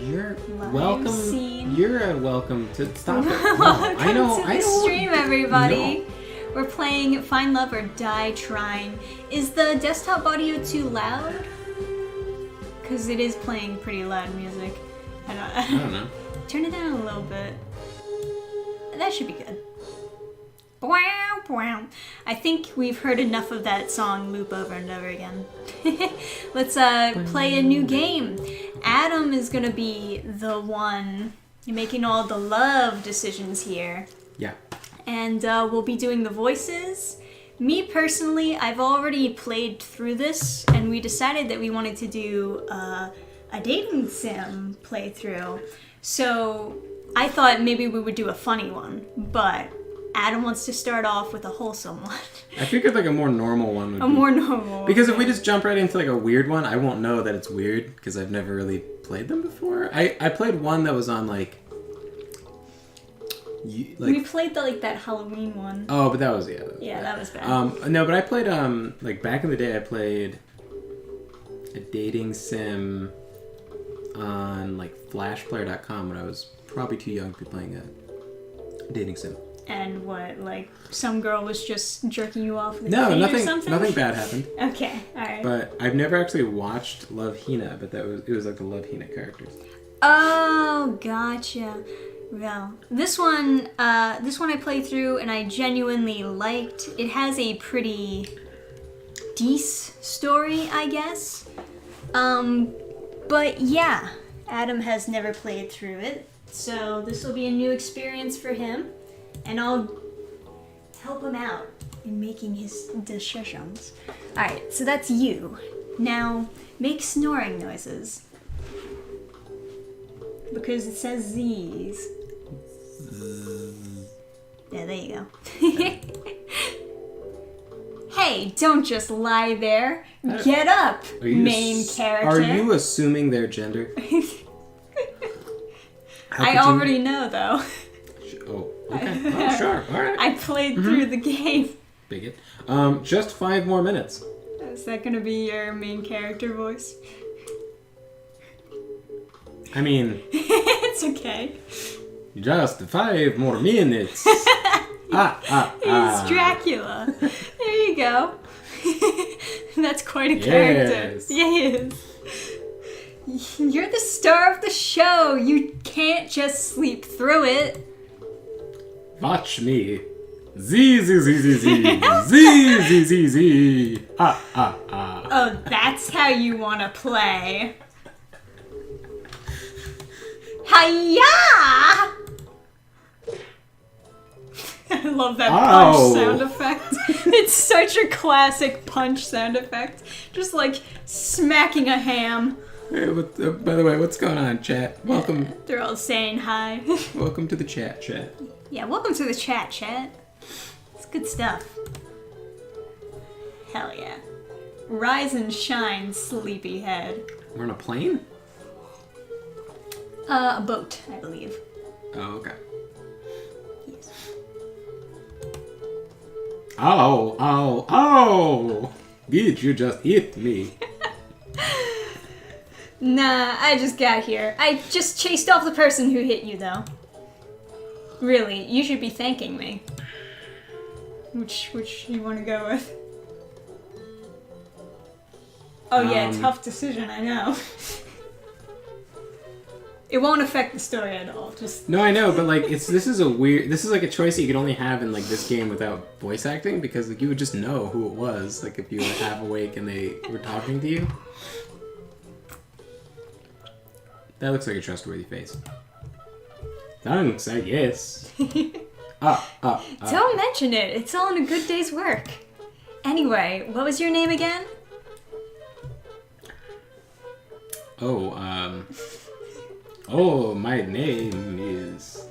You're Live welcome. scene. You're welcome to stop it. No, Welcome I know. to the I know. stream, everybody. No. We're playing Find Love or Die Trying. Is the desktop audio too loud? Because it is playing pretty loud music. I don't know. Turn it down a little bit. That should be good. Wow, wow. I think we've heard enough of that song loop over and over again. Let's play a new game. Adam is gonna be the one making all the love decisions here. Yeah. And we'll be doing the voices. Me personally, I've already played through this, and we decided that we wanted to do a dating sim playthrough. So I thought maybe we would do a funny one, but Adam wants to start off with a wholesome one. I figured like a more normal one would be. More normal. Because if we just jump right into like a weird one, I won't know that it's weird because I've never really played them before. I played one that was on like we played that Halloween one. Oh, but that was that was bad. No, but I played like back in the day I played a dating sim on like flashplayer.com when I was probably too young to be playing a dating sim. And what, like some girl was just jerking you off with No, feet nothing or something? nothing bad happened. Okay, alright. But I've never actually watched Love Hina, but it was like the Love Hina characters. Oh, gotcha. Well, this one I played through and I genuinely liked. It has a pretty decent story, I guess. But yeah, Adam has never played through it, so this will be a new experience for him, and I'll help him out in making his decisions. Alright, so that's you. Now, make snoring noises. Because it says Z's. Yeah, there you go. Hey, don't just lie there. Get up, main character. Are you assuming their gender? I already know, though. Oh, okay. Oh, sure. All right. I played through the game. Bigot. Just 5 more minutes. Is that going to be your main character voice? I mean... It's okay. Just 5 more minutes. He's Dracula. There you go. That's quite a character. Yes. Yeah, he is. You're the star of the show. You can't just sleep through it. Watch me. Z, z, z, z, z. Z, z, z, z. Oh, that's how you want to play. Hiya! I love that punch sound effect. It's such a classic punch sound effect. Just like smacking a ham. Hey, by the way, what's going on, chat? Welcome. They're all saying hi. Welcome to the chat. Yeah, welcome to the chat. It's good stuff. Hell yeah. Rise and shine, sleepyhead. We're on a plane? A boat, I believe. Oh, okay. Yes. Oh! Did you just hit me? Nah, I just got here. I just chased off the person who hit you, though. Really, you should be thanking me. Which you want to go with? Oh yeah, tough decision, I know. It won't affect the story at all. Just No, I know, but like this is like a choice that you could only have in like this game without voice acting because like you would just know who it was, like if you were half awake and they were talking to you. That looks like a trustworthy face. Thanks, I guess. Don't mention it. It's all in a good day's work. Anyway, what was your name again? Oh, my name is...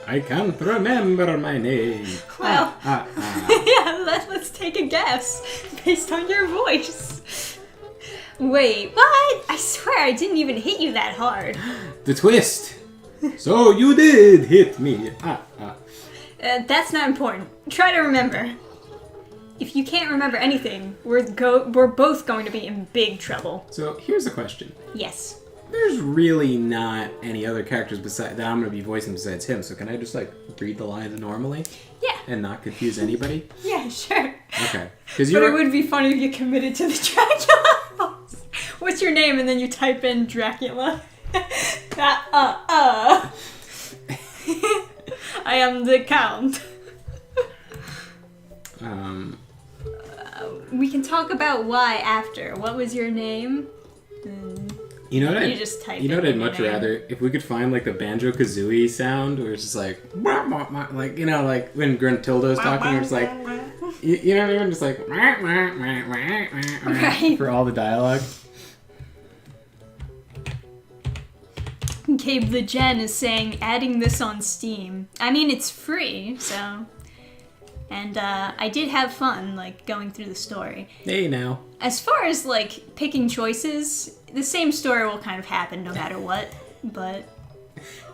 I can't remember my name. Well, yeah, let's take a guess based on your voice. Wait, what? I swear I didn't even hit you that hard. The twist. So you did hit me. That's not important. Try to remember. If you can't remember anything, we're both going to be in big trouble. So here's a question. Yes. there's really not any other characters that I'm going to be voicing besides him, so can I just, like, read the lines normally? Yeah. And not confuse anybody? Yeah, sure. Okay. But it would be funny if you committed to the Dracula voice. What's your name? And then you type in Dracula. I am the Count. We can talk about why after. What was your name? You know what you just type You know what I'd much rather? If we could find like the Banjo-Kazooie sound, where it's just like, like, you know, like when Gruntilda's talking, where it's like, you know what I mean? Just like, right. For all the dialogue. Gabe the Gen is saying, adding this on Steam. I mean, it's free, so... And I did have fun, like, going through the story. Hey, now. As far as, like, picking choices, the same story will kind of happen no matter what, but...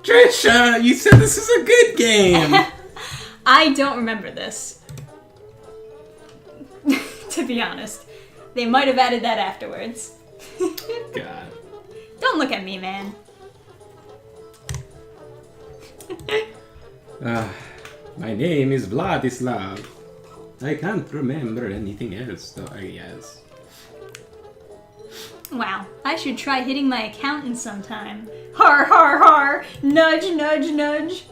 Trisha, you said this was a good game! I don't remember this. To be honest. They might have added that afterwards. God. Don't look at me, man. My name is Vladislav. I can't remember anything else, though, I guess. Wow, I should try hitting my accountant sometime. Har har har! Nudge, nudge, nudge!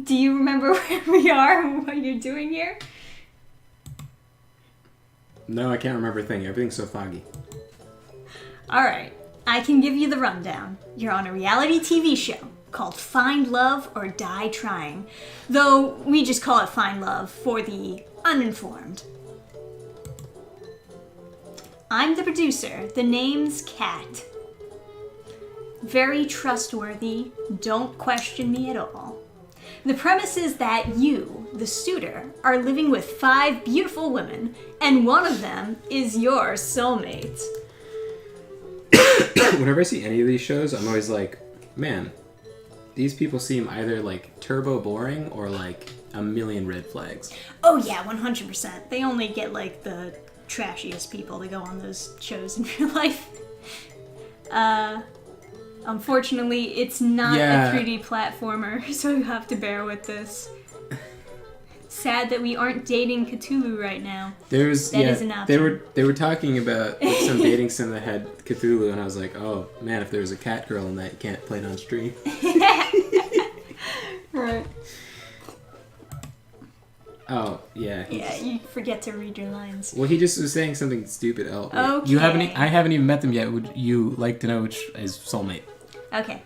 Do you remember where we are and what you're doing here? No, I can't remember a thing. Everything's so foggy. Alright, I can give you the rundown. You're on a reality TV show called Find Love or Die Trying, though we just call it Find Love for the uninformed. I'm the producer. The name's Kat. Very trustworthy. Don't question me at all. The premise is that you, the suitor, are living with 5 beautiful women, and one of them is your soulmate. Whenever I see any of these shows, I'm always like, man, these people seem either like turbo boring or like a million red flags. Oh yeah, 100%. They only get like the trashiest people to go on those shows in real life. Unfortunately, it's not a 3D platformer, so you have to bear with this. Sad that we aren't dating Cthulhu right now. That is an option. They were talking about like, some dating sim that had Cthulhu, and I was like, oh man, if there was a cat girl in that, you can't play it on stream. Right. Oh yeah. Yeah, you forget to read your lines. Well, he just was saying something stupid. Oh, okay. I haven't even met them yet. Would you like to know which is soulmate? Okay.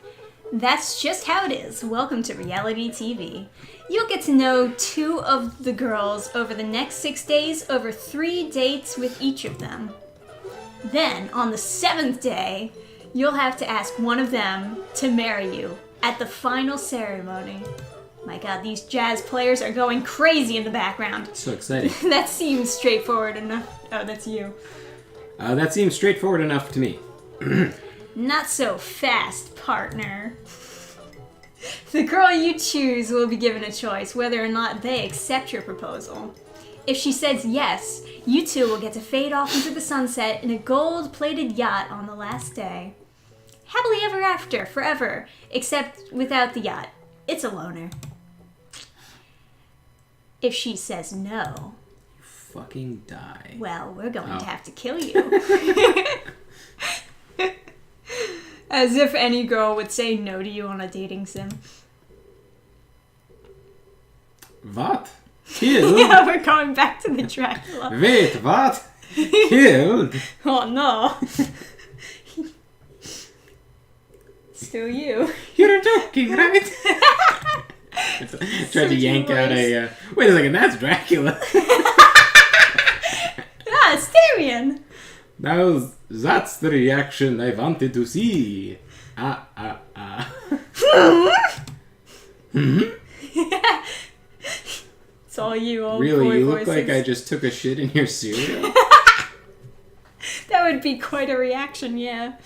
That's just how it is. Welcome to reality TV. You'll get to know 2 of the girls over the next 6 days over 3 dates with each of them. Then, on the 7th day, you'll have to ask one of them to marry you at the final ceremony. My god, these jazz players are going crazy in the background. So exciting. That seems straightforward enough. Oh, that's you. That seems straightforward enough to me. Not so fast, partner. The girl you choose will be given a choice whether or not they accept your proposal. If she says yes, you 2 will get to fade off into the sunset in a gold-plated yacht on the last day. Happily ever after, forever, except without the yacht. It's a loner. If she says no... You fucking die. Well, we're going to have to kill you. As if any girl would say no to you on a dating sim. What? Killed? Yeah, we're going back to the Dracula. Wait, what? Killed? Oh no. Still you. You're joking, right? Tried to yank out a... wait a second, that's Dracula. Ah, it's Damien. That's the reaction I wanted to see. It's all you, old really, boy you voices. look like I just took a shit in your cereal. That would be quite a reaction, yeah.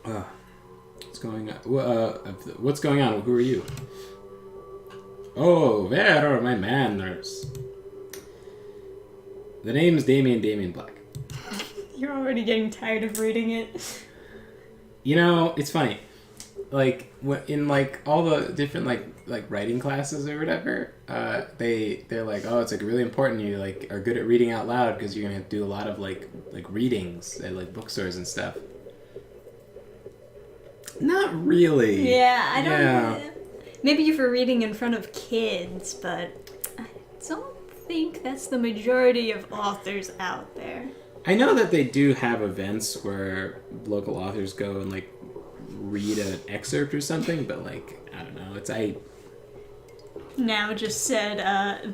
What's going on? What's going on? Who are you? Oh, where are my manners? The name's Damien Black. You're already getting tired of reading it. You know, it's funny. Like in like all the different like writing classes or whatever, they're like, oh, it's like really important you like are good at reading out loud because you're gonna have to do a lot of like readings at like bookstores and stuff. Not really. Yeah, I don't. Yeah. Maybe if you're reading in front of kids, but I don't think that's the majority of authors out there. I know that they do have events where local authors go and like read an excerpt or something, but like I don't know. It's Now just said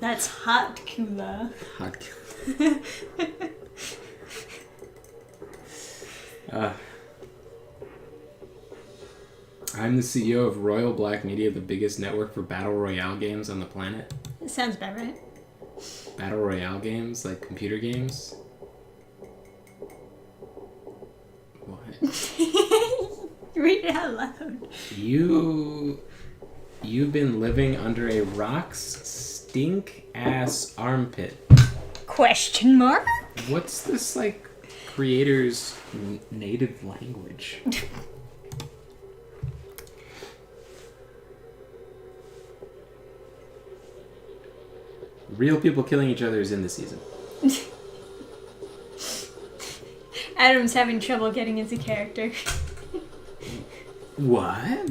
that's hot cooler. Hot cooler. I'm the CEO of Royal Black Media, the biggest network for battle royale games on the planet. It sounds about right. Battle royale games, like computer games. What? Read it out loud. You've been living under a rock's stink-ass armpit. Question mark? What's this, like, creator's native language? Real people killing each other is in the season. Adam's having trouble getting into character. What?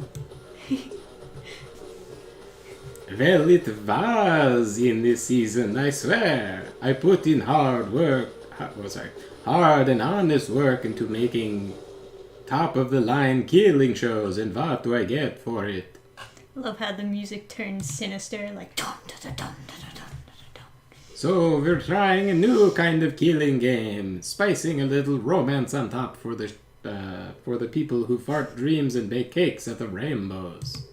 Well, it was in this season, I swear. I put in hard and honest work into making top-of-the-line killing shows, and what do I get for it? I love how the music turns sinister, like dun dun dun dun dun dun dun. So we're trying a new kind of killing game, spicing a little romance on top for the people who fart dreams and bake cakes at the rainbows.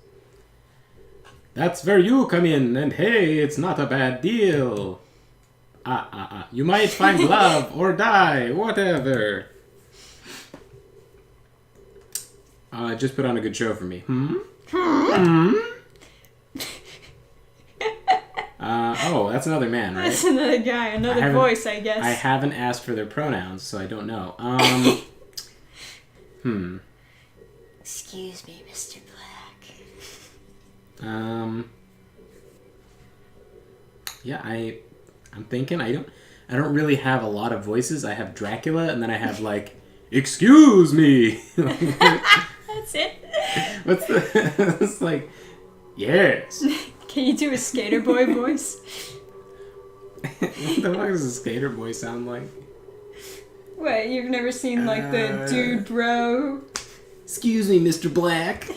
That's where you come in, and hey, it's not a bad deal. You might find love or die, whatever. Just put on a good show for me. Oh, that's another man, right? That's another guy, another voice, I guess. I haven't asked for their pronouns, so I don't know. Excuse me, Mr. Black. Yeah, I'm thinking I don't really have a lot of voices. I have Dracula, and then I have like, excuse me. That's it. What's the? It's like, yes. Can you do a skater boy voice? What the fuck does a skater boy sound like? What, you've never seen like the dude bro? Excuse me, Mr. Black.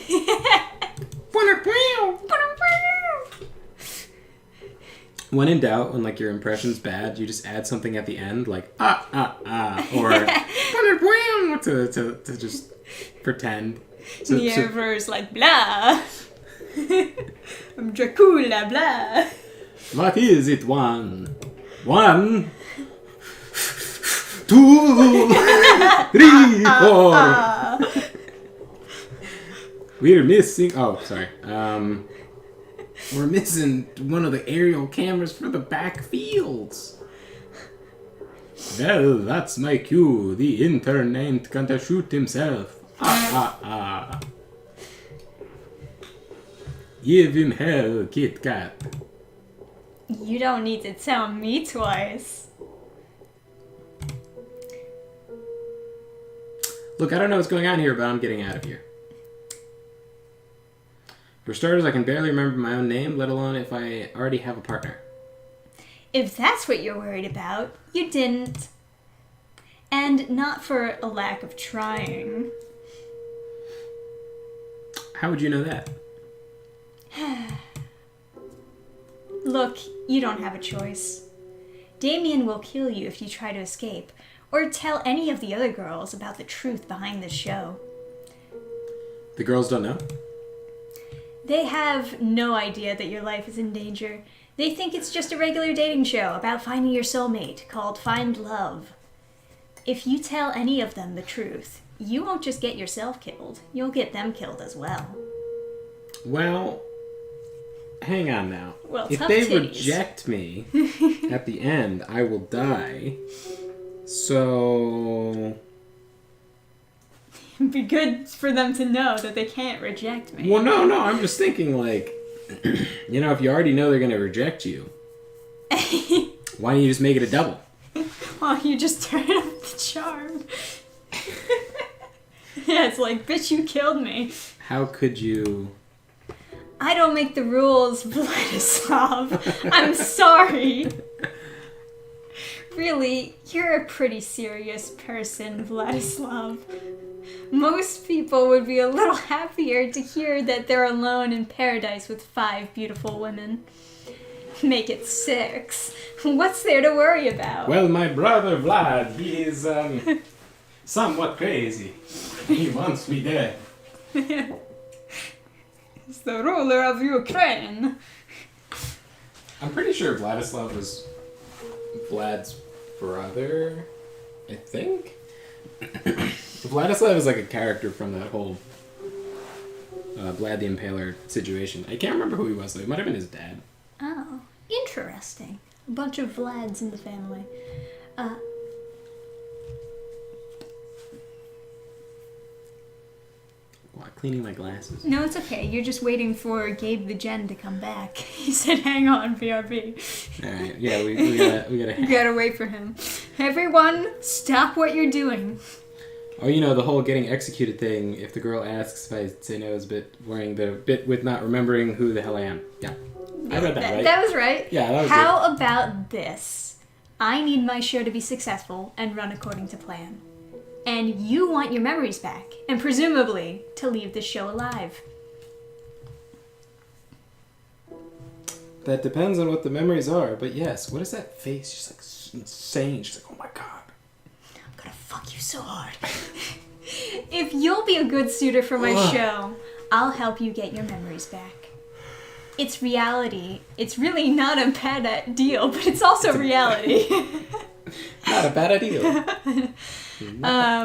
When in doubt, when like your impression's bad, you just add something at the end, like or to just pretend. So is like blah. I'm Dracula, blah. What is it? 1, 2, 3, 4. We're missing. Oh, sorry. We're missing one of the aerial cameras for the back fields. Well, that's my cue. The intern ain't gonna shoot himself. Give him hell, Kit Kat. You don't need to tell me twice. Look, I don't know what's going on here, but I'm getting out of here. For starters, I can barely remember my own name, let alone if I already have a partner. If that's what you're worried about, you didn't. And not for a lack of trying. How would you know that? Look, you don't have a choice. Damien will kill you if you try to escape, or tell any of the other girls about the truth behind this show. The girls don't know? They have no idea that your life is in danger. They think it's just a regular dating show about finding your soulmate called Find Love. If you tell any of them the truth, you won't just get yourself killed, you'll get them killed as well. Well, hang on now. Well, if they reject me at the end, I will die. So... It'd be good for them to know that they can't reject me. Well, no, I'm just thinking, like, you know, if you already know they're going to reject you, why don't you just make it a double? Well, you just turn up the charm. Yeah, it's like, bitch, you killed me. How could you... I don't make the rules, Vladislav. I'm sorry. Really, you're a pretty serious person, Vladislav. Most people would be a little happier to hear that they're alone in paradise with 5 beautiful women. Make it 6. What's there to worry about? Well, my brother Vlad, he is, somewhat crazy. He wants me dead. He's the ruler of Ukraine. I'm pretty sure Vladislav was Vlad's brother, I think? Vladislav is like a character from that whole Vlad the Impaler situation. I can't remember who he was, though. It might have been his dad. Oh, interesting. A bunch of Vlads in the family. What, cleaning my glasses? No, it's okay. You're just waiting for Gabe the Gen to come back. He said, hang on, BRB. Alright, yeah, we gotta... You gotta wait for him. Everyone, stop what you're doing. Oh, you know, the whole getting executed thing, if the girl asks if I say no, is a bit worrying. The bit with not remembering who the hell I am. Yeah. I read that, right? That was right. Yeah, that was How about this? I need my show to be successful and run according to plan. And you want your memories back, and presumably to leave the show alive. That depends on what the memories are, but yes, what is that face? She's like insane. She's like, oh my god. I'm gonna fuck you so hard. If you'll be a good suitor for my show, I'll help you get your memories back. It's reality. It's really not a bad deal, but it's also reality. Not a bad idea.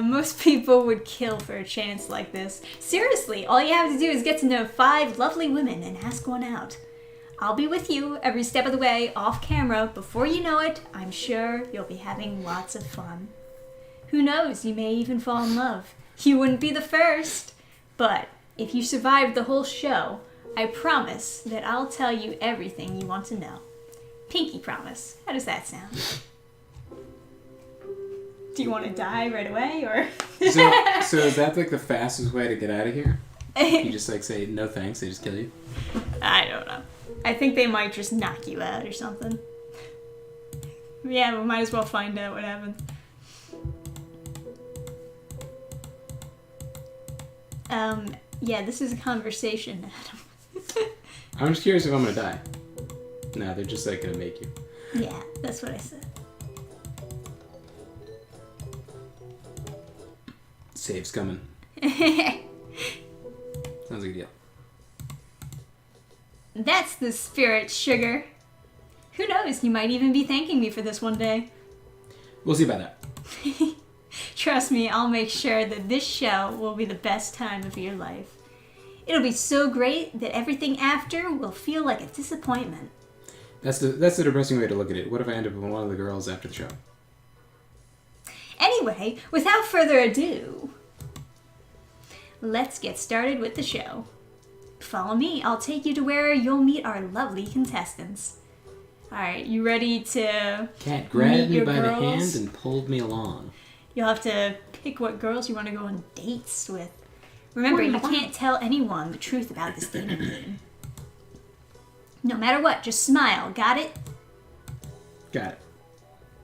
Most people would kill for a chance like this. Seriously, all you have to do is get to know 5 lovely women and ask one out. I'll be with you every step of the way, off camera. Before you know it, I'm sure you'll be having lots of fun. Who knows, you may even fall in love. You wouldn't be the first. But if you survive the whole show, I promise that I'll tell you everything you want to know. Pinky promise. How does that sound? Do you want to die right away, or? So is that like the fastest way to get out of here? You just like say no thanks, they just kill you? I don't know. I think they might just knock you out or something. Yeah, we might as well find out what happens. Yeah, this is a conversation, Adam. I'm just curious if I'm gonna die. No, they're just like gonna make you. Yeah, that's what I said. Save's coming. Sounds like a deal. That's the spirit, sugar. Who knows, you might even be thanking me for this one day. We'll see about that. Trust me, I'll make sure that this show will be the best time of your life. It'll be so great that everything after will feel like a disappointment. That's the depressing way to look at it. What if I end up with one of the girls after the show? Anyway, without further ado, let's get started with the show. Follow me, I'll take you to where you'll meet our lovely contestants. Alright, you ready to Cat grabbed me your by girls? the hand and pulled me along. You'll have to pick what girls you want to go on dates with. Remember, you can't tell anyone the truth about this dating game. No matter what, just smile. Got it? Got it.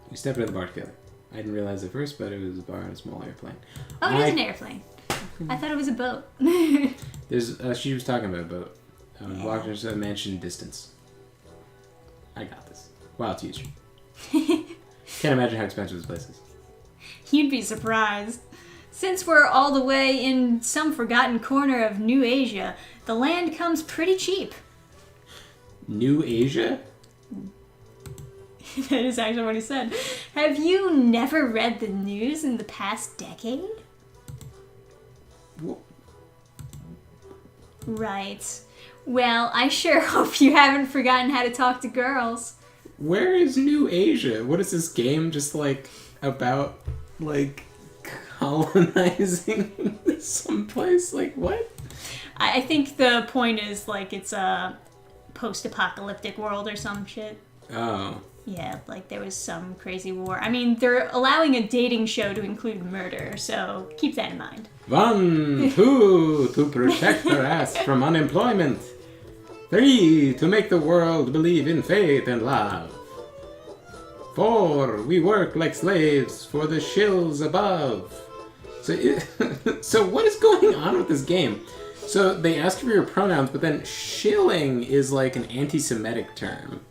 We stepped out of the bar together. I didn't realize at first, but it was a bar on a small airplane. Oh, it is an airplane. I thought it was a boat. She was talking about a boat. Walking to a mansion distance. I got this. Wow, it's huge. Can't imagine how expensive this place is. You'd be surprised. Since we're all the way in some forgotten corner of New Asia, the land comes pretty cheap. New Asia? That is actually what he said. Have you never read the news in the past decade? What? Right. Well, I sure hope you haven't forgotten how to talk to girls. where is New Asia? What is this game just like about like colonizing someplace? Like what? I think the point is like it's a post-apocalyptic world or some shit. Oh. Yeah, like there was some crazy war. I mean, they're allowing a dating show to include murder, so keep that in mind. 1, 2, to protect our ass from unemployment. 3, to make the world believe in faith and love. 4, we work like slaves for the shills above. So what is going on with this game? So they ask for your pronouns, but then shilling is like an anti-Semitic term.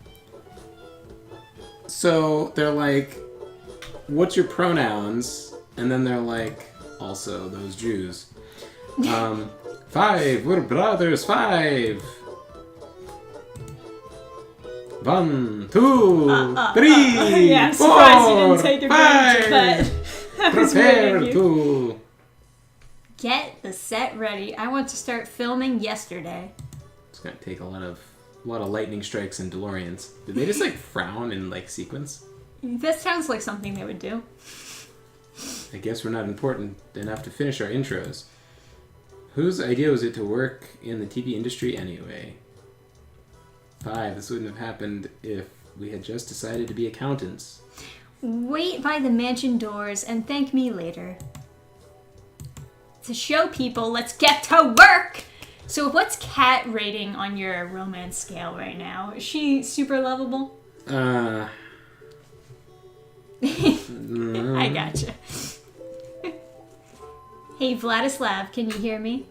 So they're like, what's your pronouns? And then they're like, also those Jews. 5, we're brothers, 5. 1, 2, 3, yeah, I'm 4, surprised you didn't take advantage 5. of that. That was Prepare weird of you. to. Get the set ready. I want to start filming yesterday. It's gonna take a lot of lightning strikes and DeLoreans. Did they just like frown in like sequence? That sounds like something they would do. I guess we're not important enough to finish our intros. Whose idea was it to work in the TV industry anyway? 5, this wouldn't have happened if we had just decided to be accountants. Wait by the mansion doors and thank me later. To show people, let's get to work! So what's Kat rating on your romance scale right now? Is she super lovable? I gotcha. Hey Vladislav, can you hear me?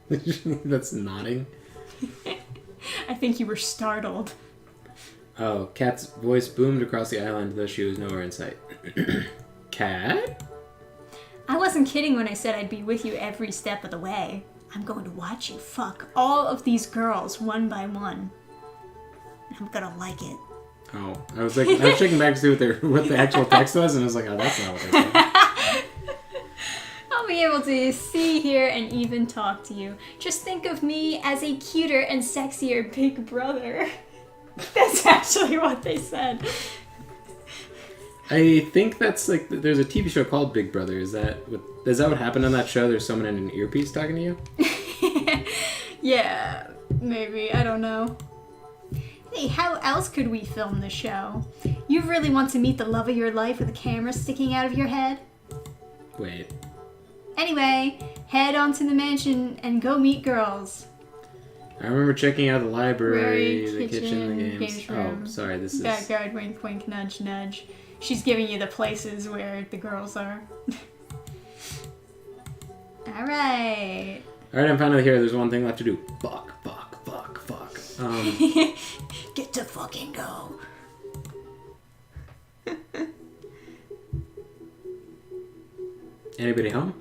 That's nodding. I think you were startled. Oh, Kat's voice boomed across the island, though she was nowhere in sight. Kat? I wasn't kidding when I said I'd be with you every step of the way. I'm going to watch you fuck all of these girls one by one. I'm gonna like it. Oh, I was checking back to see what the actual text was, and I was like, oh, that's not what they said. I'll be able to see, hear, and even talk to you. Just think of me as a cuter and sexier big brother. That's actually what they said. I think that's like, there's a TV show called Big Brother. Is that what happened on that show? There's someone in an earpiece talking to you? Yeah, maybe. I don't know. Hey, how else could we film the show? You really want to meet the love of your life with a camera sticking out of your head? Wait. Anyway, head on to the mansion and go meet girls. I remember checking out the library, the kitchen, kitchen, the games. games room. Oh, sorry, this is... Guard, wink, wink, nudge, nudge. She's giving you the places where the girls are. Alright. Alright, I'm finally here. There's one thing left to do. Fuck. Get to fucking go. Anybody home?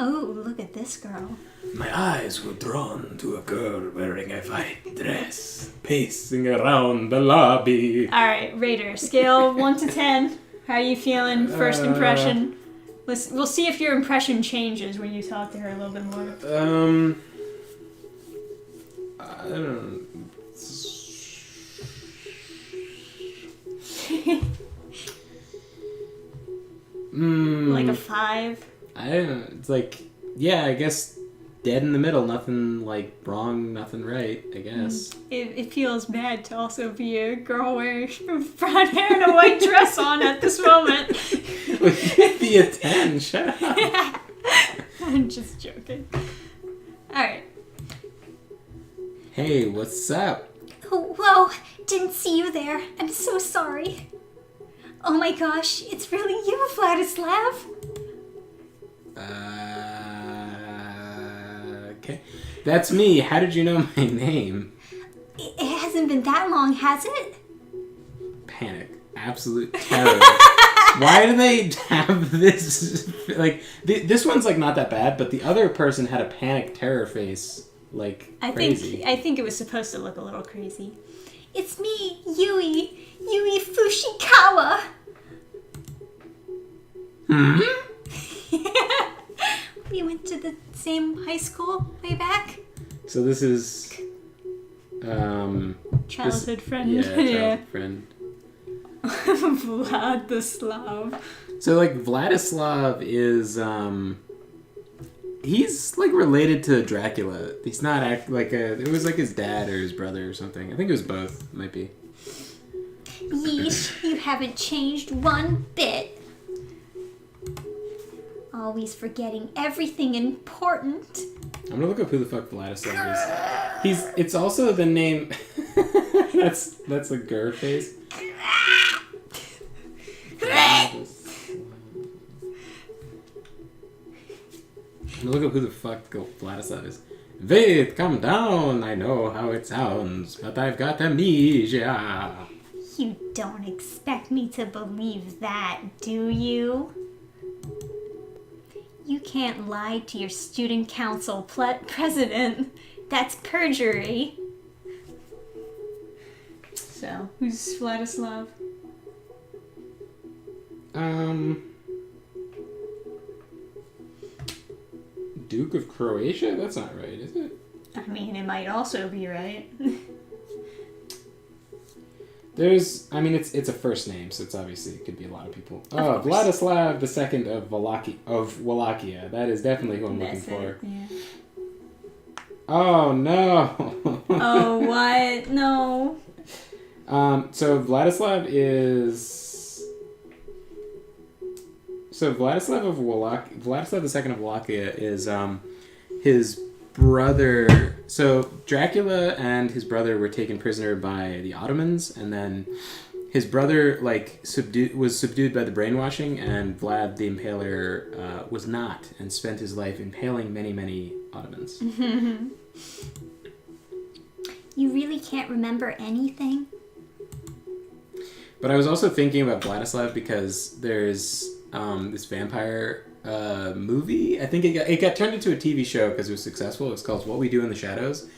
Oh, look at this girl. My eyes were drawn to a girl wearing a white dress, pacing around the lobby. Alright, Raider, scale 1 to 10. How are you feeling? First impression. We'll see if your impression changes when you talk to her a little bit more. I don't know. Like a 5? I don't know. It's like, yeah, I guess dead in the middle. Nothing like wrong, nothing right, I guess. It feels bad to also be a girl wearing brown hair and a white dress on at this moment. Be a 10, shut up. I'm just joking. Alright. Hey, what's up? Oh, whoa, didn't see you there. I'm so sorry. Oh my gosh, it's really you, Vladislav. Okay. That's me. How did you know my name? It hasn't been that long, has it? Panic. Absolute terror. Why do they have this? Like, this one's like not that bad, but the other person had a panic terror face. Like, crazy. I think it was supposed to look a little crazy. It's me, Yui Fushikawa. Hmm? We went to the same high school way back. So this is, childhood friend. Yeah, childhood friend. Vladislav. So, like, Vladislav is, he's, like, related to Dracula. He's not, it was, like, his dad or his brother or something. I think it was both. Might be. Yeesh, you haven't changed one bit. Always forgetting everything important. I'm gonna look up who the fuck Vladislav is. It's also the name... that's a Gur face. I'm gonna look up who the fuck Vladislav is. Wait, come down. I know how it sounds, but I've got amnesia. You don't expect me to believe that, do you? You can't lie to your student council president. That's perjury. So, who's Vladislav? Duke of Croatia? That's not right, is it? I mean, it might also be right. It's a first name, so it's obviously, it could be a lot of people. Oh, Vladislav II of Wallachia. That is definitely who I'm looking for. Yeah. Oh, no. Oh, what? No. So Vladislav II of Wallachia is his brother. So Dracula and his brother were taken prisoner by the Ottomans, and then his brother was subdued by the brainwashing, and Vlad the Impaler was not, and spent his life impaling many Ottomans. You really can't remember anything? But I was also thinking about Vladislav because there's this vampire movie. I think it got turned into a TV show because it was successful. It's called What We Do in the Shadows,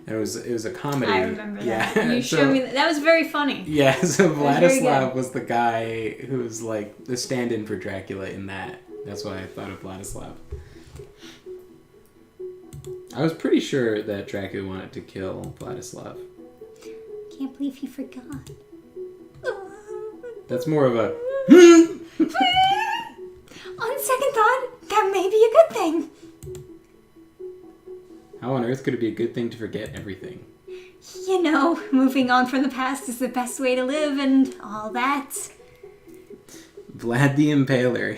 and it was a comedy. I remember that. Yeah. You showed me that. That was very funny. Yeah, so Vladislav was the guy who was like the stand-in for Dracula in that. That's why I thought of Vladislav. I was pretty sure that Dracula wanted to kill Vladislav. Can't believe you forgot. That's more of a... On second thought, that may be a good thing. How on earth could it be a good thing to forget everything? You know, moving on from the past is the best way to live and all that. Vlad the Impaler.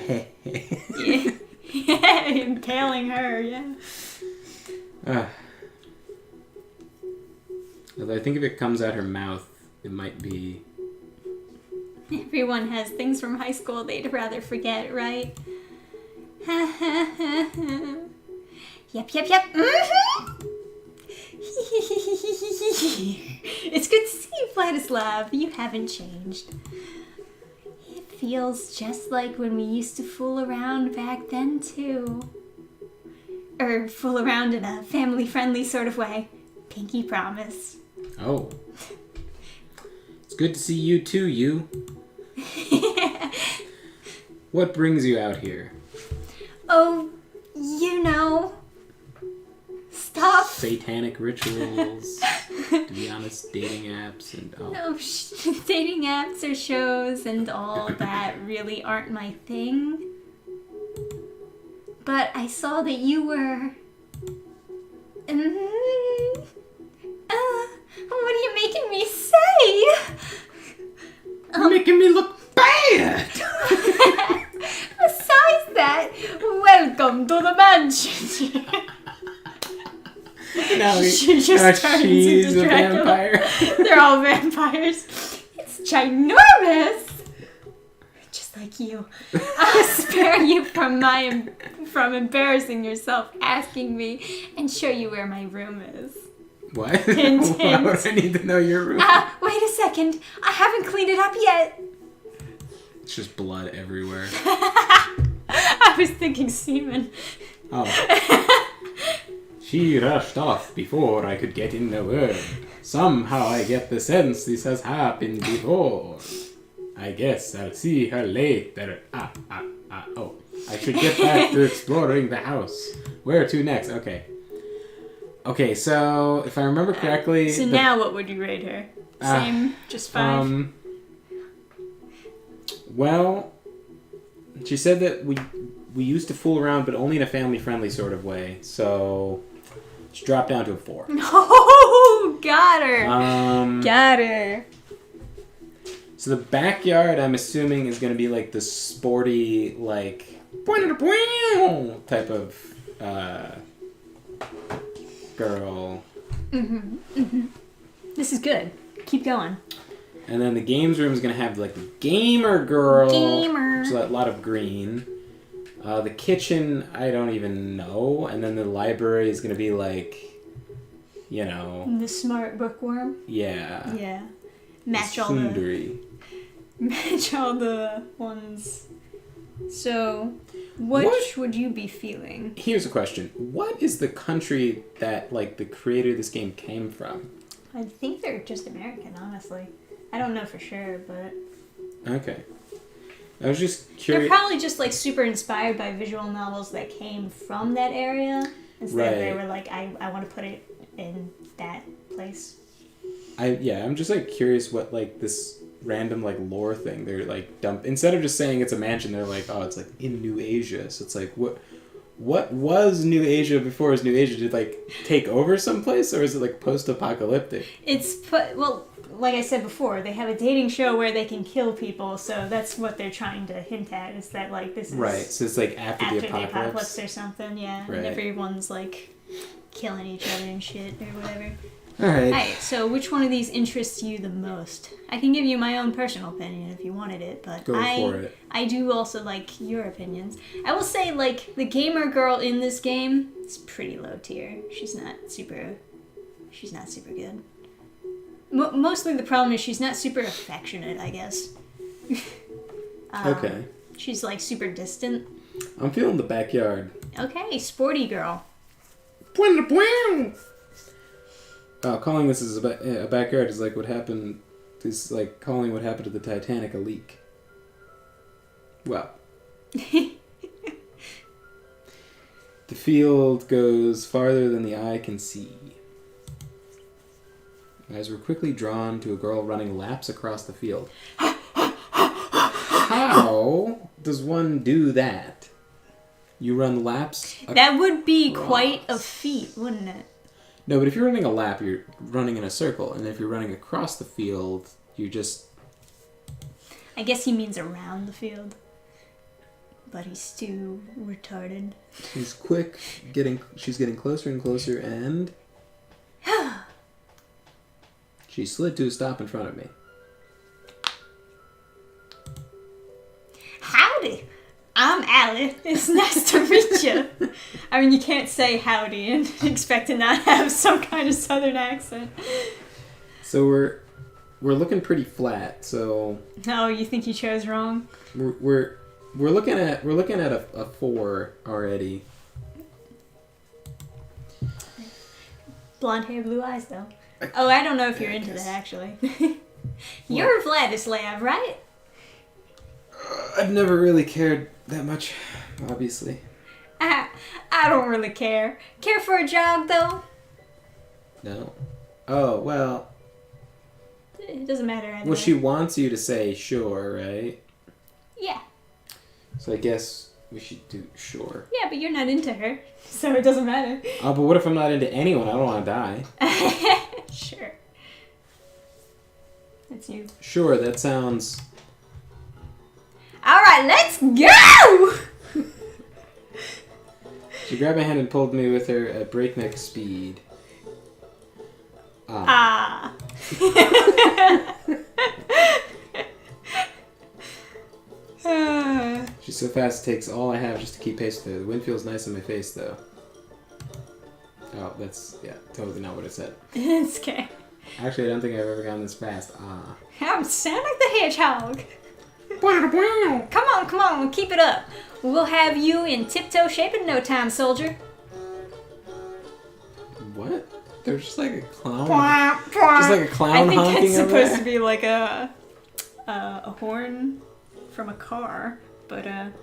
Yeah, impaling her, yeah. Although I think if it comes out her mouth, it might be... Everyone has things from high school they'd rather forget, right? Yep. Mm-hmm. It's good to see you, Vladislav. You haven't changed. It feels just like when we used to fool around back then, too. Or fool around in a family-friendly sort of way. Pinky promise. Oh. It's good to see you, too, you. What brings you out here? Oh, you know... Stuff. Satanic rituals, to be honest, dating apps, and all. No, dating apps or shows and all that really aren't my thing. But I saw that you were... what are you making me say? You're making me look bad! Besides that, welcome to the mansion. Now She just turns she's into a Dracula. vampire. They're all vampires. It's ginormous. Just like you. I'll spare you from embarrassing yourself asking me and show you where my room is. What? Hint, Why hint. would I need to know your room? Wait a second. I haven't cleaned it up yet. It's just blood everywhere. I was thinking semen. Oh. She rushed off before I could get in a word. Somehow I get the sense this has happened before. I guess I'll see her later. Oh. I should get back to exploring the house. Where to next? Okay, so if I remember correctly... So now what would you rate her? Same, just 5. Well, she said that we used to fool around, but only in a family-friendly sort of way. So she dropped down to a 4. Oh, got her. Got her. So the backyard, I'm assuming, is going to be like the sporty, like type of girl. This is good. Keep going. And then the games room is going to have like the gamer girl. Gamer. So a lot of green. The kitchen, I don't even know. And then the library is going to be like, you know. The smart bookworm. Yeah. Yeah. Match all the ones. So, what would you be feeling? Here's a question. What is the country that, like, the creator of this game came from? I think they're just American, honestly. I don't know for sure, but... Okay. I was just curious. They're probably just, like, super inspired by visual novels that came from that area. Instead they were like, I want to put it in that place. I'm just, like, curious what, like, this random, like, lore thing they're, like, instead of just saying it's a mansion, they're like, oh, it's, like, in New Asia. So it's like, what was New Asia before it was New Asia? Did it, like, take over someplace, or is it, like, post-apocalyptic? Well, like I said before, they have a dating show where they can kill people, so that's what they're trying to hint at, is that, like, this is... Right, so it's, like, after the apocalypse or something, yeah. Right. And everyone's, like, killing each other and shit, or whatever. Alright, so which one of these interests you the most? I can give you my own personal opinion if you wanted it, but go for it. I do also like your opinions. I will say, like, the gamer girl in this game is pretty low tier. She's not super good. Mostly the problem is she's not super affectionate, I guess. Okay. She's, like, super distant. I'm feeling the backyard. Okay, sporty girl. Calling this is a backyard is like what happened. Is like calling what happened to the Titanic a leak. Well, the field goes farther than the eye can see. Eyes were quickly drawn to a girl running laps across the field. How does one do that? You run laps? That would be quite a feat, wouldn't it? No, but if you're running a lap, you're running in a circle. And if you're running across the field, you just... I guess he means around the field. But he's too retarded. She's quick, she's getting closer and closer, and... she slid to a stop in front of me. Howdy! I'm Allie. It's nice to meet you. I mean, you can't say howdy and expect to not have some kind of southern accent. So we're looking pretty flat. So oh, you think you chose wrong? We're looking at a 4 already. Blonde hair, blue eyes, though. Oh, I don't know if you're into that, actually. You're Vladislav, right? I've never really cared that much, obviously. I don't really care. Care for a jog, though? No. Oh, well... It doesn't matter anyway. Well, she wants you to say sure, right? Yeah. So I guess we should do sure. Yeah, but you're not into her, so it doesn't matter. Oh, but what if I'm not into anyone? I don't want to die. Sure. That's you. Sure, that sounds... Alright, let's go! She grabbed my hand and pulled me with her at breakneck speed. She's so fast it takes all I have just to keep pace with her. The wind feels nice in my face, though. Oh, that's, yeah, totally not what I said. It's okay. Actually, I don't think I've ever gone this fast. I'm Sonic the Hedgehog. Come on, keep it up. We'll have you in tiptoe shape in no time, soldier. What? There's just like a clown. Just like a clown honking over there? I think it's supposed to be like a horn from a car, but I've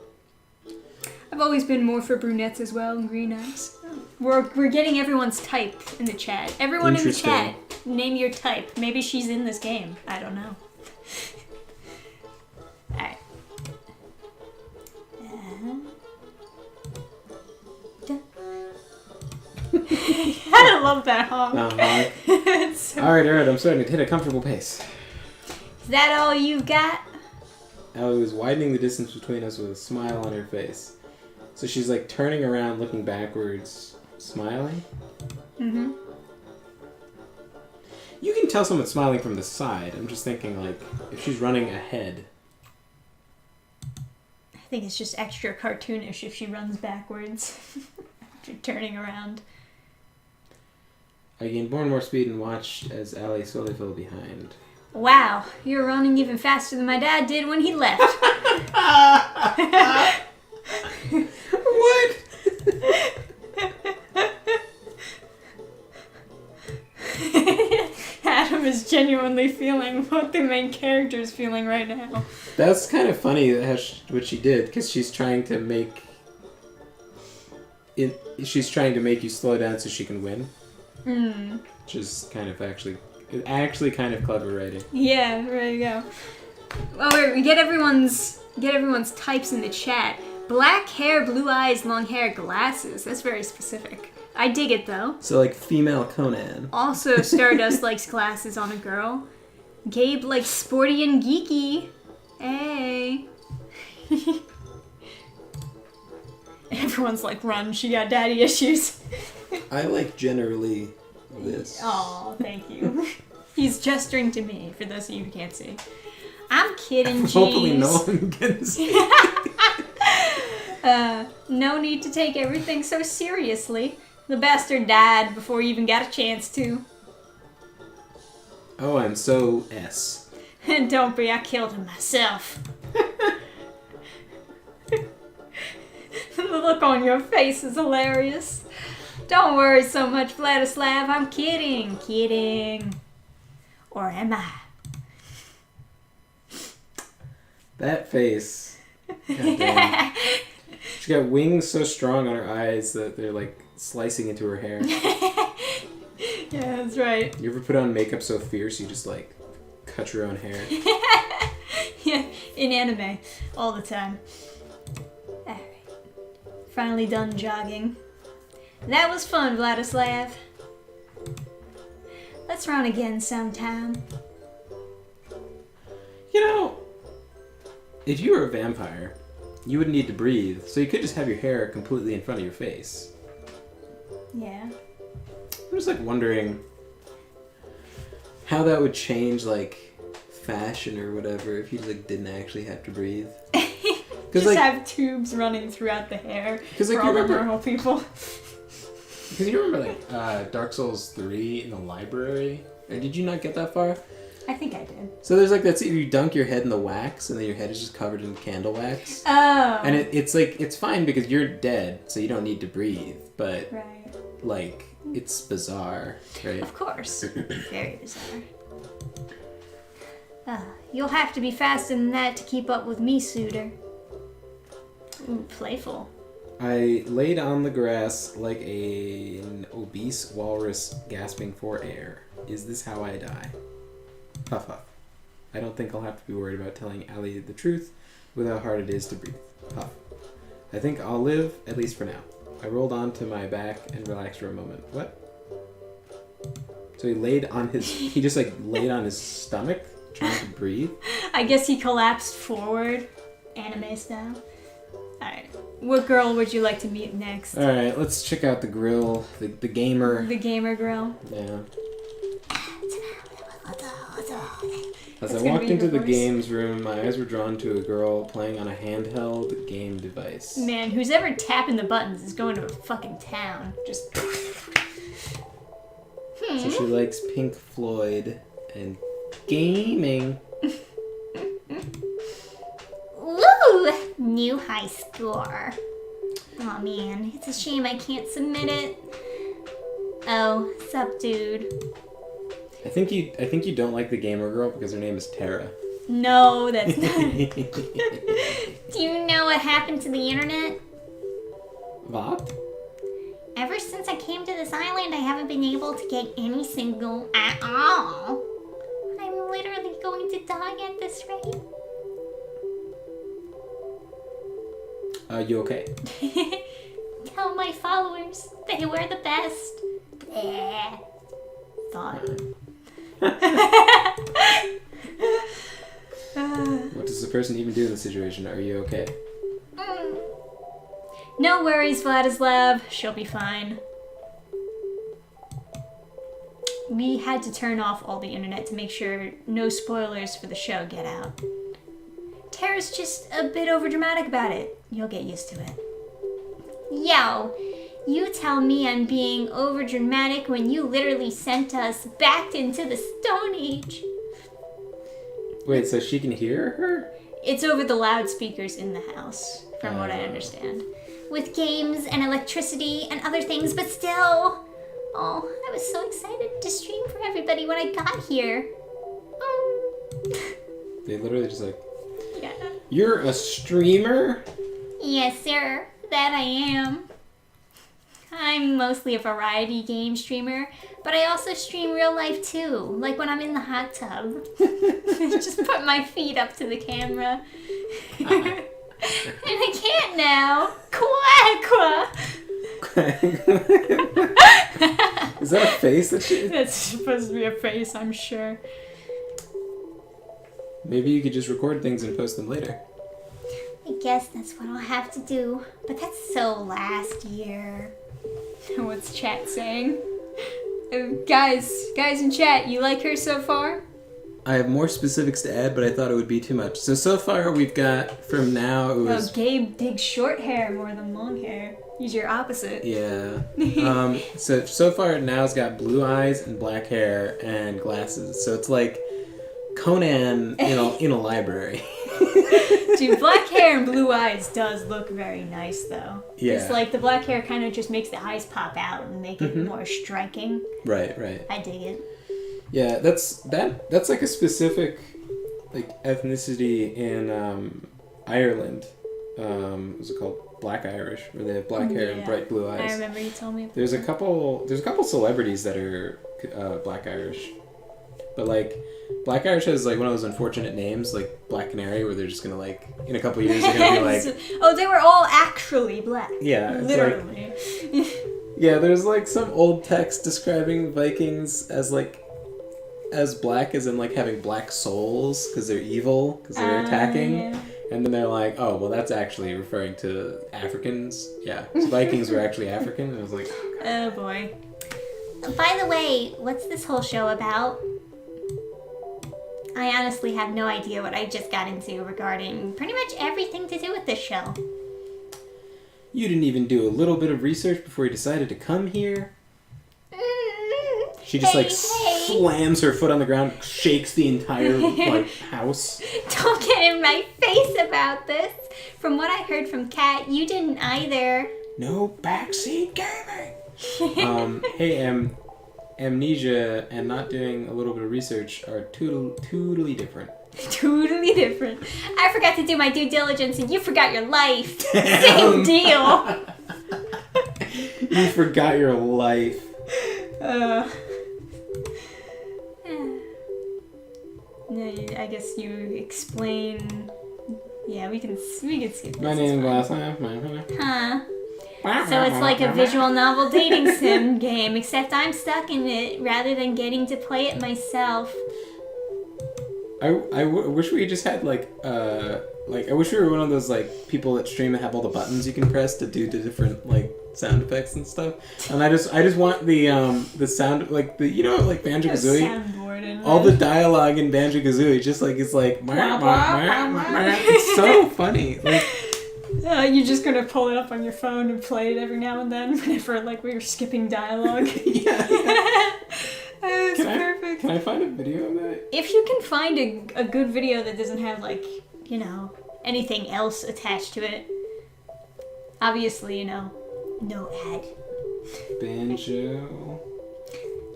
always been more for brunettes as well and green eyes. We're getting everyone's type in the chat. Everyone in the chat, Name your type. Maybe she's in this game. I don't know. Alright. I love that honk. It's so... Alright, I'm starting to hit a comfortable pace. Is that all you got? Allie was widening the distance between us with a smile on her face. So she's like turning around, looking backwards, smiling? Mm-hmm. You can tell someone's smiling from the side. I'm just thinking, like, if she's running ahead. I think it's just extra cartoonish if she runs backwards. After turning around. I gained more and more speed and watched as Allie slowly fell behind. Wow, you're running even faster than my dad did when he left. What? Adam is genuinely feeling what the main character is feeling right now. That's kind of funny what she did, because she's trying to make it. She's trying to make you slow down so she can win. Which is kind of actually kind of clever writing. Yeah, there you go. Oh wait, we get everyone's types in the chat. Black hair, blue eyes, long hair, glasses. That's very specific. I dig it though. So like female Conan. Also, Stardust likes glasses on a girl. Gabe likes sporty and geeky. Hey. Everyone's like, run, she got daddy issues. I like generally this. Oh, thank you. He's gesturing to me, for those of you who can't see. I'm kidding, jeez. Hopefully no one can see. No need to take everything so seriously. The bastard died before he even got a chance to. Oh, I'm so S. Don't be, I killed him myself. The look on your face is hilarious. Don't worry so much, Vladislav. I'm kidding. Kidding. Or am I? That face. Goddamn. She got wings so strong on her eyes that they're like slicing into her hair. Yeah, that's right. You ever put on makeup so fierce you just like cut your own hair? Yeah, in anime. All the time. Alright. Finally done jogging. That was fun, Vladislav. Let's run again sometime. You know, if you were a vampire, you wouldn't need to breathe, so you could just have your hair completely in front of your face. Yeah. I'm just like wondering how that would change like fashion or whatever if you like didn't actually have to breathe. Just like, have tubes running throughout the hair like, for all the normal people. Because you remember like Dark Souls 3 in the library? Or did you not get that far? I think I did. So there's like that scene where you dunk your head in the wax and then your head is just covered in candle wax. Oh. And it's like, it's fine because you're dead, so you don't need to breathe. But, Right. like, it's bizarre, right? Of course. Very bizarre. You'll have to be faster than that to keep up with me, Suitor. Ooh, playful. I laid on the grass like an obese walrus gasping for air. Is this how I die? Puff puff. I don't think I'll have to be worried about telling Allie the truth with how hard it is to breathe. Puff. I think I'll live, at least for now. I rolled onto my back and relaxed for a moment. What? So he just like laid on his stomach trying to breathe? I guess he collapsed forward, anime style. Alright. What girl would you like to meet next? Alright, let's check out the grill, the gamer. The gamer girl. Yeah. As That's I walked into the voice. games room, my eyes were drawn to a girl playing on a handheld game device. Man, who's ever tapping the buttons is going to a fucking town. Just... So she likes Pink Floyd and gaming. Woo! New high score. Aw, man. It's a shame I can't submit it. Oh, sup, dude. I think you don't like the gamer girl because her name is Tara. No, that's not. Do you know what happened to the internet? What? Ever since I came to this island, I haven't been able to get any signal at all. I'm literally going to die at this rate. Are you okay? Tell my followers they were the best. Bleh. Thought. What does the person even do in this situation? Are you okay? No worries, Vladislav. She'll be fine. We had to turn off all the internet to make sure no spoilers for the show get out. Tara's just a bit overdramatic about it. You'll get used to it. Yo, you tell me I'm being overdramatic when you literally sent us back into the Stone Age. Wait, so she can hear her? It's over the loudspeakers in the house, from what I understand. With games and electricity and other things, but still. Oh, I was so excited to stream for everybody when I got here. Oh. They literally just like, Yeah. you're a streamer? Yes, sir. That I am. I'm mostly a variety game streamer, but I also stream real life too, like when I'm in the hot tub. Just put my feet up to the camera. And I can't now. Quack! Is that a face that she... That's supposed to be a face, I'm sure. Maybe you could just record things and post them later. I guess that's what I'll have to do. But that's so last year. What's chat saying? Guys in chat, you like her so far? I have more specifics to add, but I thought it would be too much. So far we've got, from now, it was... Oh, Gabe digs short hair more than long hair. He's your opposite. Yeah. So far now's got blue eyes and black hair and glasses. So it's like Conan in a library. Dude, black hair and blue eyes does look very nice, though. Yeah. It's like the black hair kind of just makes the eyes pop out and make it more striking. Right. I dig it. Yeah, that's like a specific like ethnicity in Ireland. What's it called? Black Irish, where they have black hair and bright blue eyes. I remember you told me. There's a couple celebrities that are Black Irish, but like Black Irish has like one of those unfortunate names, like Black Canary, where they're just gonna like in a couple years they're gonna be like, oh, they were all actually black. Yeah, it's literally. Like, yeah, there's like some old text describing Vikings as black, as in like having black souls because they're evil because they're attacking. Yeah. And then they're like, oh, well, that's actually referring to Africans. Yeah, so Vikings were actually African. And I was like, oh boy. By the way, what's this whole show about? I honestly have no idea what I just got into regarding pretty much everything to do with this show. You didn't even do a little bit of research before you decided to come here? She just slams her foot on the ground, shakes the entire house. Don't get in my face about this. From what I heard from Kat, you didn't either. No backseat gaming. Hey, amnesia and not doing a little bit of research are totally different. Totally different. I forgot to do my due diligence and you forgot your life. Same deal. You forgot your life. I guess you explain. Yeah, we can skip this. My name is Huh. So it's like a visual novel dating sim game, except I'm stuck in it rather than getting to play it myself. I wish we just had I wish we were one of those like people that stream and have all the buttons you can press to do the different like sound effects and stuff. And I just want the sound like like Banjo-Kazooie. All the dialogue in Banjo-Kazooie just like it's like it's so funny. Like you're just gonna pull it up on your phone and play it every now and then whenever like we were skipping dialogue. Yeah. That's perfect. Can I find a video of that? If you can find a good video that doesn't have like, anything else attached to it. Obviously, no ad. Banjo.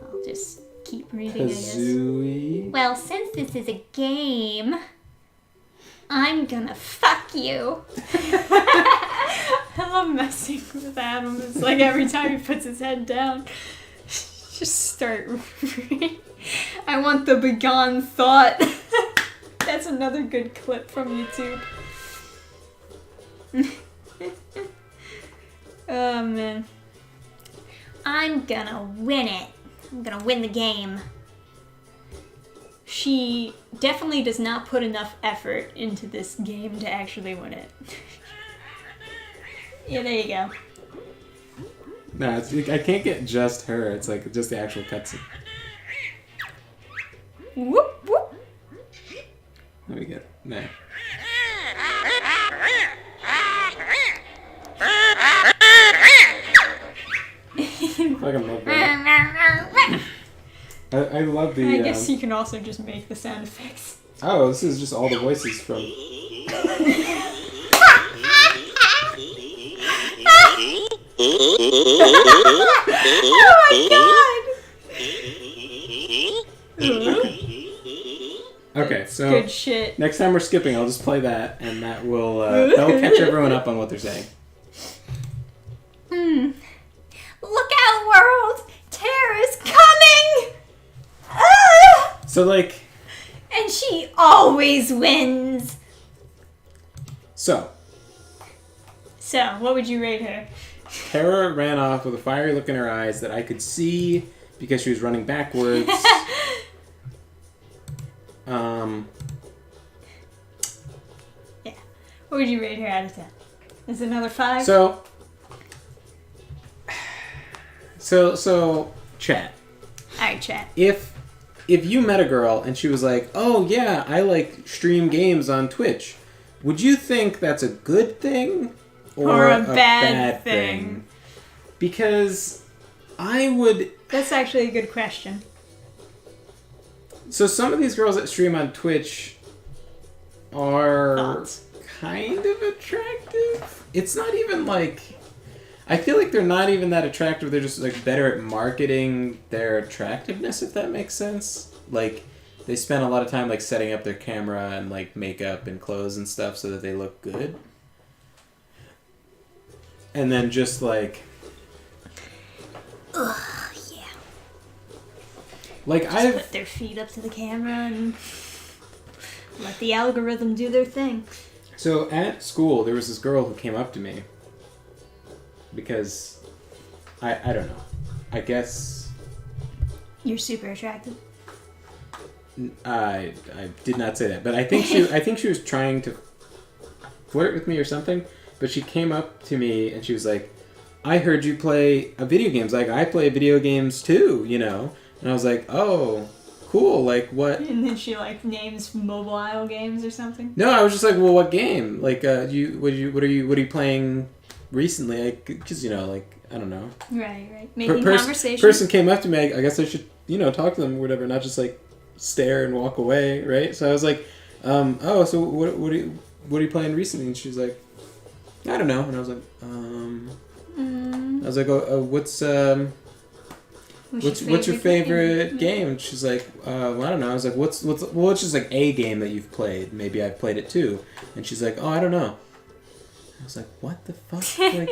I'll just keep reading, Kazooie. I guess. Well, since this is a game, I'm gonna fuck you. I love messing with Adam. It's like every time he puts his head down, just start. I want the begone thought. That's another good clip from YouTube. Oh man. I'm gonna win it. I'm gonna win the game. She definitely does not put enough effort into this game to actually win it. Yeah, there you go. No, I can't get just her. It's like just the actual cutscene. Whoop whoop. Let me get no. Fucking love that. I love the. I guess you can also just make the sound effects. Oh, this is just all the voices from. Oh my god! Okay, so Good shit. next time we're skipping, I'll just play that, and that will catch everyone up on what they're saying. Look out, world! Tara's coming! Ah! So like. And she always wins. So, what would you rate her? Tara ran off with a fiery look in her eyes that I could see because she was running backwards. Yeah. What would you rate her out of 10? Is it another 5? So, chat. Alright, chat. If you met a girl and she was like, "Oh yeah, I like stream games on Twitch," would you think that's a good thing or a bad thing? Because I would. That's actually a good question. So some of these girls that stream on Twitch are Thoughts? kind of attractive. It's not even like. I feel like they're not even that attractive. They're just like better at marketing their attractiveness, if that makes sense. Like they spend a lot of time like setting up their camera and like makeup and clothes and stuff so that they look good. And then just like Yeah. like Just I've put their feet up to the camera and let the algorithm do their thing. So at school there was this girl who came up to me because I don't know. I guess You're super attractive. I did not say that, but I think she was trying to flirt with me or something. But she came up to me and she was like, "I heard you play video games. Like I play video games too, you know." And I was like, "Oh, cool. Like what?" And then she like names mobile games or something. No, I was just like, "Well, what game? Like, what are you playing recently?" Like, because you know, like I don't know. Right. Making conversation. Person came up to me. I guess I should talk to them or whatever, not just like stare and walk away, right? So I was like, "Oh, so what are you playing recently?" And she's like, "I don't know." And I was like, I was like, "Oh, what's your favorite game?" And she's like, "Well, I don't know." I was like, "What's just like a game that you've played? Maybe I've played it too." And she's like, "Oh, I don't know." I was like, "What the fuck?" Like,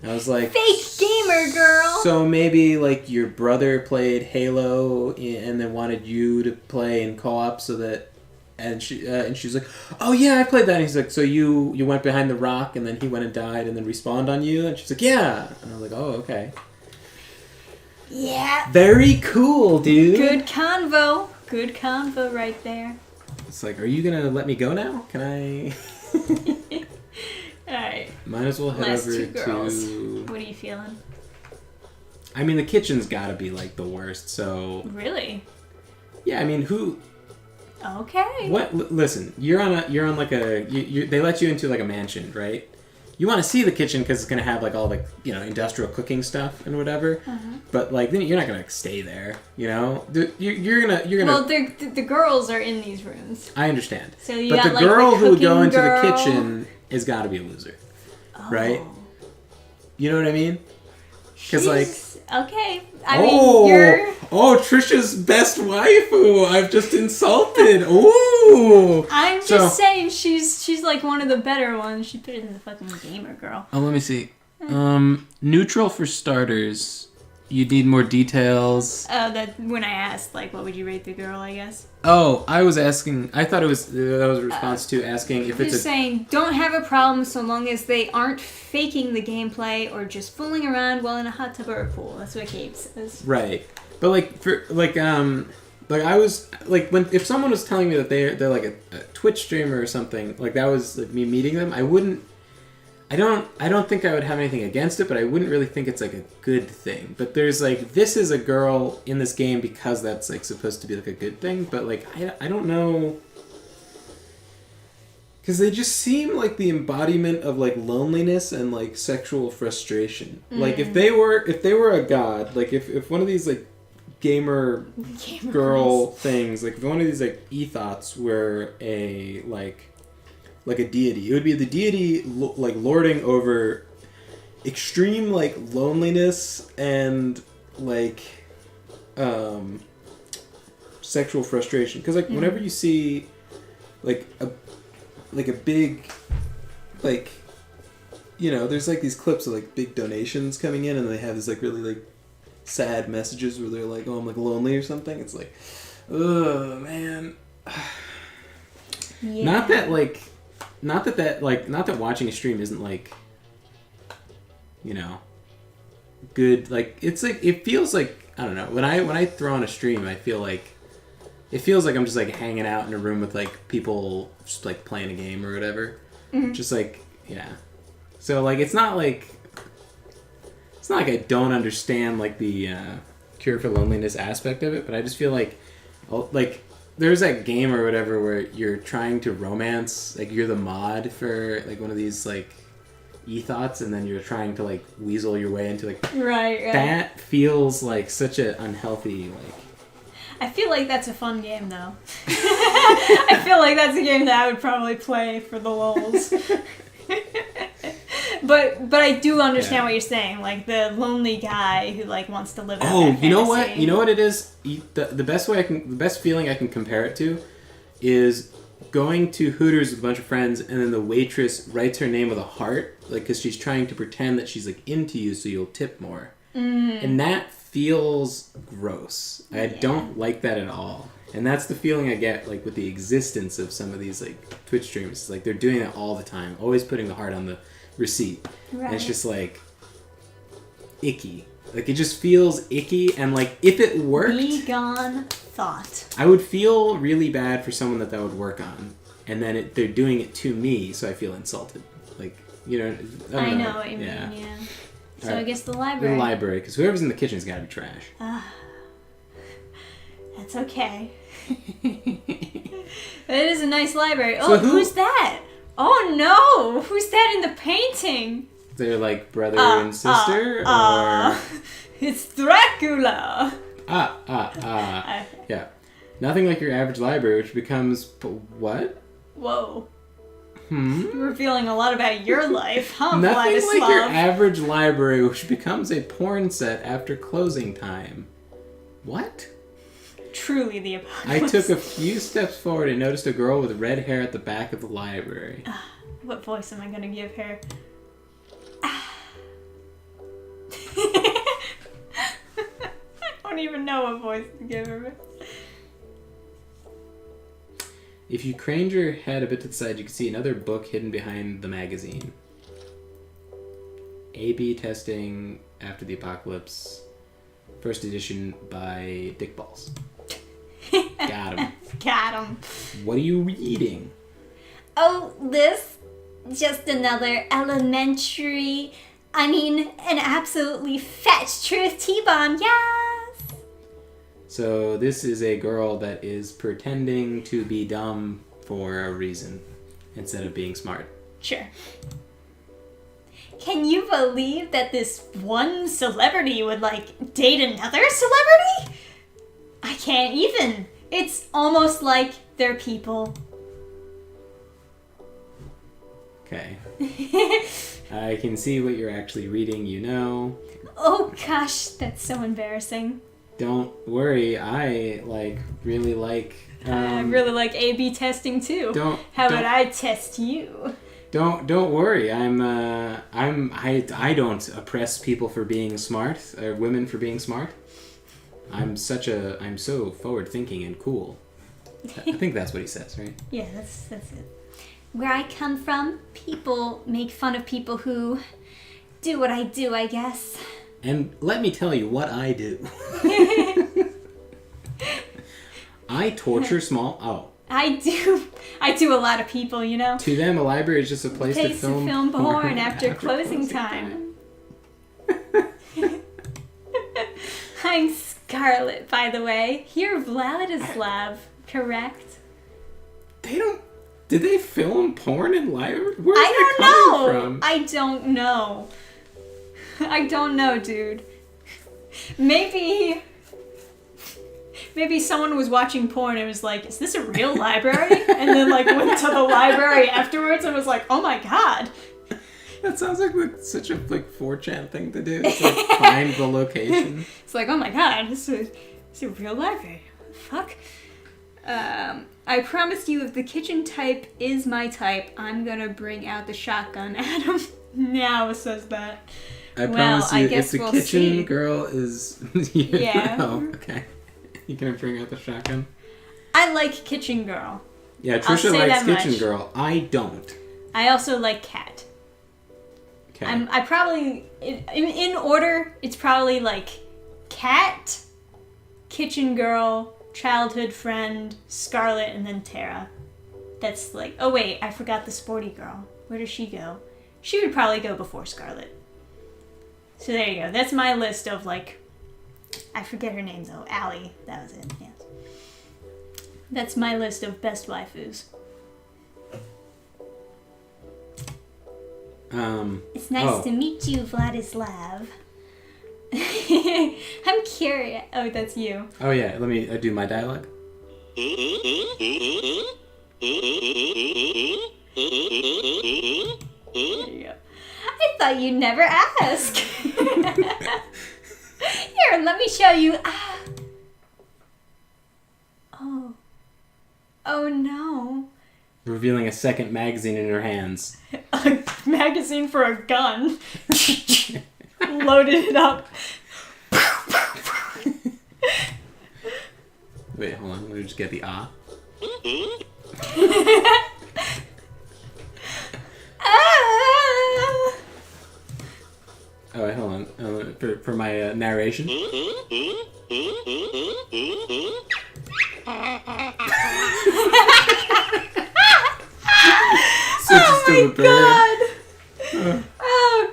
I was like, fake gamer girl. So maybe like your brother played Halo and then wanted you to play in co-op so that. And she's like, "Oh yeah, I played that." And he's like, "So you went behind the rock and then he went and died and then respawned on you?" And she's like, "Yeah." And I was like, "Oh, okay." Yeah. Very cool, dude. Good convo right there. It's like, are you gonna let me go now? Can I? Alright. Might as well head Last over two girls. to. What are you feeling? I mean, the kitchen's gotta be like the worst. So. Really? Yeah, I mean, who? Okay. What? Listen, you're on like a. They let you into like a mansion, right? You want to see the kitchen because it's gonna have like all like industrial cooking stuff and whatever. But like then you're not gonna stay there, You're gonna. Well, the girls are in these rooms. I understand. So you but got, the like, girl the who would go cooking into girl. the kitchen is got to be a loser, right? You know what I mean? Because like Okay. I mean, you're... Oh, Trisha's best waifu. I've just insulted. Ooh. I'm just saying she's like one of the better ones. She put it in the fucking gamer girl. Oh, let me see. Neutral for starters. You need more details. That when I asked, like, what would you rate the girl, I guess? Oh, I was asking. I thought that was a response to asking if it's just saying, don't have a problem so long as they aren't faking the gameplay or just fooling around while in a hot tub or a pool. That's what Gabe says. Right, but I was like if someone was telling me that they're like a Twitch streamer or something, like that was like me meeting them, I wouldn't. I don't think I would have anything against it, but I wouldn't really think it's like a good thing. But there's like, this is a girl in this game because that's like supposed to be like a good thing, but like I don't know, because they just seem like the embodiment of like loneliness and like sexual frustration. Like if they were a god, like if one of these like gamer girl things, like if one of these like ethos were a like a deity, it would be the deity like lording over extreme like loneliness and like sexual frustration. Because like whenever you see like a big like, you know, there's like these clips of like big donations coming in and they have this like really like sad messages where they're like, oh, I'm like lonely or something. It's like, oh man. Yeah. Not that watching a stream isn't like, you know, good. Like it's like, it feels like, I don't know, when I throw on a stream, I feel like it feels like I'm just like hanging out in a room with like people just like playing a game or whatever. Mm-hmm. Just like, yeah. So like it's not like I don't understand like the cure for loneliness aspect of it, but I just feel like there's that game or whatever where you're trying to romance, like you're the mod for like one of these like ethos, and then you're trying to like weasel your way into like right. That feels like such an unhealthy like. I feel like that's a fun game though. I feel like that's a game that I would probably play for the lulz. But I do understand what you're saying, like the lonely guy who like wants to live. Oh, you know what? You know what it is. The best feeling I can compare it to, is going to Hooters with a bunch of friends, and then the waitress writes her name with a heart, like because she's trying to pretend that she's like into you, so you'll tip more. And that feels gross. I don't like that at all. And that's the feeling I get like with the existence of some of these like Twitch streamers. Like they're doing that all the time, always putting the heart on the receipt. Right. And it's just like icky. Like it just feels icky, and like if it worked, be gone thought. I would feel really bad for someone that would work on, and then they're doing it to me, so I feel insulted. Like, you know, I know what you mean. Yeah. So right. I guess the library. The library, because whoever's in the kitchen's got to be trash. That's okay. It is a nice library. Oh, so who's that? Oh no! Who's that in the painting? They're like brother and sister, or it's Dracula. Yeah, nothing like your average library, which becomes what? Whoa. You're revealing a lot about your life, huh? Nothing Vladislav. like your average library, which becomes a porn set after closing time. What? Truly the apocalypse. I took a few steps forward and noticed a girl with red hair at the back of the library. What voice am I going to give her? I don't even know what voice to give her. If you craned your head a bit to the side, you can see another book hidden behind the magazine. A/B testing after the apocalypse. First edition by Dick Balls. Got him. Got him. What are you reading? Oh, this? Just another elementary... an absolutely fetch truth T-bomb, yes! So this is a girl that is pretending to be dumb for a reason, instead of being smart. Sure. Can you believe that this one celebrity would, date another celebrity? I can't even. It's almost like they're people. Okay. I can see what you're actually reading, you know. Oh gosh, that's so embarrassing. Don't worry, I really like. I really like A/B testing too. How about I test you? Don't worry. I don't oppress people for being smart or women for being smart. I'm so forward thinking and cool. I think that's what he says, right? Yeah, that's it. Where I come from, people make fun of people who do what I do, I guess. And let me tell you what I do. I torture small. Oh. I do a lot of people, you know. To them, a library is just a place to film porn after closing time. I'm Scarlet, by the way. You're Vladislav, correct? Did they film porn in library? Where's I that don't coming know. from? I don't know. I don't know, dude. Maybe someone was watching porn and was like, is this a real library? And then went to the library afterwards and was like, oh my god. That sounds like such a 4chan thing to do. It's find the location. It's like, oh my god, this is a real library. Fuck. I promised you if the kitchen type is my type, I'm gonna bring out the shotgun. Adam now says that. I promise you if the we'll kitchen see. girl is... Yeah. Oh, okay. You gonna bring out the shotgun? I like kitchen girl. Yeah, Trisha likes kitchen much. girl. I don't. I also like cat. Okay. I probably, in order, it's probably cat, kitchen girl, childhood friend, Scarlet, and then Tara. That's oh wait, I forgot the sporty girl. Where does she go? She would probably go before Scarlet. So there you go. That's my list of I forget her name though. Allie. That was it. Yes. That's my list of best waifus. It's nice to meet you, Vladislav. I'm curious. Oh, that's you. Oh yeah, let me do my dialogue. There you go. I thought you'd never ask. Here, let me show you. Oh. Oh no. Revealing a second magazine in her hands. A magazine for a gun. Loaded it up. Wait, hold on. Let me just get the ah. Oh, wait, hold on. For my narration. Oh my god! Oh,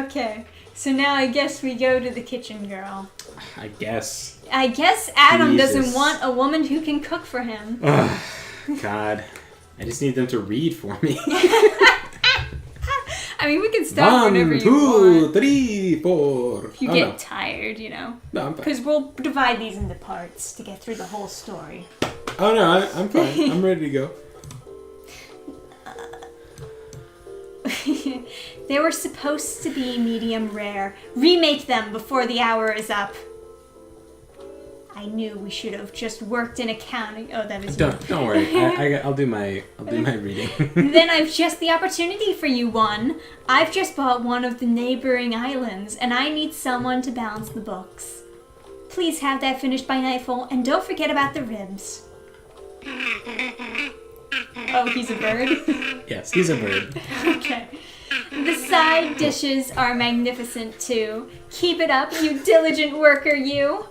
okay. So now I guess we go to the kitchen girl. I guess Adam Jesus. doesn't want a woman who can cook for him. Ugh, God. I just need them to read for me. I mean, we can stop whenever you 1, want. 2, 3, 4. If you get tired, you know. No, I'm fine. Because we'll divide these into parts to get through the whole story. Oh no, I'm fine. I'm ready to go. They were supposed to be medium rare. Remake them before the hour is up. I knew we should have just worked in accounting. Oh, that is Don't worry. I'll do my reading. Then I've just the opportunity for you one. I've just bought one of the neighboring islands, and I need someone to balance the books. Please have that finished by nightfall, and don't forget about the ribs. Oh, he's a bird? Yes, he's a bird. Okay. The side dishes are magnificent, too. Keep it up, you diligent worker, you.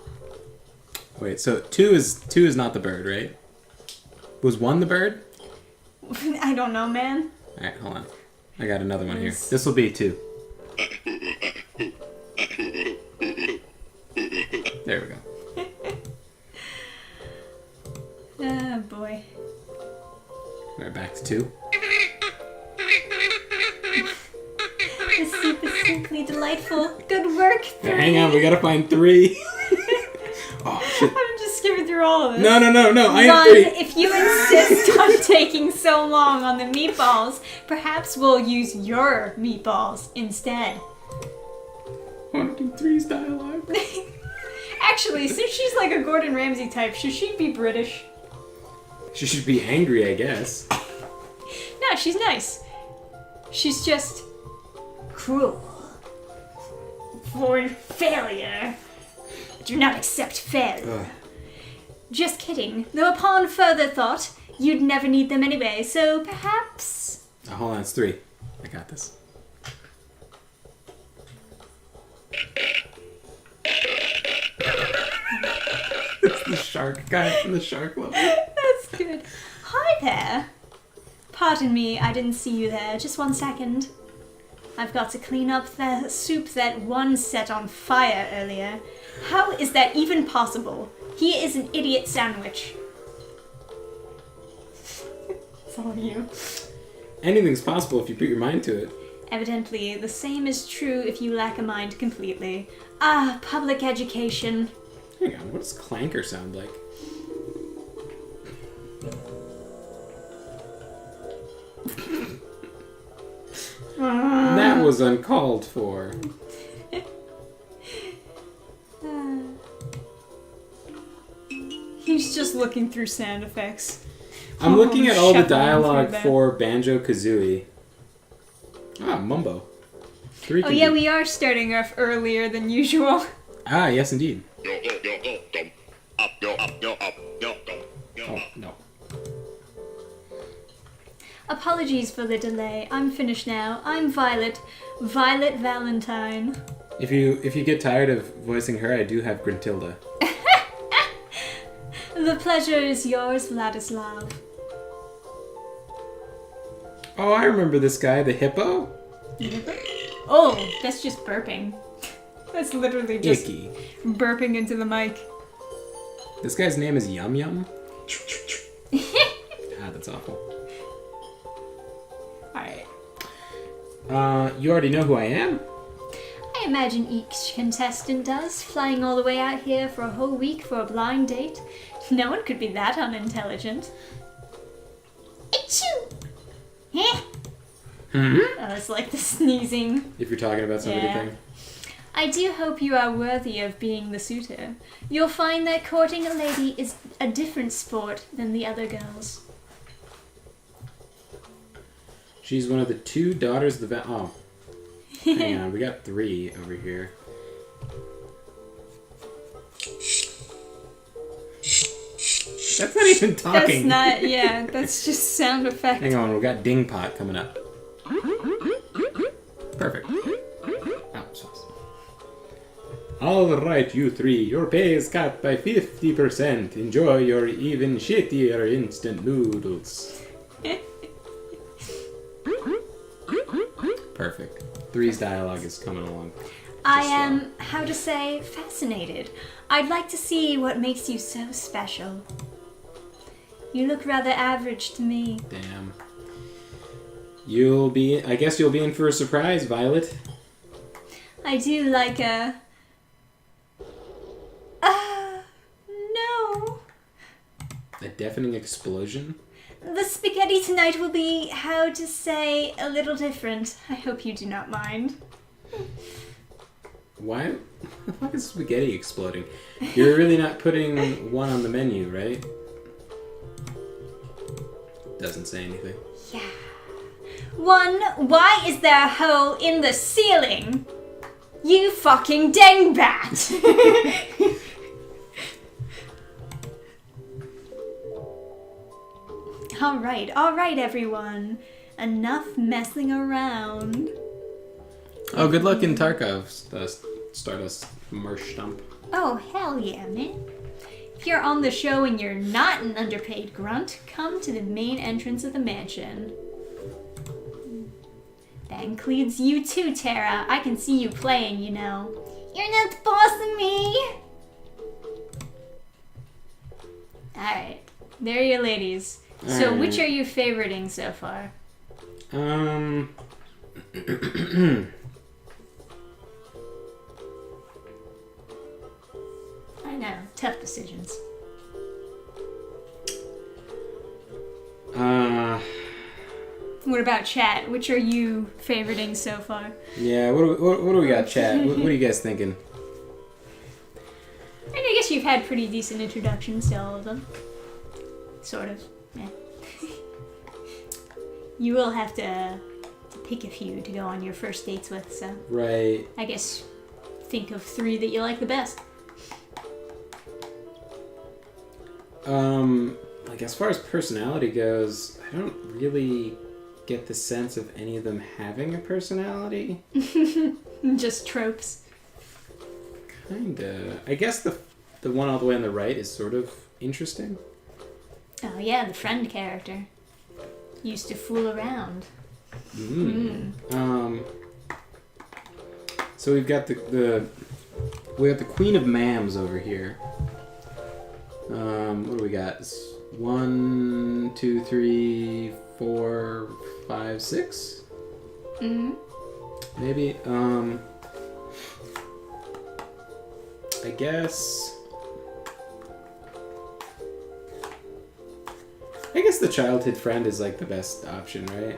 Wait, so two is not the bird, right? Was 1 the bird? I don't know, man. Alright, hold on. I got another one here. This will be 2. There we go. Oh, boy. Alright, back to 2. The soup is simply delightful. Good work, 3. Hang on, we gotta find 3. Oh, shit. I'm just skimming through all of this. No, I have Ron, 3. if you insist on taking so long on the meatballs, perhaps we'll use your meatballs instead. 1, 2, Three's dialogue. Actually, since she's like a Gordon Ramsay type, should she be British? She should be angry, I guess. No, she's nice. She's just cruel. For failure. Do not accept failure. Ugh. Just kidding. Though upon further thought, you'd never need them anyway, so perhaps... Oh, hold on, it's 3. I got this. It's the shark guy from the shark level. That's good. Hi there. Pardon me, I didn't see you there. Just 1 second. I've got to clean up the soup that one set on fire earlier. How is that even possible? He is an idiot sandwich. It's all you. Anything's possible if you put your mind to it. Evidently, the same is true if you lack a mind completely. Ah, public education. Hang on, what does clanker sound like? That was uncalled for. He's just looking through sound effects. I'm looking at all the shuffling dialogue through that. for Banjo-Kazooie. Ah, Mumbo. 3 Oh can yeah, be- we are starting off earlier than usual. Ah, yes indeed. Oh, no. Apologies for the delay. I'm finished now. I'm Violet. Violet Valentine. If you get tired of voicing her, I do have Grintilda. The pleasure is yours, Vladislav. Oh, I remember this guy, the hippo. Oh, that's just burping. That's literally just Icky. burping into the mic. This guy's name is Yum Yum. Ah, that's awful. Alright. You already know who I am? I imagine each contestant does, flying all the way out here for a whole week for a blind date. No one could be that unintelligent. Achoo! Eh? Hmm? Oh, it's like the sneezing. If you're talking about somebody Yeah. thing. I do hope you are worthy of being the suitor. You'll find that courting a lady is a different sport than the other girls. She's one of the 2 daughters of the Oh. Hang on, we got 3 over here. That's not even talking. That's not, yeah, that's just sound effect. Hang on, we got Ding Pot coming up. Perfect. Oh, sauce. All right, you 3. Your pay is cut by 50%. Enjoy your even shittier instant noodles. Perfect. 3's dialogue is coming along. I Just am, how to say, fascinated. I'd like to see what makes you so special. You look rather average to me. Damn. I guess you'll be in for a surprise, Violet. I do like a... no. A deafening explosion? The spaghetti tonight will be, how to say, a little different. I hope you do not mind. Why is spaghetti exploding? You're really not putting one on the menu, right? Doesn't say anything. Yeah. 1, why is there a hole in the ceiling? You fucking dingbat! Alright, everyone. Enough messing around. Oh, good luck in Tarkov, Stardust Marsh Stump. Oh, hell yeah, man. If you're on the show and you're not an underpaid grunt, come to the main entrance of the mansion. That includes you too, Tara. I can see you playing, you know. You're not the boss of me! Alright, there are your ladies. So, Alright. which are you favoriting so far? I know, tough decisions. What about chat? Which are you favoriting so far? Yeah, what do we got, chat? What are you guys thinking? you've had pretty decent introductions to all of them. Sort of, yeah. You will have to pick a few to go on your first dates with, so... Right. I guess think of 3 that you like the best. Like, as far as personality goes, I don't really get the sense of any of them having a personality. Just tropes. Kinda. I guess the one all the way on the right is sort of interesting. Oh yeah, the friend character. Used to fool around. So we've got the Queen of Mams over here. What do we got? 1, 2, 3, 4, 5, 6? Maybe. I guess the childhood friend is like the best option, right?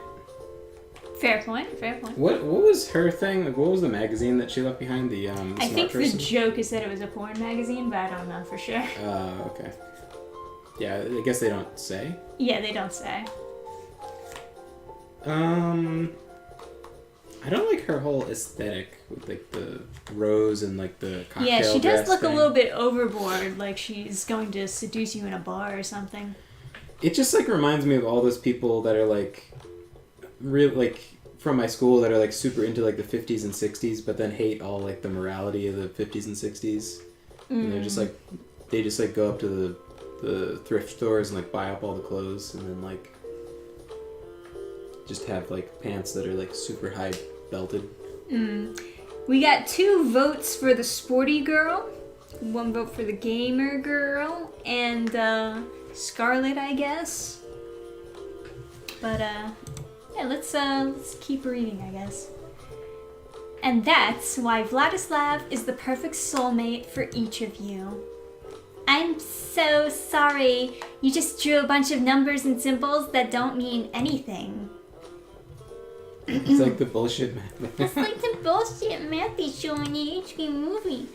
Fair point, fair point. What was her thing? Like, what was the magazine that she left behind? The I Smart think Person? the joke is that it was a porn magazine, but I don't know for sure. Okay. Yeah, I guess they don't say. Yeah, they don't say. I don't like her whole aesthetic with like the rose and like the cocktail Yeah, she does dress look thing. a little bit overboard, like she's going to seduce you in a bar or something. It just like reminds me of all those people that are like real like from my school that are like super into like the 50s and 60s but then hate all like the morality of the 50s and 60s. And they're just like they just like go up to the thrift stores and like buy up all the clothes and then like just have like pants that are like super high belted. We got 2 votes for the sporty girl, 1 vote for the gamer girl, and Scarlet, I guess. But yeah, let's keep reading, I guess. And that's why Vladislav is the perfect soulmate for each of you. I'm so sorry. You just drew a bunch of numbers and symbols that don't mean anything. It's like the bullshit man. It's like the bullshit math they show in the HD movie.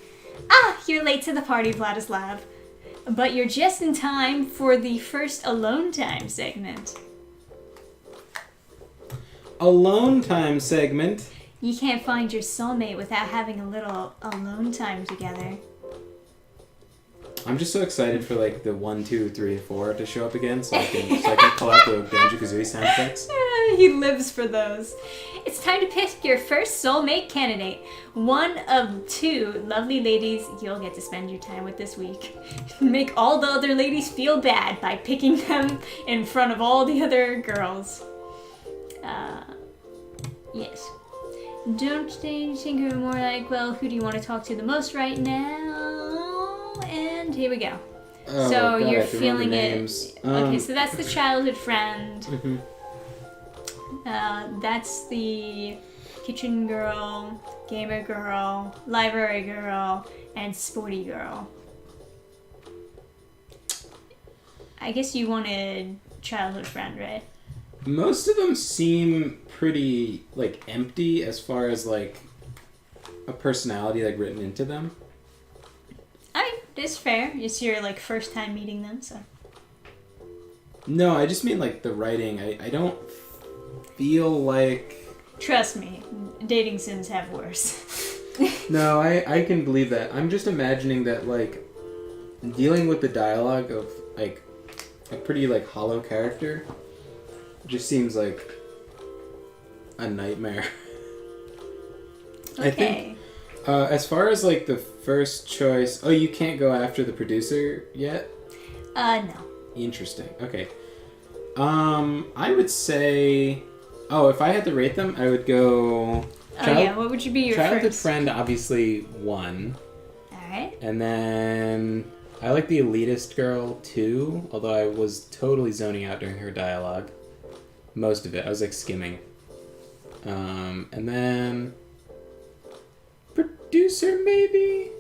Ah, you're late to the party, Vladislav. But you're just in time for the first alone time segment. Alone time segment. You can't find your soulmate without having a little alone time together. I'm just so excited for like the 1, 2, 3, 4 to show up again, so I can pull out the Banjo-Kazooie sound effects. He lives for those. It's time to pick your first soulmate candidate. 1 of 2 lovely ladies you'll get to spend your time with this week. Make all the other ladies feel bad by picking them in front of all the other girls. Yes. Don't think of more like, well, who do you want to talk to the most right now? And here we go. Oh, so God, you're I have to remember feeling names. it. Okay, so that's the childhood friend. Mhm. That's the kitchen girl, gamer girl, library girl, and sporty girl. I guess you wanted childhood friend, right? Most of them seem pretty like empty as far as like a personality like written into them. I mean, it's fair. It's your like first time meeting them, so. No, I just mean like the writing. I don't feel like. Trust me, dating sims have worse. No, I can believe that. I'm just imagining that like dealing with the dialogue of like a pretty like hollow character just seems like a nightmare. Okay. I think as far as like the first choice, oh, you can't go after the producer yet? No. Interesting. Okay. I would say, if I had to rate them, I would go What would you be your childhood first? friend, obviously 1. Alright. And then I like the elitist girl 2, although I was totally zoning out during her dialogue. Most of it. I was like skimming. And then producer maybe?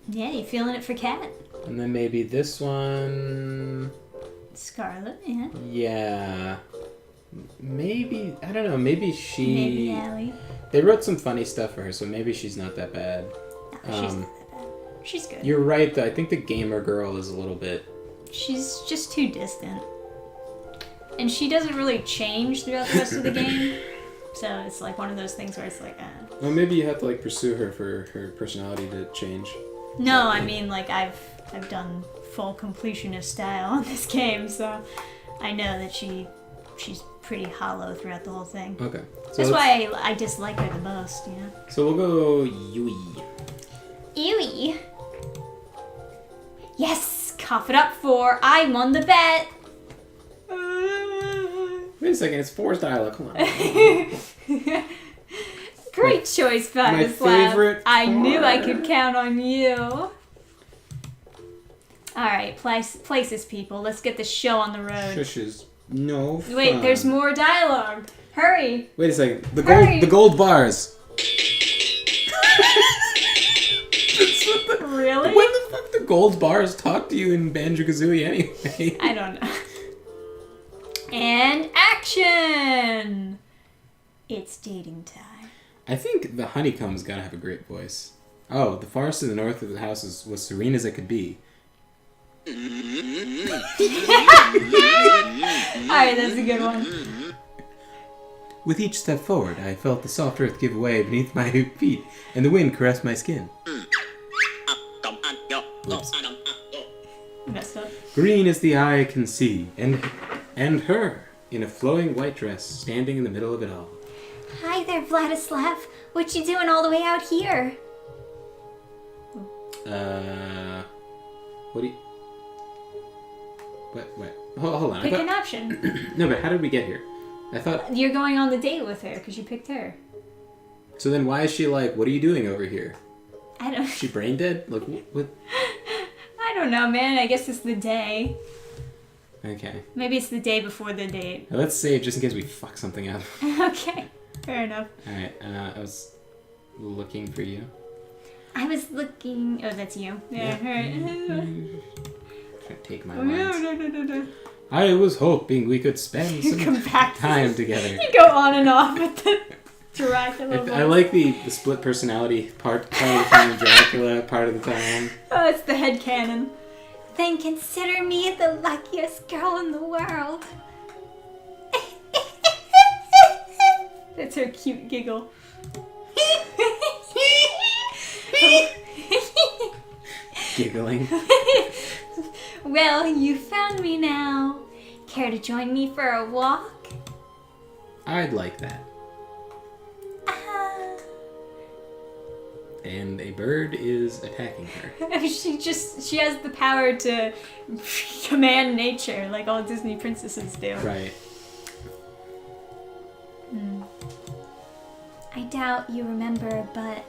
Yeah, you feeling it for Kat? And then maybe this one. Scarlet, yeah. Yeah. Maybe, I don't know, maybe she... Maybe Allie. They wrote some funny stuff for her, so maybe she's not that bad. No, she's not that bad. She's good. You're right, though. I think the gamer girl is a little bit... She's just too distant. And she doesn't really change throughout the rest of the game. So it's like one of those things where it's like, Well, maybe you have to like pursue her for her personality to change. No, I mean, like, I've done full completionist style on this game, so I know that she's pretty hollow throughout the whole thing. Okay. So That's why I dislike her the most, you know? So we'll go Yui. Ewy. Yes! Cough it up for I won the bet! Wait a second, it's Four's dialogue. Come on. Great choice, my Fabulous favorite I knew I part. could count on you. Alright, places, people. Let's get this show on the road. Shushes. No fun. Wait, there's more dialogue. Hurry. Wait a second. Hurry. The gold bars. Really? When the fuck do gold bars talk to you in Banjo-Kazooie anyway? I don't know. And action! It's dating time. I think the honeycomb's gotta have a great voice. Oh, the forest to the north of the house was serene as it could be. Alright, that's a good one. With each step forward, I felt the soft earth give way beneath my feet, and the wind caressed my skin. Oops. Messed up. Green as the eye can see, and her, in a flowing white dress, standing in the middle of it all. Hi there, Vladislav. What you doing all the way out here? What do you... What? Hold on. Pick an option. No, but how did we get here? I thought... You're going on the date with her because you picked her. So then why is she like, what are you doing over here? I don't... Is she brain dead? Like, what? I don't know, man. I guess it's the day. Okay. Maybe it's the day before the date. Now let's save just in case we fuck something up. Okay. Fair enough. Alright, I was looking for you. I was looking... Oh, that's you. Yeah, alright. Trying to take my No, lines. no. I was hoping we could spend some Come back. time together. You go on and off with the Dracula voice. I like the split personality part of the time, Dracula part of the time. Oh, it's the headcanon. Then consider me the luckiest girl in the world. That's her cute giggle. Giggling. Well, you found me now. Care to join me for a walk? I'd like that. Uh, And a bird is attacking her. she has the power to command nature like all Disney princesses do. Right. I doubt you remember, but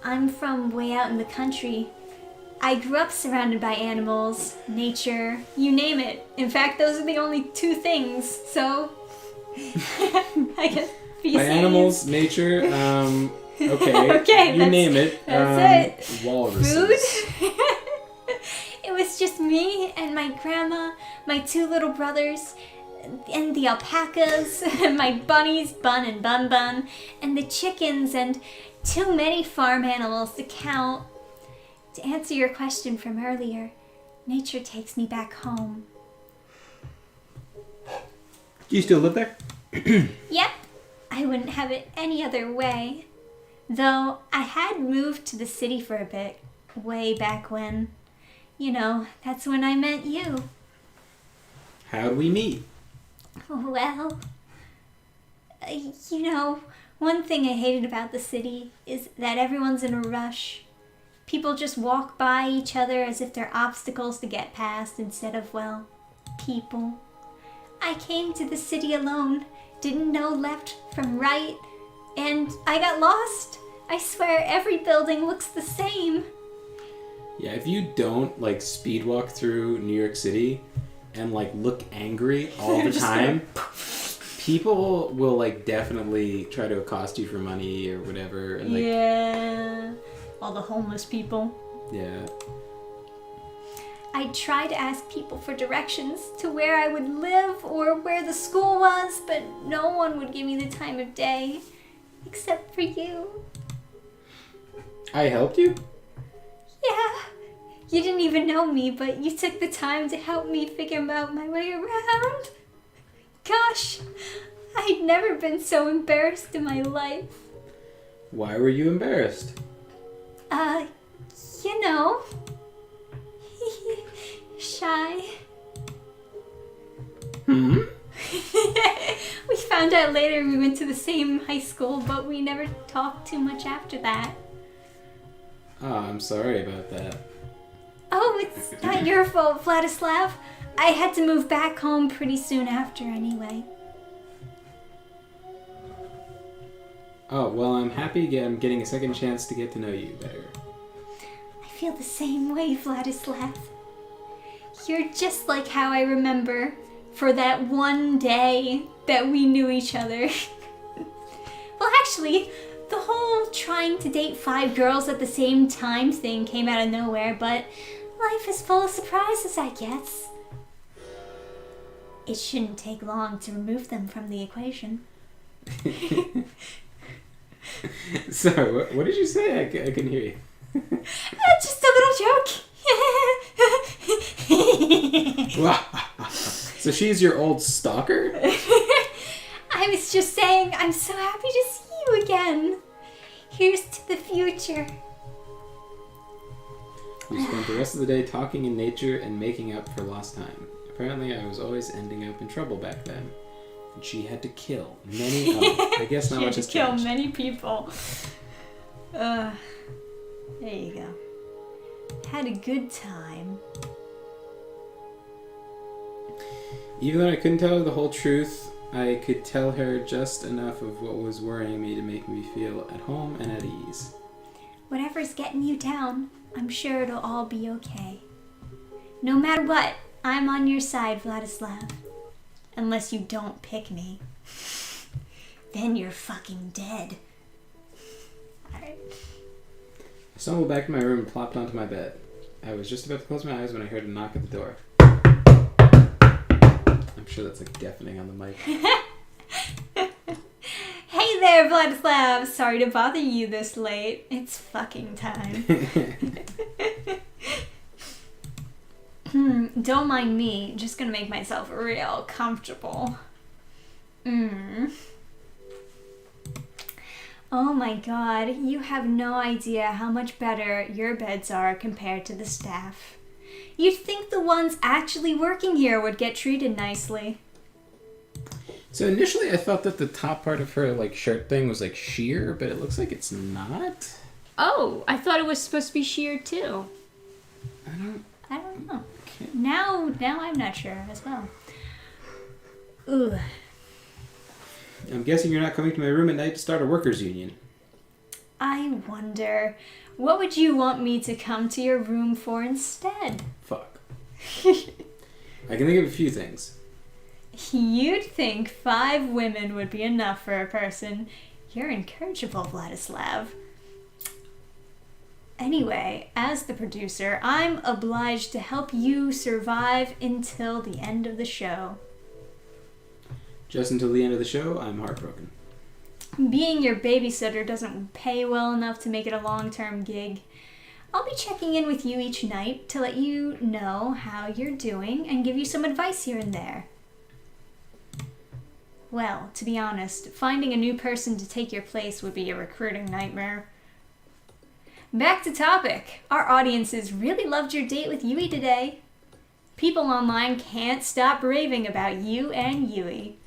I'm from way out in the country. I grew up surrounded by animals, nature, you name it. In fact, those are the only two things, so I guess By feces. animals, nature, okay. Okay, you name it. that's Walruses. Food? It was just me and my grandma, my two little brothers, and the alpacas, my bunnies, Bun and Bun Bun, and the chickens, and too many farm animals to count. To answer your question from earlier, nature takes me back home. Do you still live there? Yep, I wouldn't have it any other way. Though I had moved to the city for a bit, way back when. You know, that's when I met you. How'd we meet? Well, you know, one thing I hated about the city is that everyone's in a rush. People just walk by each other as if they're obstacles to get past instead of, well, people. I came to the city alone, didn't know left from right, and I got lost. I swear every building looks the same. Yeah, if you don't, like, speed walk through New York City and, like, look angry all the Just time, people will, like, definitely try to accost you for money or whatever. And, like, Yeah, all the homeless people. yeah. I'd try to ask people for directions to where I would live or where the school was, but no one would give me the time of day, except for you. I helped you? Yeah. You didn't even know me, but you took the time to help me figure out my way around. Gosh, I'd never been so embarrassed in my life. Why were you embarrassed? You know. Shy. Hmm? We found out later we went to the same high school, but we never talked too much after that. Oh, I'm sorry about that. Oh, it's not your fault, Vladislav. I had to move back home pretty soon after anyway. Oh, well, I'm happy I'm getting a second chance to get to know you better. I feel the same way, Vladislav. You're just like how I remember for that one day that we knew each other. Well, actually, the whole trying to date 5 girls at the same time thing came out of nowhere, but life is full of surprises, I guess. It shouldn't take long to remove them from the equation. Sorry, what did you say? I couldn't hear you. Just a little joke. So she's your old stalker? I was just saying, I'm so happy to see you again. Here's to the future. We spent the rest of the day talking in nature and making up for lost time. Apparently, I was always ending up in trouble back then. And she had to kill many. I guess not much has kill changed. many people. There you go. Had a good time. Even though I couldn't tell her the whole truth, I could tell her just enough of what was worrying me to make me feel at home and at ease. Whatever's getting you down, I'm sure it'll all be okay. No matter what, I'm on your side, Vladislav. Unless you don't pick me. Then you're fucking dead. Alright. I stumbled back to my room and plopped onto my bed. I was just about to close my eyes when I heard a knock at the door. I'm sure that's like deafening on the mic. Hey there, Vladislav! Sorry to bother you this late. It's fucking time. Don't mind me. Just gonna make myself real comfortable. Oh my god, you have no idea how much better your beds are compared to the staff. You'd think the ones actually working here would get treated nicely. So initially I thought that the top part of her like shirt thing was like sheer, but it looks like it's not. Oh, I thought it was supposed to be sheer too. I don't know. Now I'm not sure as well. Ugh. I'm guessing you're not coming to my room at night to start a workers' union. I wonder, what would you want me to come to your room for instead? Fuck. I can think of a few things. You'd think 5 women would be enough for a person. You're incorrigible, Vladislav. Anyway, as the producer, I'm obliged to help you survive until the end of the show. Just until the end of the show, I'm heartbroken. Being your babysitter doesn't pay well enough to make it a long-term gig. I'll be checking in with you each night to let you know how you're doing and give you some advice here and there. Well, to be honest, finding a new person to take your place would be a recruiting nightmare. Back to topic. Our audiences really loved your date with Yui today. People online can't stop raving about you and Yui.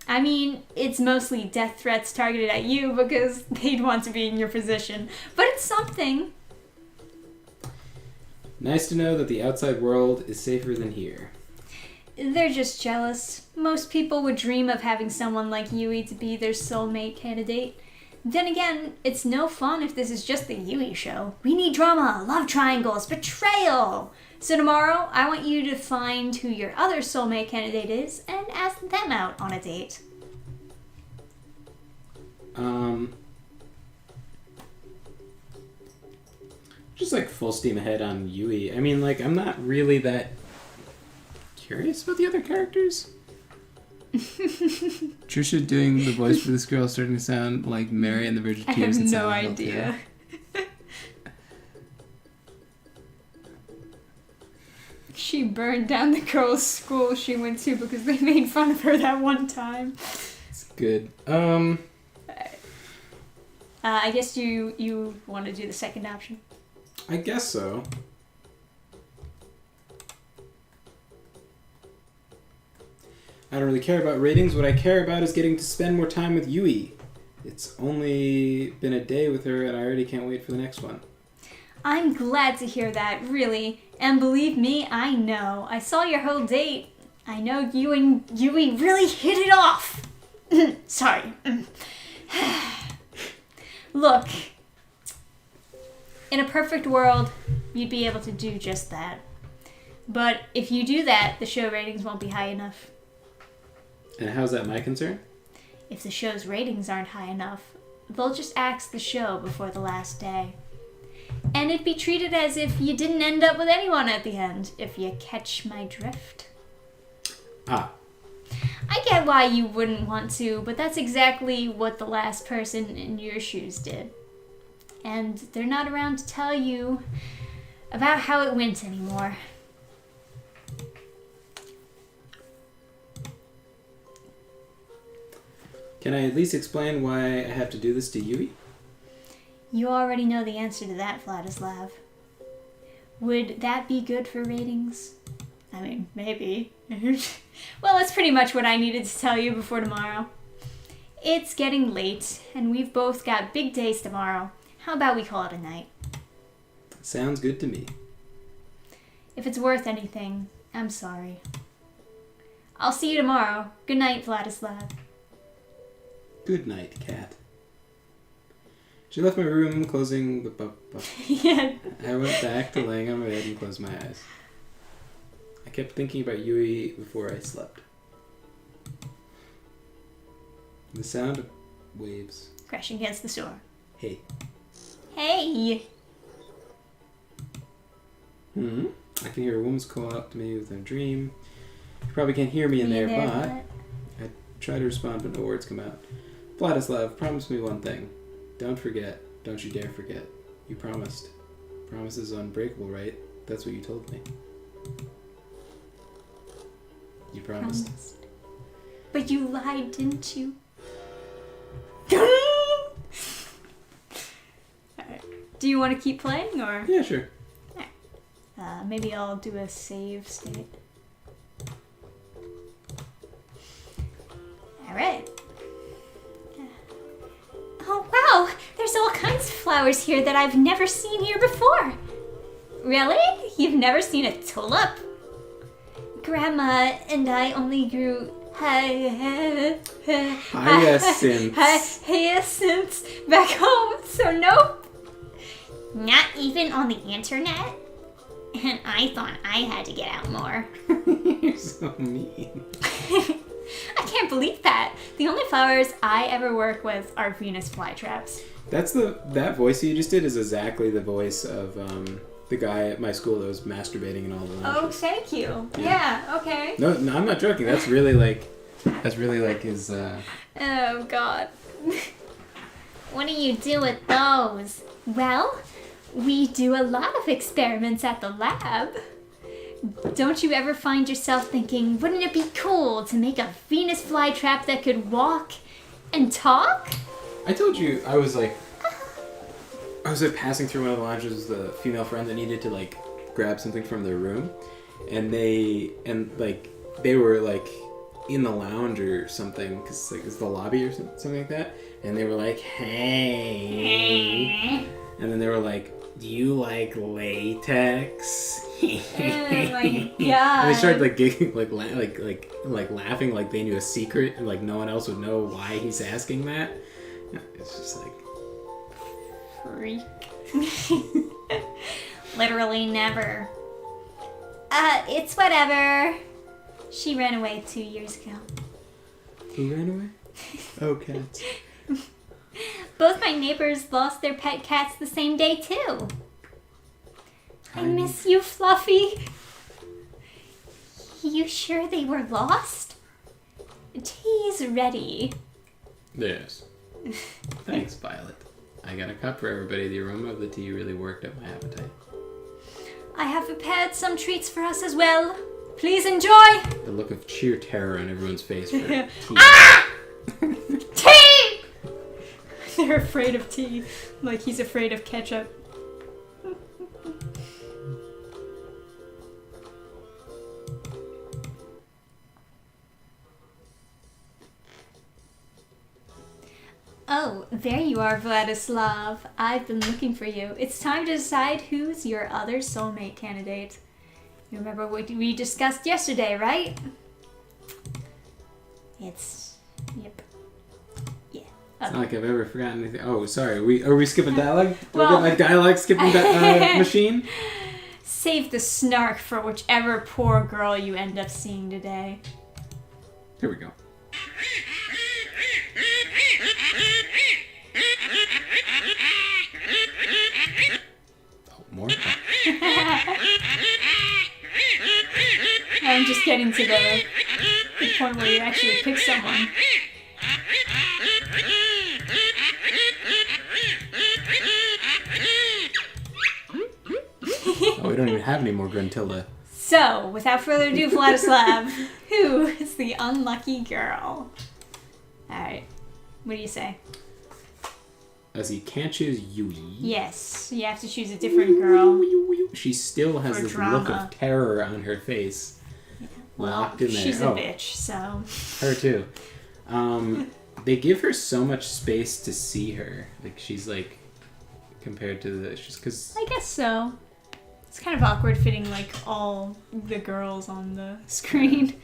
I mean, it's mostly death threats targeted at you because they'd want to be in your position, but it's something. Nice to know that the outside world is safer than here. They're just jealous. Most people would dream of having someone like Yui to be their soulmate candidate. Then again, it's no fun if this is just the Yui show. We need drama, love triangles, betrayal! So tomorrow, I want you to find who your other soulmate candidate is and ask them out on a date. Just like full steam ahead on Yui. I mean, like, I'm not really that curious about the other characters. Trisha doing the voice for this girl is starting to sound like Mary and the Virgin I Tears. have no idea. burned down the girls' school she went to because they made fun of her that one time. It's good. I guess you want to do the second option. I guess so. I don't really care about ratings. What I care about is getting to spend more time with Yui. It's only been a day with her, and I already can't wait for the next one. I'm glad to hear that, really. And believe me, I know. I saw your whole date. I know you and Yui really hit it off. Sorry. Look, in a perfect world, you'd be able to do just that. But if you do that, the show ratings won't be high enough. And how's that my concern? If the show's ratings aren't high enough, they'll just axe the show before the last day. And it'd be treated as if you didn't end up with anyone at the end, if you catch my drift. Ah. I get why you wouldn't want to, but that's exactly what the last person in your shoes did. And they're not around to tell you about how it went anymore. Can I at least explain why I have to do this to Yui? You already know the answer to that, Vladislav. Would that be good for ratings? I mean, maybe. Well, that's pretty much what I needed to tell you before tomorrow. It's getting late, and we've both got big days tomorrow. How about we call it a night? Sounds good to me. If it's worth anything, I'm sorry. I'll see you tomorrow. Good night, Vladislav. Good night, cat. She left my room, closing the Yeah. I went back to laying on my bed and closed my eyes. I kept thinking about Yui before I slept. The sound of waves. Crashing against the shore. Hey. Hey! I can hear a woman's call out to me within a dream. You probably can't hear me in there, but I try to respond, but no words come out. Vladislav, promise me one thing. Don't forget. Don't you dare forget. You promised. Promise is unbreakable, right? That's what you told me. You promised. But you lied, didn't you? Alright. Do you want to keep playing, or? Yeah, sure. Maybe I'll do a save state. Alright. Oh, wow! There's all kinds of flowers here that I've never seen here before. Really? You've never seen a tulip? Grandma and I only grew hyacinths back home, so nope. Not even on the internet? And I thought I had to get out more. You're so mean. I can't believe that. The only flowers I ever work with are Venus flytraps. That voice you just did is exactly the voice of the guy at my school that was masturbating in all the lunches. Oh, thank you. Yeah, okay. No, I'm not joking. That's really like his. Oh, God. What do you do with those? Well, we do a lot of experiments at the lab. Don't you ever find yourself thinking, wouldn't it be cool to make a Venus flytrap that could walk and talk? I told you I was passing through one of the lounges with a female friend that needed to like grab something from their room, and they were like in the lounge or something because like it's the lobby or something like that, and they were like, hey, and then they were like, do you like latex? Oh my God. And they started like giggling, like laughing, like they knew a secret, and like no one else would know why he's asking that. It's just like freak. Literally never. It's whatever. She ran away 2 years ago. Who ran away? Oh, cats. Both my neighbors lost their pet cats the same day too. I miss you, Fluffy. You sure they were lost? Tea's ready. Yes. Thanks, Violet. I got a cup for everybody. The aroma of the tea really worked up my appetite. I have prepared some treats for us as well. Please enjoy. The look of sheer terror on everyone's face for tea. Ah! Tea! They're afraid of tea. Like he's afraid of ketchup. Oh, there you are, Vladislav. I've been looking for you. It's time to decide who's your other soulmate candidate. You remember what we discussed yesterday, right? It's... Yep. Yeah. It's not like I've ever forgotten anything. Oh, sorry. Are we skipping dialogue? Do I Well- get my dialogue skipping machine? Save the snark for whichever poor girl you end up seeing today. Here we go. Oh, more? I'm just getting to the point where you actually pick someone. Oh, we don't even have any more Gruntilda. So, without further ado, Vladislav, who is the unlucky girl? Alright, what do you say? As he can't choose Yui. Yes, you have to choose a different girl. She still has For this look drama. of terror on her face. Locked in there. She's a bitch, so... Her too. They give her so much space to see her. Like, she's like, compared to the... Just because... I guess so. It's kind of awkward fitting, like, all the girls on the screen.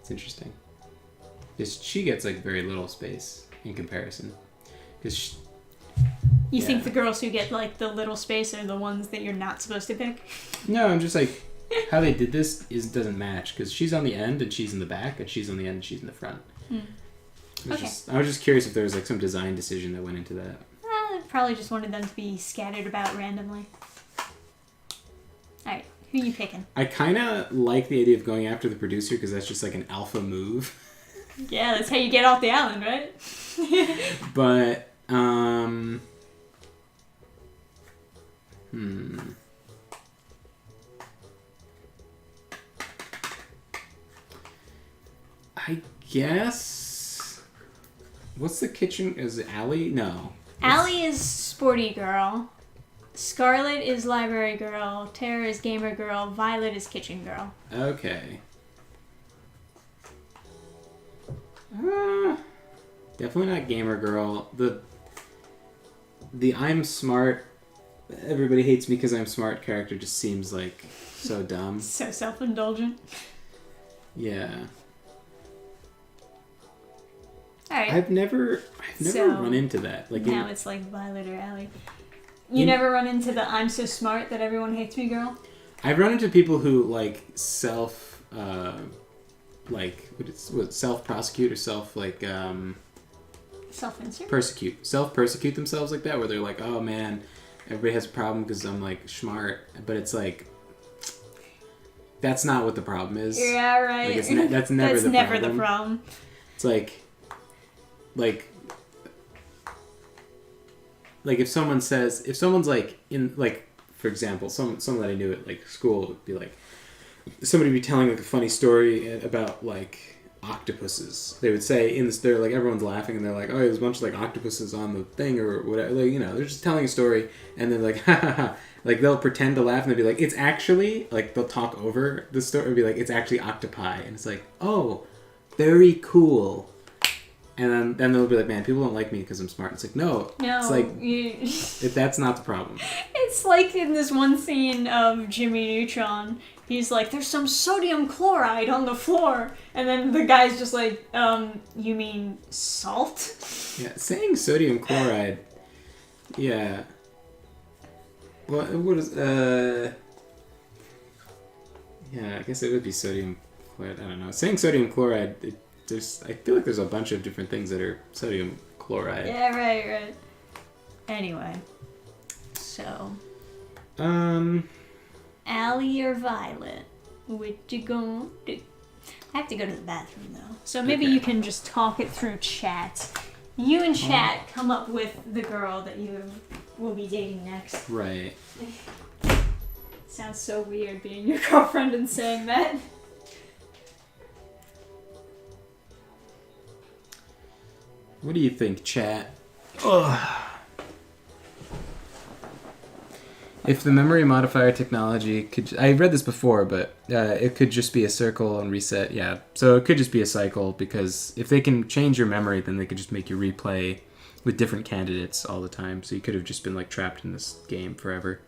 It's interesting. Because she gets, like, very little space in comparison. Because You Yeah. think the girls who get, like, the little space are the ones that you're not supposed to pick? No, I'm just like, how they did this doesn't match. Because she's on the end and she's in the back, and she's on the end and she's in the front. Okay. I was just curious if there was, like, some design decision that went into that. Well, probably just wanted them to be scattered about randomly. Alright, who you picking? I kind of like the idea of going after the producer because that's just like an alpha move. Yeah, that's how you get off the island, right? But, I guess... What's the kitchen? Is it Allie? No. Allie is sporty girl. Scarlet is library girl. Tara is gamer girl. Violet is kitchen girl. Okay. Definitely not gamer girl. The I'm smart, everybody hates me because I'm smart character just seems like so dumb. So self-indulgent. Yeah. Alright, I've never So, run into that. Like now it's like Violet or Allie. You never run into the I'm so smart that everyone hates me girl? I've run into people who like self self-prosecute or Self-insert? self-persecute themselves like that, where they're like, oh man, everybody has a problem because I'm like smart, but it's like that's not what the problem is. Yeah, right. Like, that's never the problem. It's like if someone's like in like, for example, someone that I knew at like school would be like, somebody would be telling like a funny story about like octopuses. They would say they're like, everyone's laughing and they're like, oh, there's a bunch of like octopuses on the thing or whatever. Like, you know, they're just telling a story and then like, ha ha ha. Like they'll pretend to laugh and they'll be like, it's actually, like they'll talk over the story and be like, it's actually octopi. And it's like, oh, very cool. And then they'll be like, man, people don't like me because I'm smart. It's like, no. It's like, that's not the problem. It's like in this one scene of Jimmy Neutron, he's like, there's some sodium chloride on the floor. And then the guy's just like, you mean salt? Yeah, saying sodium chloride, yeah. What is, yeah, I guess it would be sodium chloride. I don't know. Saying sodium chloride, I feel like there's a bunch of different things that are sodium chloride. Yeah, right. Anyway, so Allie or Violet, what you gonna do? I have to go to the bathroom though, so maybe Okay. you can just talk it through chat. You and chat come up with the girl that you will be dating next. Right. Sounds so weird being your girlfriend and saying that. What do you think, chat? Ugh. If the memory modifier technology could... I read this before, but it could just be a circle and reset. Yeah, so it could just be a cycle, because if they can change your memory, then they could just make you replay with different candidates all the time. So you could have just been like trapped in this game forever.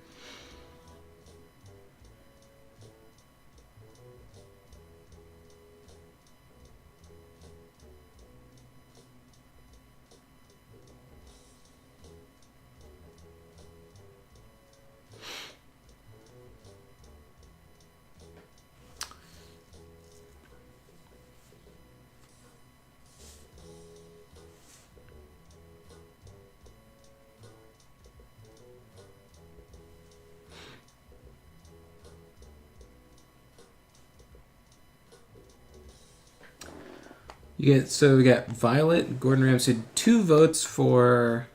So we got Violet, Gordon Ramsay, 2 votes for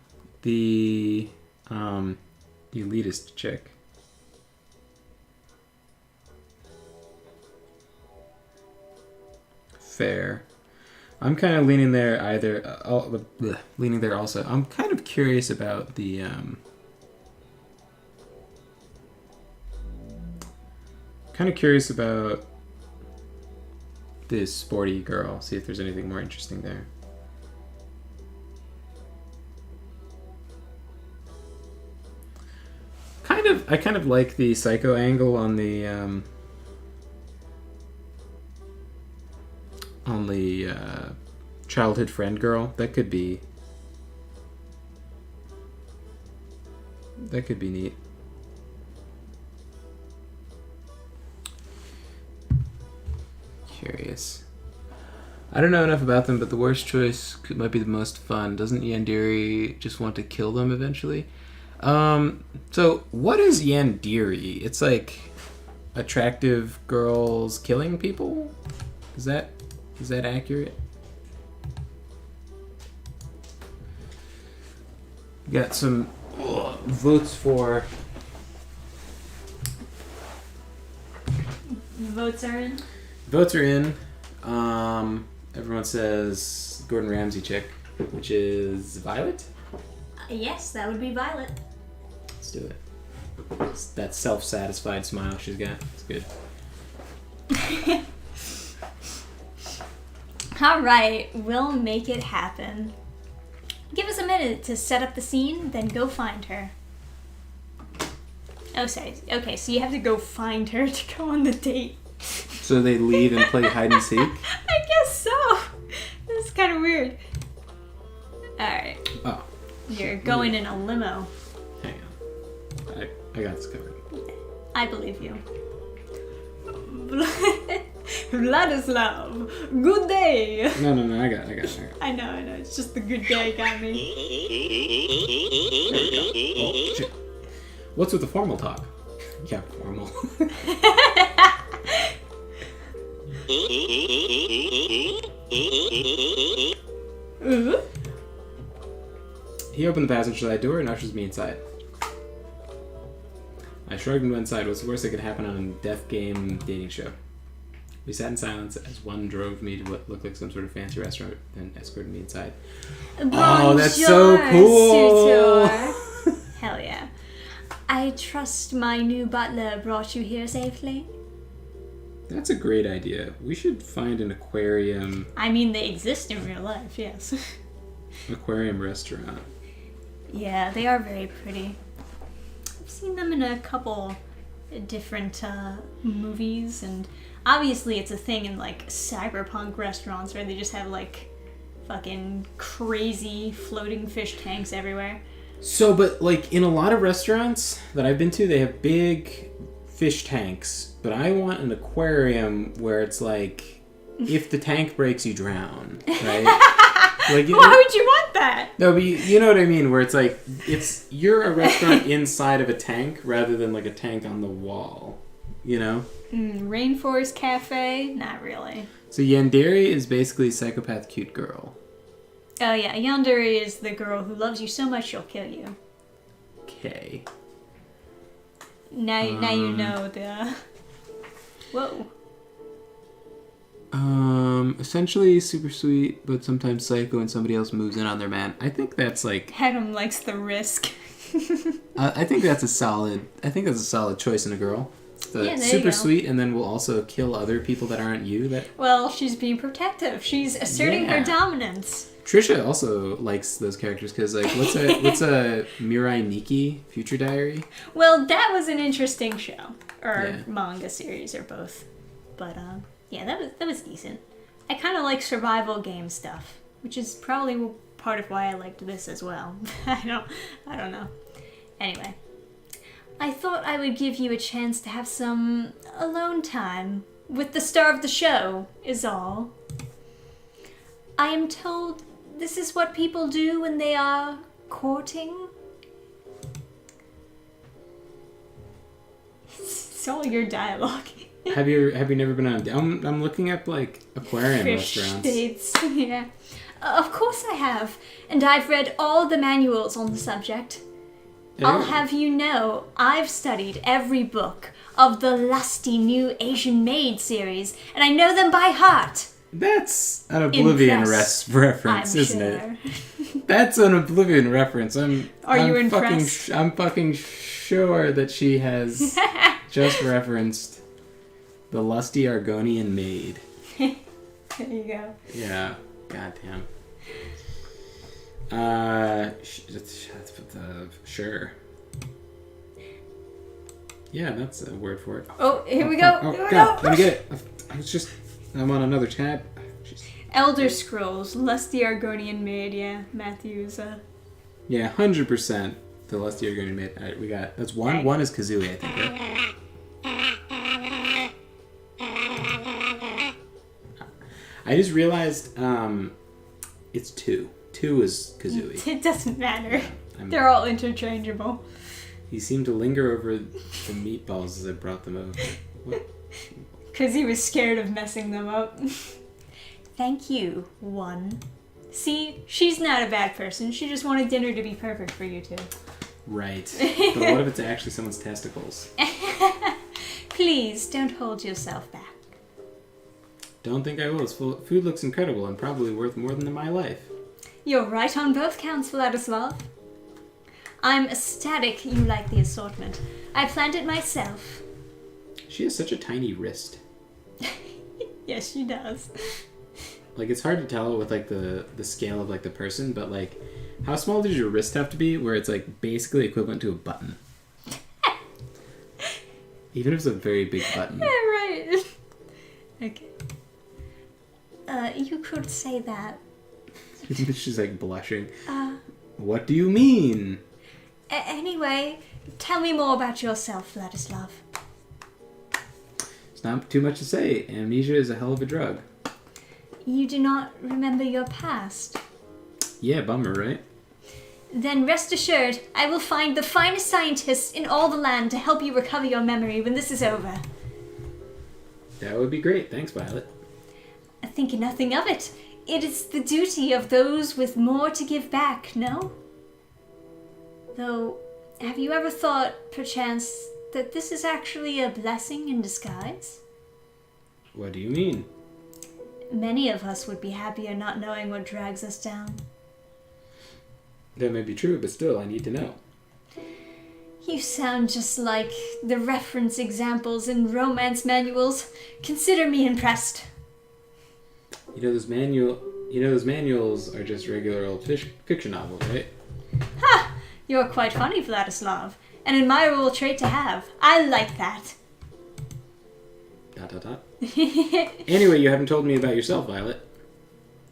the elitist chick. Fair. I'm kind of leaning there leaning there also. I'm kind of curious about the this sporty girl. See if there's anything more interesting there. I kind of like the psycho angle on the childhood friend girl. That could be neat. Curious. I don't know enough about them, but the worst choice might be the most fun. Doesn't Yandere just want to kill them eventually? So what is Yandere? It's like attractive girls killing people? Is that accurate? Got some votes for... Votes are in. Votes are in. Everyone says Gordon Ramsay chick, which is Violet. Yes, that would be Violet. Let's do it. It's that self-satisfied smile she's got. It's good. All right, we'll make it happen. Give us a minute to set up the scene, then go find her. Oh, sorry. Okay, so you have to go find her to go on the date. So they leave and play hide and seek? I guess so. This is kind of weird. Alright. Oh. You're going in a limo. Hang on. I got this covered. I believe you. Vladislav, good day. No, I got it. I know. It's just the good day got me. There we go. Oh, shit. What's with the formal talk? Yeah, formal. He opened the passenger side door and ushers me inside. I shrugged and went inside. What's the worst that could happen on a death game dating show? We sat in silence as one drove me to what looked like some sort of fancy restaurant and escorted me inside. Oh, that's so cool! Hell yeah. I trust my new butler brought you here safely. That's a great idea. We should find an aquarium. I mean, they exist in real life, yes. Aquarium restaurant. Yeah, they are very pretty. I've seen them in a couple different movies, and obviously it's a thing in like cyberpunk restaurants where they just have like fucking crazy floating fish tanks everywhere. So, but like in a lot of restaurants that I've been to, they have big fish tanks, but I want an aquarium where it's like, if the tank breaks, you drown, right? Like, why would you want that? No, but you know what I mean, where it's like, you're a restaurant inside of a tank rather than like a tank on the wall, you know? Rainforest Cafe? Not really. So Yandere is basically psychopath cute girl. Oh yeah, Yandere is the girl who loves you so much she'll kill you. Okay. Now you know the... Whoa. Essentially super sweet, but sometimes psycho and somebody else moves in on their man. I think that's like... Adam likes the risk. I think that's a solid choice in a girl. Yeah, there Super you go. sweet, and then will also kill other people that aren't you. That Well, she's being protective. She's asserting her Yeah. dominance. Trisha also likes those characters because, like, what's a Mirai Nikki Future Diary? Well, that was an interesting show. Or Yeah. manga series, or both. But, yeah, that was decent. I kind of like survival game stuff, which is probably part of why I liked this as well. I don't know. Anyway, I thought I would give you a chance to have some alone time with the star of the show, is all. I am told this is what people do when they are courting. It's all your dialogue. Have you never been on? I'm looking up like aquarium Fish restaurants. dates, yeah. Of course I have, and I've read all the manuals on the subject. I'll have you know, I've studied every book of the lusty new Asian maid series, and I know them by heart. That's an Oblivion Impressed, reference, I'm isn't sure. it? That's an Oblivion reference. Are you I'm impressed? I'm fucking sure that she has just referenced the lusty Argonian maid. There you go. Yeah. Goddamn. Sure. Yeah, that's a word for it. Oh, here we go. Oh, Here we God, go. let me get it. I'm on another tab. Jeez. Elder Scrolls, Lusty Argonian Maid, yeah, Matthews. Yeah, 100% the lusty Argonian maid. Alright, we got, that's one. Okay. One is Kazooie, I think, right? I just realized it's two. Two is Kazooie. It doesn't matter. I'm- They're all interchangeable. He seemed to linger over the meatballs as I brought them over. What? Because he was scared of messing them up. Thank you, one. See, she's not a bad person. She just wanted dinner to be perfect for you two. Right. But what if it's actually someone's testicles? Please, don't hold yourself back. Don't think I will. This food looks incredible and probably worth more than my life. You're right on both counts, Vladislav. I'm ecstatic you like the assortment. I planned it myself. She has such a tiny wrist. Yes, she does. Like, it's hard to tell with, like, the scale of, like, the person, but, like, how small does your wrist have to be where it's, like, basically equivalent to a button? Even if it's a very big button. Yeah, right. Okay. You could say that. She's, like, blushing. What do you mean? Anyway, tell me more about yourself, Vladislav. It's not too much to say. Amnesia is a hell of a drug. You do not remember your past. Yeah, bummer, right? Then rest assured, I will find the finest scientists in all the land to help you recover your memory when this is over. That would be great. Thanks, Violet. Think nothing of it. It is the duty of those with more to give back, no? Though, have you ever thought, perchance, that this is actually a blessing in disguise? What do you mean? Many of us would be happier not knowing what drags us down. That may be true, but still, I need to know. You sound just like the reference examples in romance manuals. Consider me impressed. You know those manuals are just regular old fiction novels, right? Ha! You're quite funny, Vladislav. An admirable trait to have. I like that. ... Anyway, you haven't told me about yourself, Violet.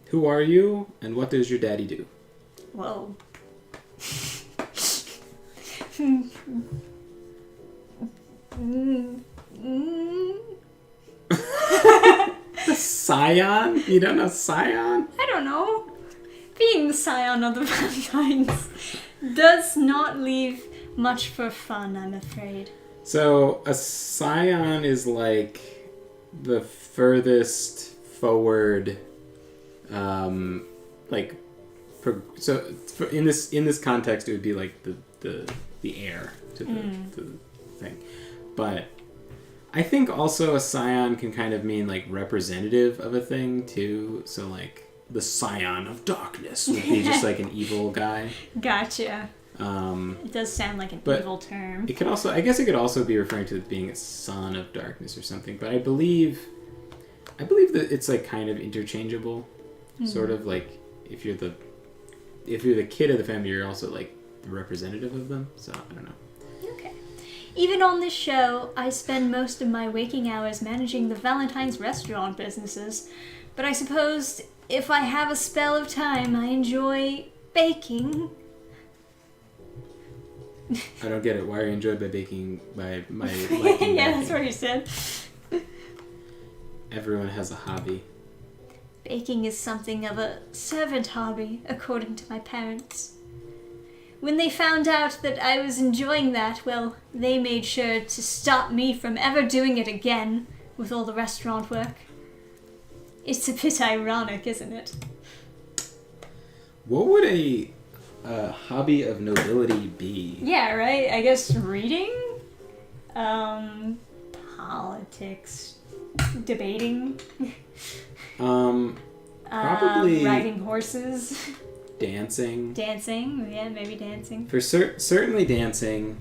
Who are you, and what does your daddy do? Whoa. Scion? You don't know Scion? I don't know. Being the scion of the Valentines does not leave much for fun, I'm afraid. So, a Scion is like the furthest forward, in this context, it would be like the heir to the thing. But I think also a scion can kind of mean like representative of a thing too. So like the scion of darkness would be just like an evil guy. Gotcha. It does sound like an evil term. It could also, I guess, it could also be referring to being a son of darkness or something. But I believe that it's like kind of interchangeable. Sort of like if you're the kid of the family, you're also like the representative of them. So I don't know. Okay. Even on this show, I spend most of my waking hours managing the Valentine's restaurant businesses. But I suppose if I have a spell of time, I enjoy baking. I don't get it. Why are you enjoyed by baking? By my liking yeah, baking? that's what you said. Everyone has a hobby. Baking is something of a servant hobby, according to my parents. When they found out that I was enjoying that, well, they made sure to stop me from ever doing it again with all the restaurant work. It's a bit ironic, isn't it? What would a hobby of nobility be? Yeah, right? I guess reading? Politics. Debating. Probably riding horses. Dancing. Dancing, yeah, maybe dancing. For certainly dancing.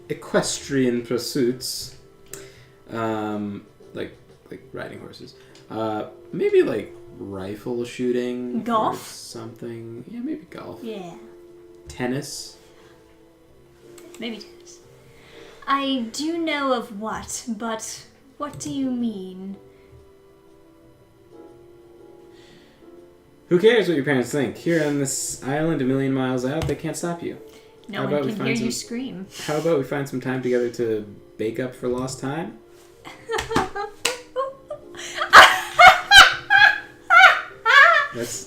Equestrian pursuits. Like riding horses. Maybe like rifle shooting. Golf? Or something. Yeah, maybe golf. Yeah. Tennis. Maybe tennis. I do know of what, but what do you mean? Who cares what your parents think? Here on this island a million miles out, they can't stop you. No How one about we can find hear you some- scream. How about we find some time together to bake up for lost time?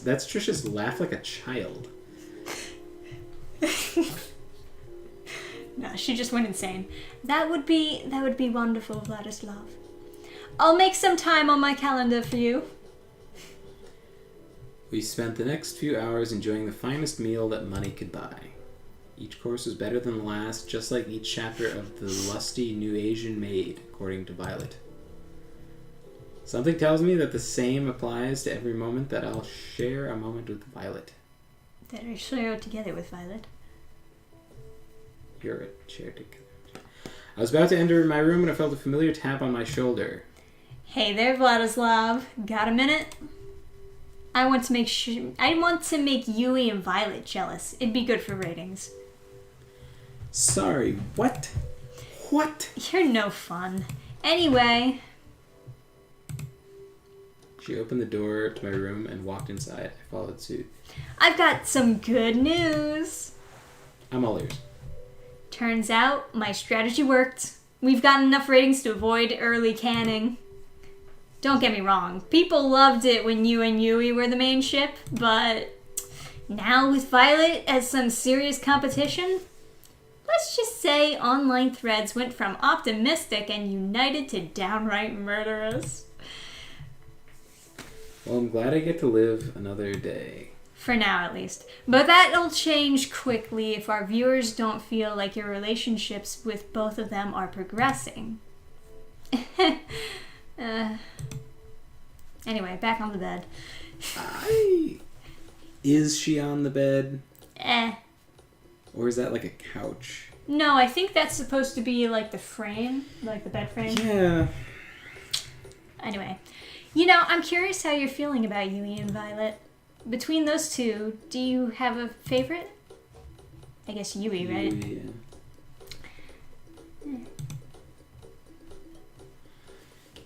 That's Trisha's laugh like a child. No, she just went insane. That would be wonderful, Vladislav. I'll make some time on my calendar for you. We spent the next few hours enjoying the finest meal that money could buy. Each course was better than the last, just like each chapter of the lusty new Asian maid, according to Violet. Something tells me that the same applies to every moment that I'll share a moment with Violet. That I share together with Violet. You're a chair together. I was about to enter my room when I felt a familiar tap on my shoulder. Hey there, Vladislav. Got a minute? I want to make Yui and Violet jealous. It'd be good for ratings. Sorry, what? What? You're no fun. Anyway. She opened the door to my room and walked inside. I followed suit. I've got some good news. I'm all ears. Turns out my strategy worked. We've got enough ratings to avoid early canning. Don't get me wrong, people loved it when you and Yui were the main ship, but now with Violet as some serious competition, let's just say online threads went from optimistic and united to downright murderous. Well, I'm glad I get to live another day. For now, at least. But that'll change quickly if our viewers don't feel like your relationships with both of them are progressing. Anyway, back on the bed. Is she on the bed? Eh. Or is that like a couch? No, I think that's supposed to be like the frame, like the bed frame. Yeah. Anyway, you know, I'm curious how you're feeling about Yui and Violet. Between those two, do you have a favorite? I guess Yui, right? Yeah.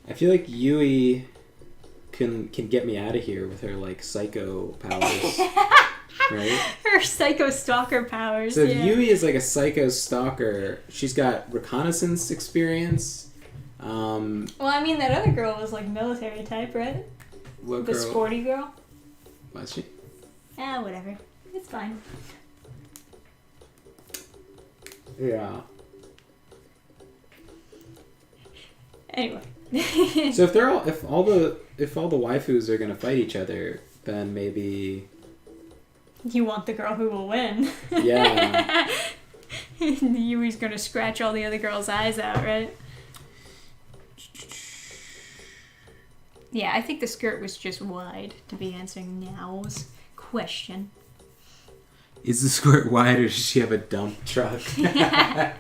I feel like Yui can get me out of here with her like psycho powers, right? Her psycho stalker powers. So if yeah. Yui is like a psycho stalker, she's got reconnaissance experience. Well, I mean, that other girl was like military type, right? What The girl? sporty girl. Was she? Whatever. It's fine. Yeah. Anyway. So if all the waifus are gonna fight each other, then maybe You want the girl who will win. yeah. You was gonna scratch all the other girls' eyes out, right? Yeah, I think the skirt was just wide to be answering Now's question. Is the skirt wide or does she have a dump truck? Yeah.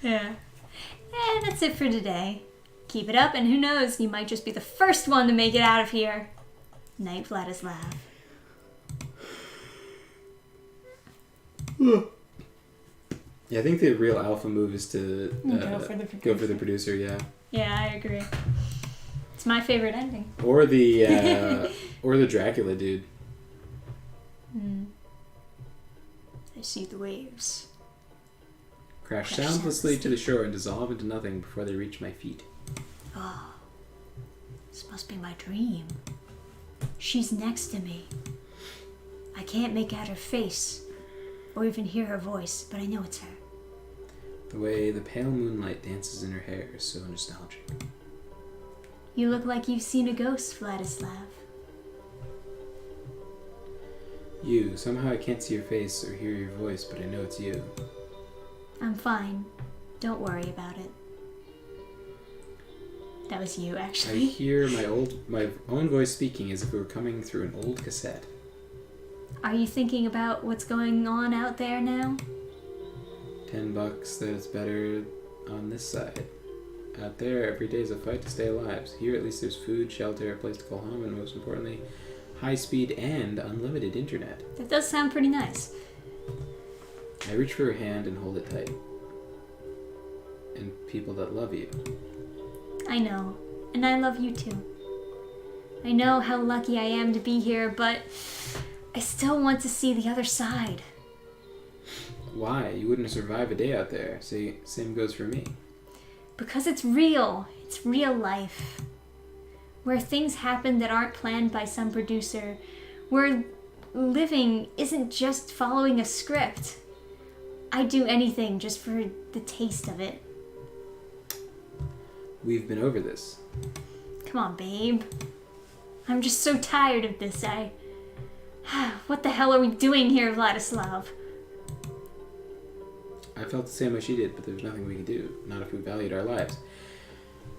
That's it for today. Keep it up, and who knows, you might just be the first one to make it out of here. Night, Vladislav. Yeah, I think the real alpha move is to Go for the producer, yeah. Yeah, I agree. It's my favorite ending. Or the Dracula dude. I see the waves. Crash soundlessly to the shore and dissolve into nothing before they reach my feet. Oh, this must be my dream. She's next to me. I can't make out her face or even hear her voice, but I know it's her. The way the pale moonlight dances in her hair is so nostalgic. You look like you've seen a ghost, Vladislav. You. Somehow I can't see your face or hear your voice, but I know it's you. I'm fine. Don't worry about it. That was you, I actually. hear my own voice speaking as if it were coming through an old cassette. Are you thinking about what's going on out there now? $10 that it's better on this side. Out there, every day is a fight to stay alive. Here, at least there's food, shelter, a place to call home, and most importantly, high-speed and unlimited internet. That does sound pretty nice. I reach for her hand and hold it tight. And people that love you. I know, and I love you too. I know how lucky I am to be here, but I still want to see the other side. Why? You wouldn't survive a day out there. See, same goes for me. Because it's real. It's real life. Where things happen that aren't planned by some producer. Where living isn't just following a script. I'd do anything just for the taste of it. We've been over this. Come on, babe. I'm just so tired of this. What the hell are we doing here, Vladislav? I felt the same way she did, but there's nothing we can do. Not if we valued our lives.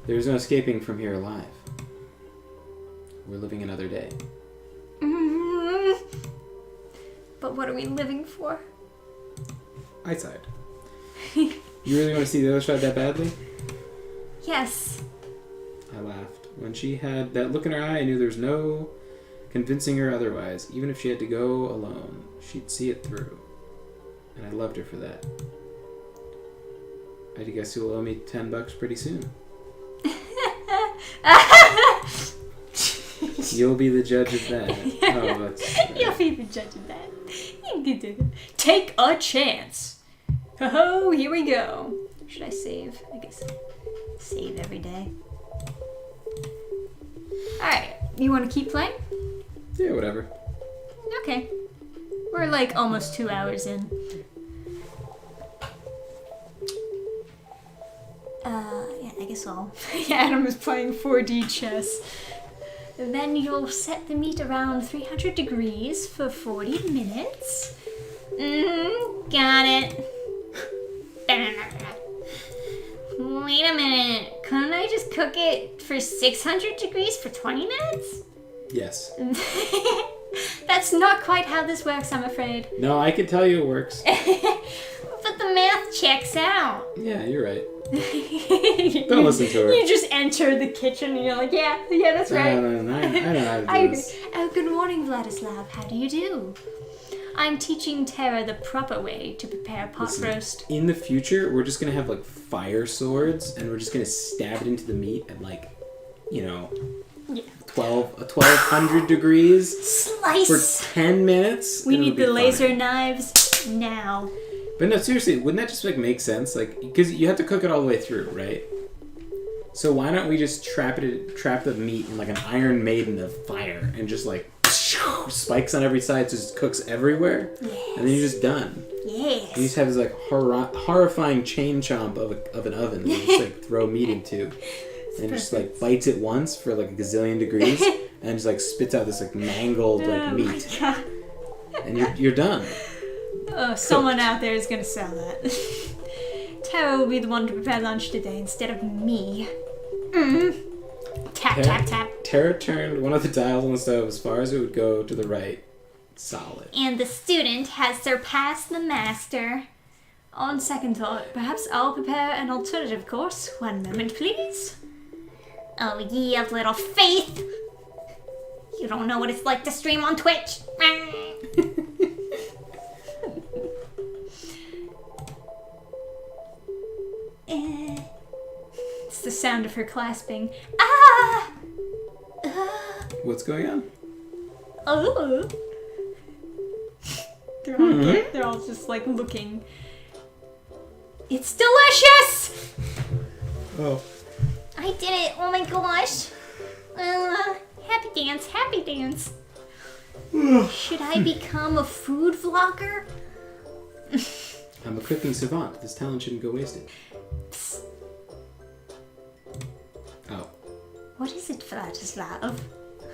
There's no escaping from here alive. We're living another day. But what are we living for? I sighed. You really want to see the other side that badly? Yes. I laughed. When she had that look in her eye, I knew there was no convincing her otherwise. Even if she had to go alone, she'd see it through. And I loved her for that. I guess you'll owe me $10 pretty soon. You'll be the judge of that. Oh, that's... You'll be the judge of that. You can do it. Take a chance. Oh, here we go. Should I save? I guess save every day. Alright, you want to keep playing? Yeah, whatever. Okay. We're like almost 2 hours in. Yeah, I guess I'll... Adam is playing 4D chess. Then you'll set the meat around 300 degrees for 40 minutes. Got it. Wait a minute. Couldn't I just cook it for 600 degrees for 20 minutes? Yes. That's not quite how this works, I'm afraid. No, I can tell you it works. But the math checks out. Yeah, you're right. Don't listen to her. You just enter the kitchen and you're like, yeah, that's right. No, I know how to do this. Oh, good morning, Vladislav. How do you do? I'm teaching Tara the proper way to prepare pot roast. In the future, we're just going to have, like, fire swords, and we're just going to stab it into the meat at, like, you know, 1200 degrees. Slice! For 10 minutes. We need the laser knives now. But no, seriously, wouldn't that just, like, make sense? Like, because you have to cook it all the way through, right? So why don't we just trap the meat in, like, an Iron Maiden of fire, and just, like, spikes on every side so it just cooks everywhere? Yes. And then you're just done. Yes. You just have this, like, horrifying chain chomp of an oven that you just, like, throw meat into. And just, like, bites it once for, like, a gazillion degrees, and just, like, spits out this, like, mangled, like, meat. My God. And you're done. Someone out there is gonna sell that. Tara will be the one to prepare lunch today instead of me. Tap, tap, tap. Tara turned one of the dials on the stove as far as it would go to the right. Solid. And the student has surpassed the master. On second thought, perhaps I'll prepare an alternative course. One moment, please. Oh, ye of little faith! You don't know what it's like to stream on Twitch. It's the sound of her clasping. Ah! What's going on? Oh! They're all just like looking. It's delicious! Oh. I did it! Oh my gosh! Happy dance, happy dance. Should I become a food vlogger? I'm a cooking savant. This talent shouldn't go wasted. Psst. Oh. What is it, Vladislav?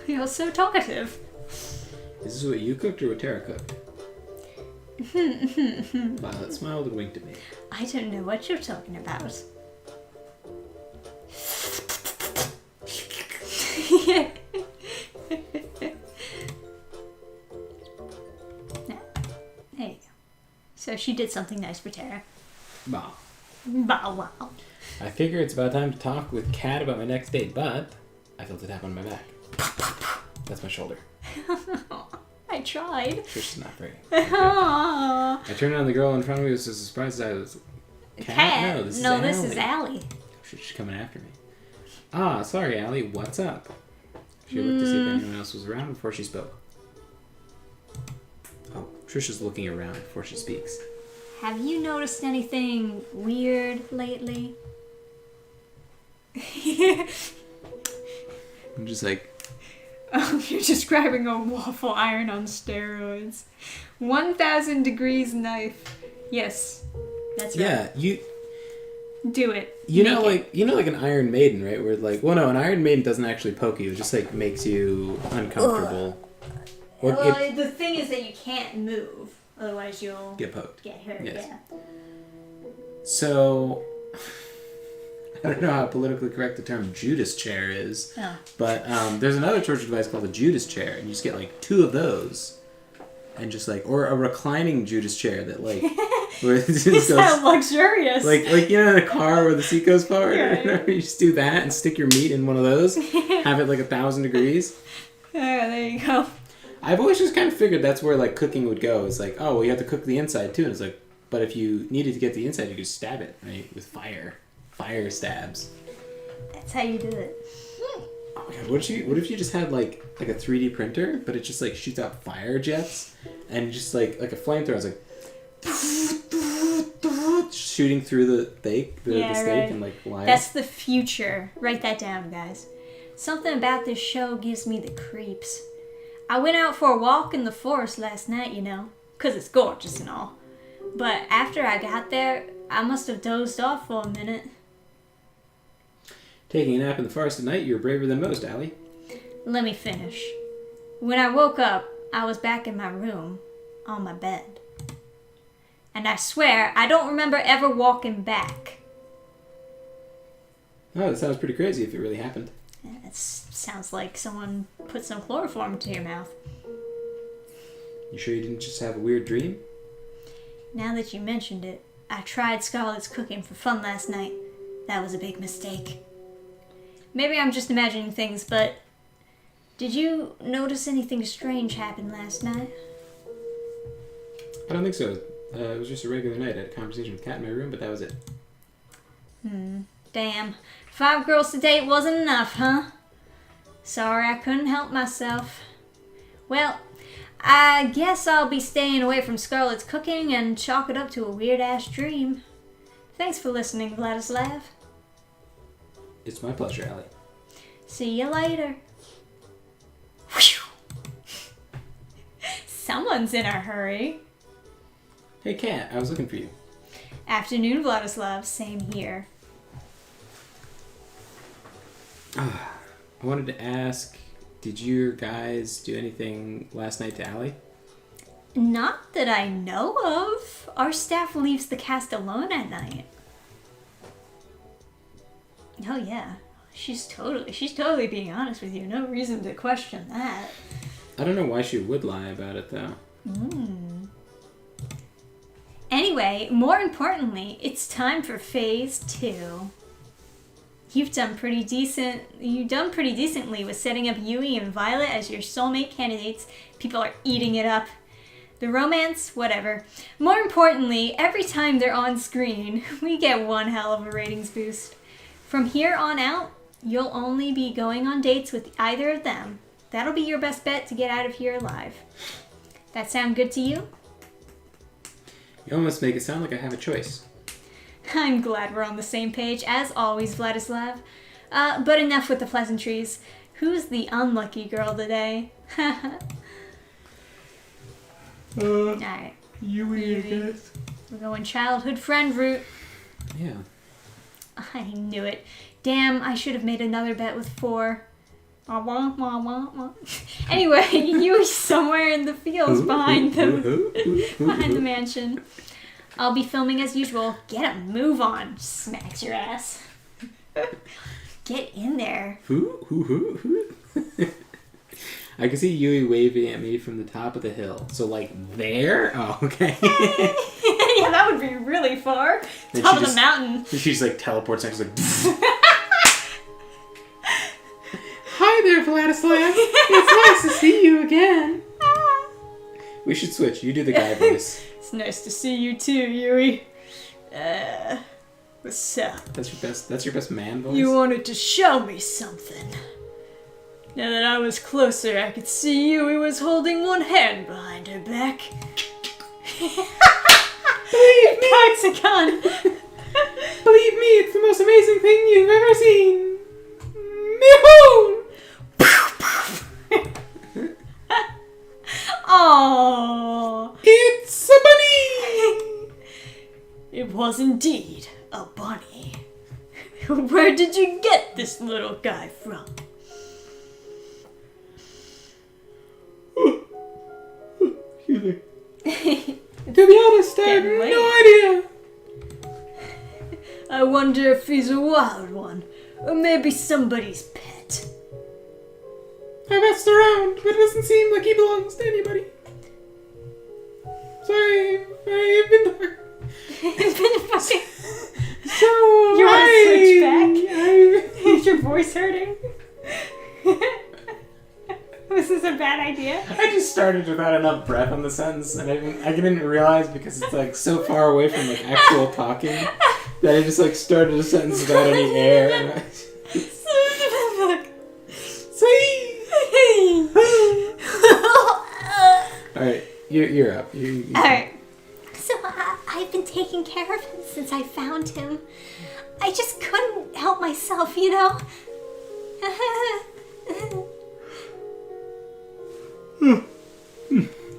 You're so talkative. Is this what you cooked or what Tara cooked? Violet smiled and winked at me. I don't know what you're talking about. There you go. So she did something nice for Tara. Bah. Bow wow. I figure it's about time to talk with Kat about my next date, but I felt a tap on my back. That's my shoulder. I tried. Trish is not very. Aww. I turned on the girl in front of me. Was as surprised as I was. Cat? No, this is Allie. She's coming after me. Ah, sorry, Allie. What's up? She looked to see if anyone else was around before she spoke. Oh, Trish is looking around before she speaks. Have you noticed anything weird lately? I'm just like, You're describing a waffle iron on steroids. 1,000 degrees knife. Yes, that's right. yeah, you Do it. know, like an Iron Maiden, right? Where like, well, no, an Iron Maiden doesn't actually poke you; it just like makes you uncomfortable. Or Well, the thing is that you can't move, otherwise you'll get poked. get hurt. Yes. Yeah. So, I don't know how politically correct the term Judas chair is, but there's another torture device called a Judas chair, and you just get like 2 of those, and just like, or a reclining Judas chair that like, where it just It's goes, so luxurious. like you know, in a car where the seat goes forward, Yeah. you just do that and stick your meat in one of those, have it like 1,000 degrees. Yeah, there you go. I've always just kind of figured that's where like cooking would go. It's like, oh, well, you have to cook the inside too, and it's like, but if you needed to get the inside, you could stab it, right, with fire stabs. That's how you do it. Oh my god, what if you just had like a 3D printer, but it just like shoots out fire jets and just like a flamethrower is like shooting through the steak, the steak right. and like live. That's the future. Write that down, guys. Something about this show gives me the creeps. I went out for a walk in the forest last night, you know, 'cause it's gorgeous and all. But after I got there, I must have dozed off for a minute. Taking a nap in the forest at night, you're braver than most, Allie. Let me finish. When I woke up, I was back in my room, on my bed. And I swear, I don't remember ever walking back. Oh, that sounds pretty crazy if it really happened. It sounds like someone put some chloroform into your mouth. You sure you didn't just have a weird dream? Now that you mentioned it, I tried Scarlett's cooking for fun last night. That was a big mistake. Maybe I'm just imagining things, but did you notice anything strange happen last night? I don't think so. It was just a regular night. I had a conversation with Kat in my room, but that was it. Damn. 5 girls to date wasn't enough, huh? Sorry, I couldn't help myself. Well, I guess I'll be staying away from Scarlett's cooking and chalk it up to a weird-ass dream. Thanks for listening, Vladislav. It's my pleasure, Allie. See you later. Whew. Someone's in a hurry. Hey, Kat, I was looking for you. Afternoon, Vladislav. Same here. I wanted to ask, did your guys do anything last night to Allie? Not that I know of. Our staff leaves the cast alone at night. Oh yeah. She's totally being honest with you. No reason to question that. I don't know why she would lie about it, though. Anyway, more importantly, it's time for phase 2. You've done pretty decently with setting up Yui and Violet as your soulmate candidates. People are eating it up. The romance, whatever. More importantly, every time they're on screen, we get one hell of a ratings boost. From here on out, you'll only be going on dates with either of them. That'll be your best bet to get out of here alive. That sound good to you? You almost make it sound like I have a choice. I'm glad we're on the same page, as always, Vladislav. But enough with the pleasantries. Who's the unlucky girl today? Alright. Yui, I guess. We're going childhood friend route. Yeah. I knew it. Damn, I should have made another bet with 4. Anyway, Yui's somewhere in the fields behind the mansion. I'll be filming as usual. Get a move on. Smacks your ass. Get in there. I can see Yui waving at me from the top of the hill. So, like, there? Oh, okay. Yeah, that would be really far. Then Top of the mountain. She just, like, teleports next to like... Hi there, Vladislav. It's nice to see you again. We should switch. You do the guy voice. It's nice to see you too, Yui. What's up? That's your best man voice? You wanted to show me something. Now that I was closer, I could see Yui was holding one hand behind her back. Believe me! Cocks a gun. Believe me, it's the most amazing thing you've ever seen. Behold! Aww. It's a bunny! It was indeed a bunny. Where did you get this little guy from? Excuse me. To be honest, I have no idea. I wonder if he's a wild one, or maybe somebody's pet. I've asked around, but it doesn't seem like he belongs to anybody. So I've been there. It's been fucking... So You want to switch back? Is your voice hurting? Was this a bad idea? I just started without enough breath on the sentence, and I didn't realize because it's like so far away from like actual talking that I just like started a sentence without any air. And all right, you're up. All right. So I've been taking care of him since I found him. I just couldn't help myself, you know.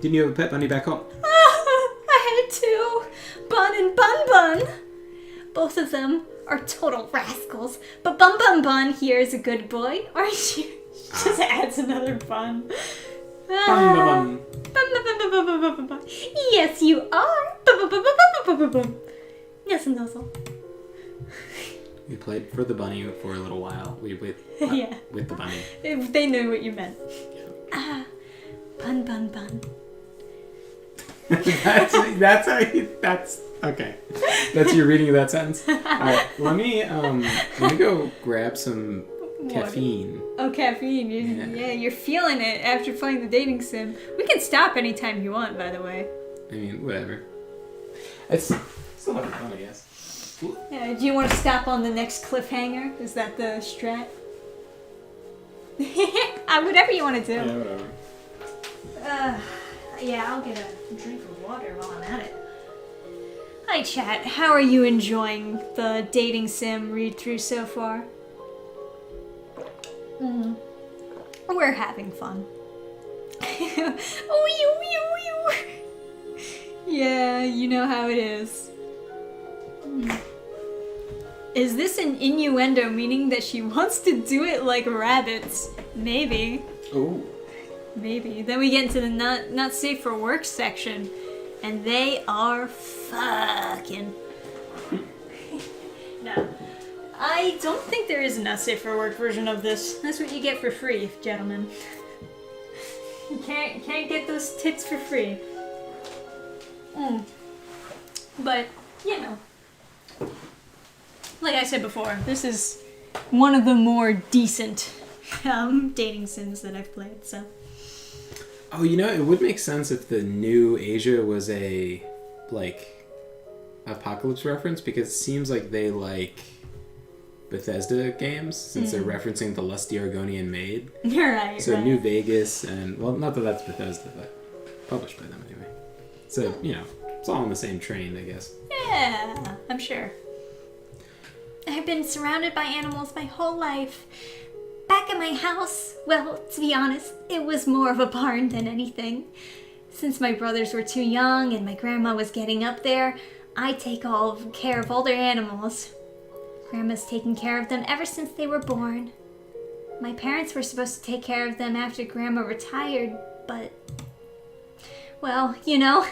Didn't you have a pet bunny back home? I had 2. Bun and Bun Bun. Both of them are total rascals. But Bun Bun Bun here is a good boy. Or she just adds another bun. Bun, bun, Bun. Yes, you are. Yes, nuzzle. We played for the bunny for a little while. Yeah. With the bunny. If they knew what you meant. Yeah. Bun Bun Bun. that's okay. That's your reading of that sentence. All right, let me go grab some caffeine. Oh, caffeine. Yeah, you're feeling it after playing the dating sim. We can stop anytime you want, by the way. I mean, whatever. It's still having fun, I guess. Yeah, do you want to stop on the next cliffhanger? Is that the strat? Whatever you want to do. Yeah, whatever. Yeah, I'll get a drink of water while I'm at it. Hi, chat. How are you enjoying the dating sim read-through so far? We're having fun. Yeah, you know how it is. Is this an innuendo meaning that she wants to do it like rabbits? Maybe. Oh. Maybe. Then we get into the not safe for work section, and they are fucking. No. I don't think there is a not safe for work version of this. That's what you get for free, gentlemen. You can't get those tits for free. But, you know. Like I said before, this is one of the more decent dating sims that I've played, so. Oh, you know, it would make sense if the new Asia was a, like, apocalypse reference, because it seems like they like Bethesda games, since they're referencing the lusty Argonian maid. Right, So right. New Vegas, and, well, not that that's Bethesda, but published by them anyway. So, you know, it's all on the same train, I guess. Yeah, I'm sure. I've been surrounded by animals my whole life. Back at my house, well, to be honest, it was more of a barn than anything. Since my brothers were too young and my grandma was getting up there, I take care of all their animals. Grandma's taken care of them ever since they were born. My parents were supposed to take care of them after Grandma retired, but... well, you know,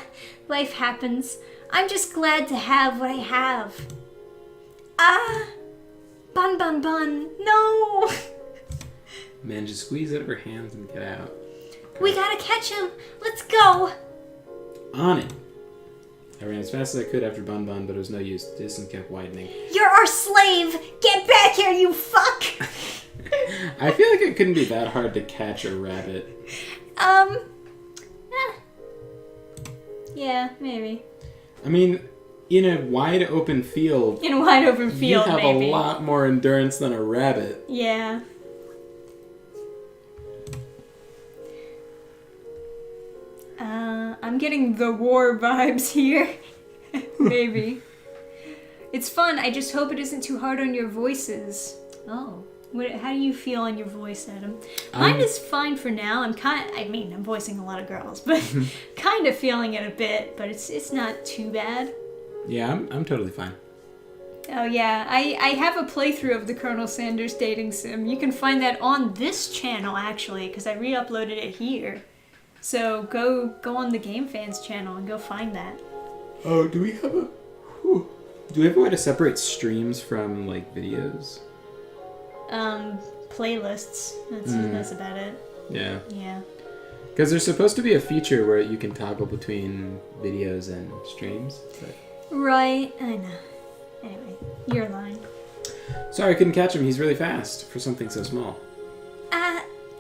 life happens. I'm just glad to have what I have. Bun bun bun, no! Man, just squeeze out of her hands and get out. We gotta catch him. Let's go. On it. I ran as fast as I could after Bun Bun, but it was no use. The distance kept widening. You're our slave. Get back here, you fuck. I feel like it couldn't be that hard to catch a rabbit. Yeah, maybe. I mean, in a wide open field, In a wide open field, you have maybe. a lot more endurance than a rabbit. Yeah. I'm getting the war vibes here. Maybe. It's fun. I just hope it isn't too hard on your voices. Oh. How do you feel on your voice, Adam? Mine is fine for now. I'm voicing a lot of girls, but kind of feeling it a bit, but it's not too bad. Yeah, I'm totally fine. Oh yeah, I have a playthrough of the Colonel Sanders dating sim. You can find that on this channel, actually, because I re-uploaded it here. So go on the GamePhans channel and go find that. Oh, do we have a way to separate streams from, like, videos? Playlists. That's about it. Yeah. Yeah. Because there's supposed to be a feature where you can toggle between videos and streams. But... Right, I know. Anyway, you're lying. Sorry, I couldn't catch him. He's really fast for something so small.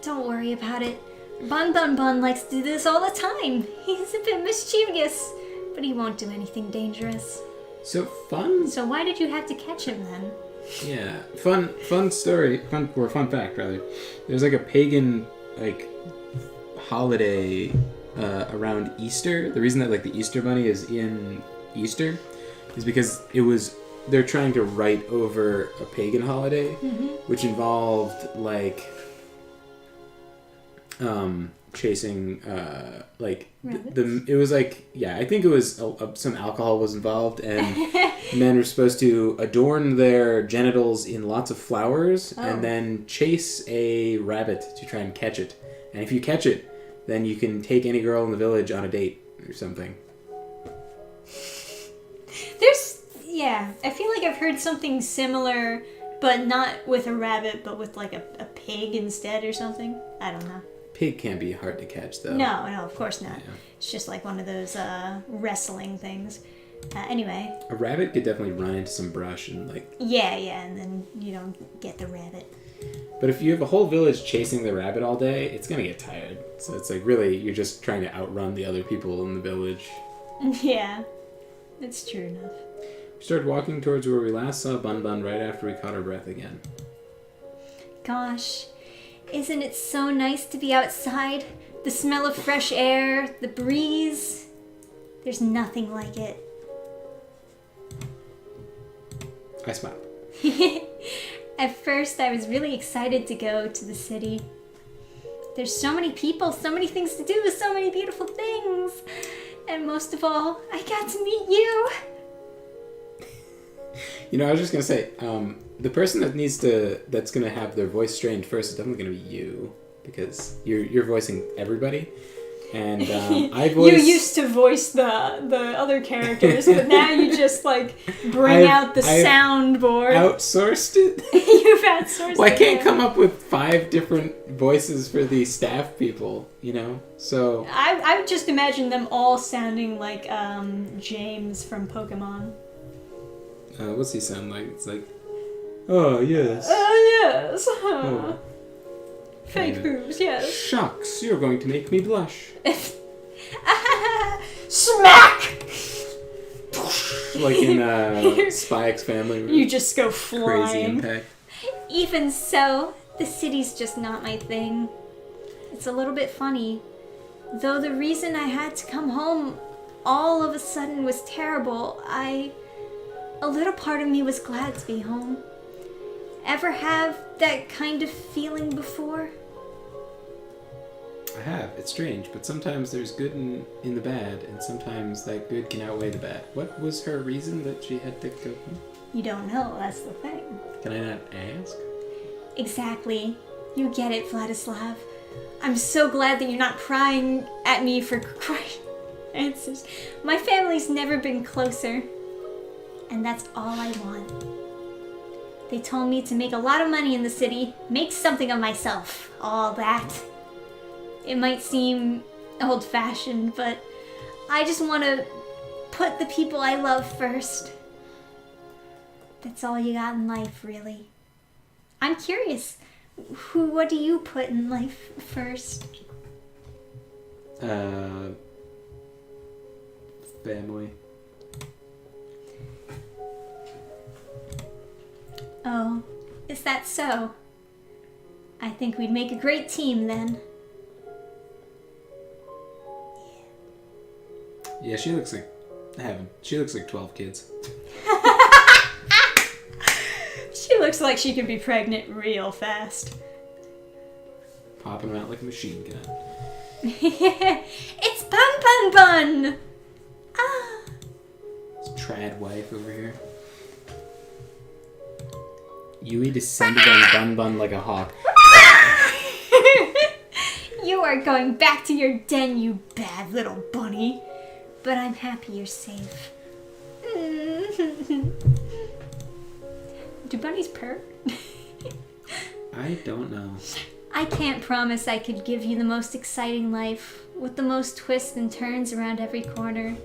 Don't worry about it. Bun Bun Bun likes to do this all the time. He's a bit mischievous, but he won't do anything dangerous. So fun. So why did you have to catch him then? Yeah, fun story. Fun fact rather. There's like a pagan like holiday around Easter. The reason that like the Easter Bunny is in Easter is because they're trying to write over a pagan holiday, which involved like chasing like it was like, yeah, I think it was some alcohol was involved, and men were supposed to adorn their genitals in lots of flowers and then chase a rabbit to try and catch it, and if you catch it, then you can take any girl in the village on a date or something. Yeah, I feel like I've heard something similar, but not with a rabbit, but with like a pig instead or something. I don't know. Pig can't be hard to catch, though. No, of course not. Yeah. It's just like one of those wrestling things. Anyway. A rabbit could definitely run into some brush and like... Yeah, and then you don't get the rabbit. But if you have a whole village chasing the rabbit all day, it's gonna get tired. So it's like, really, you're just trying to outrun the other people in the village. Yeah, that's true enough. We started walking towards where we last saw Bun Bun right after we caught our breath again. Gosh, isn't it so nice to be outside? The smell of fresh air, the breeze. There's nothing like it. I smiled. At first, I was really excited to go to the city. There's so many people, so many things to do, so many beautiful things. And most of all, I got to meet you. You know, I was just gonna say, the person that's gonna have their voice strained first is definitely gonna be you. because you're voicing everybody, and I You voice. used to voice the other characters, but now you just like bring out the I've soundboard. outsourced it. You've outsourced Well, I it, can't yeah. come up with 5 different voices for the staff people, so. I would just imagine them all sounding like James from Pokemon. What's he sound like? It's like, oh, yes. Yes. Oh. Fake boobs, yes. Shucks, you're going to make me blush. Smack! Like in Spy X Family. where You just go crazy flying. impact. Even so, the city's just not my thing. It's a little bit funny. Though the reason I had to come home all of a sudden was terrible, a little part of me was glad to be home. Ever have that kind of feeling before? I have. It's strange, but sometimes there's good in the bad, and sometimes that good can outweigh the bad. What was her reason that she had to go home? You don't know, that's the thing. Can I not ask? Exactly. You get it, Vladislav. I'm so glad that you're not prying at me for answers. My family's never been closer. And that's all I want. They told me to make a lot of money in the city, make something of myself, all that. It might seem old-fashioned, but I just want to put the people I love first. That's all you got in life, really. I'm curious, what do you put in life first? Family. Oh, is that so? I think we'd make a great team then. Yeah, she looks like heaven. She looks like 12 kids. She looks like she could be pregnant real fast. Popping them out like a machine gun. It's Bun Bun Bun! Ah! It's trad wife over here. Yui descended on Bun Bun like a hawk. You are going back to your den, you bad little bunny. But I'm happy you're safe. Do bunnies purr? I don't know. I can't promise I could give you the most exciting life with the most twists and turns around every corner.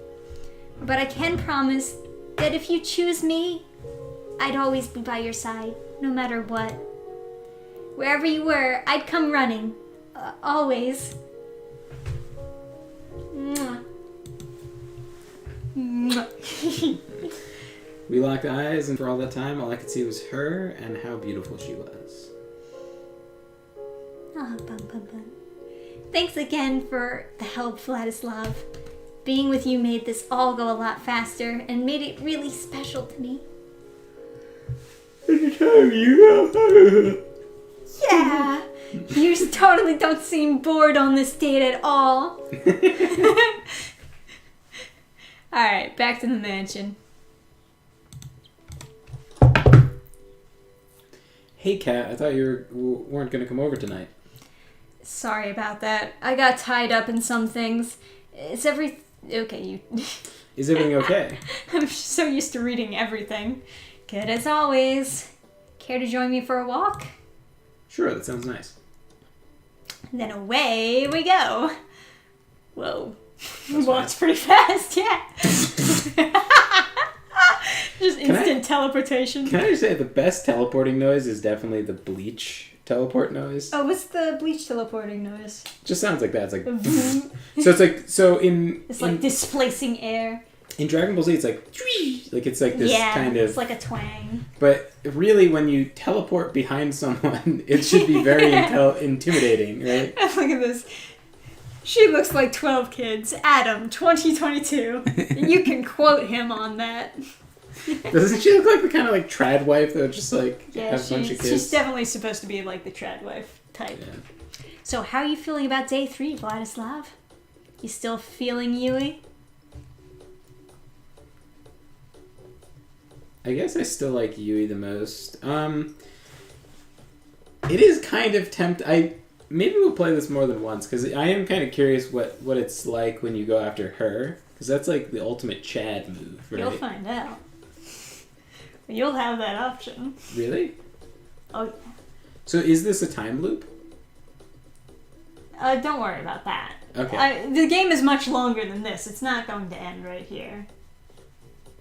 But I can promise that if you choose me, I'd always be by your side, no matter what. Wherever you were, I'd come running. Always. Mwah. Mwah. We locked eyes, and for all that time, all I could see was her and how beautiful she was. Ah, Bun Bun Bun. Thanks again for the help, Vladislav. Being with you made this all go a lot faster and made it really special to me. Anytime you Yeah! You totally don't seem bored on this date at all. Alright, back to the mansion. Hey, Kat, I thought you weren't going to come over tonight. Sorry about that. I got tied up in some things. Okay, you... Is everything okay? I'm so used to reading everything. Good as always. Care to join me for a walk? Sure, that sounds nice. Then away we go. Whoa. That's Walks pretty fast, yeah. Just Can instant teleportation. Can I just say the best teleporting noise is definitely the Bleach teleport noise? Oh, what's the Bleach teleporting noise? Just sounds like that. It's like... Vroom. It's like displacing air. in Dragon Ball Z, it's like... Like, it's like this kind of... it's like a twang. But really, when you teleport behind someone, it should be very intimidating, right? Look at this. She looks like 12 kids. Adam, 2022. You can quote him on that. Doesn't she look like the kind of like trad wife that would just like have a bunch of kids? She's definitely supposed to be like the trad wife type. Yeah. So how are you feeling about day 3, Vladislav? You still feeling Yui? I guess I still like Yui the most. It is kind of maybe we'll play this more than once, because I am kind of curious what it's like when you go after her, because that's like the ultimate Chad move, right? You'll find out. You'll have that option. Really? Oh, yeah. So is this a time loop? Don't worry about that. Okay. The game is much longer than this. It's not going to end right here.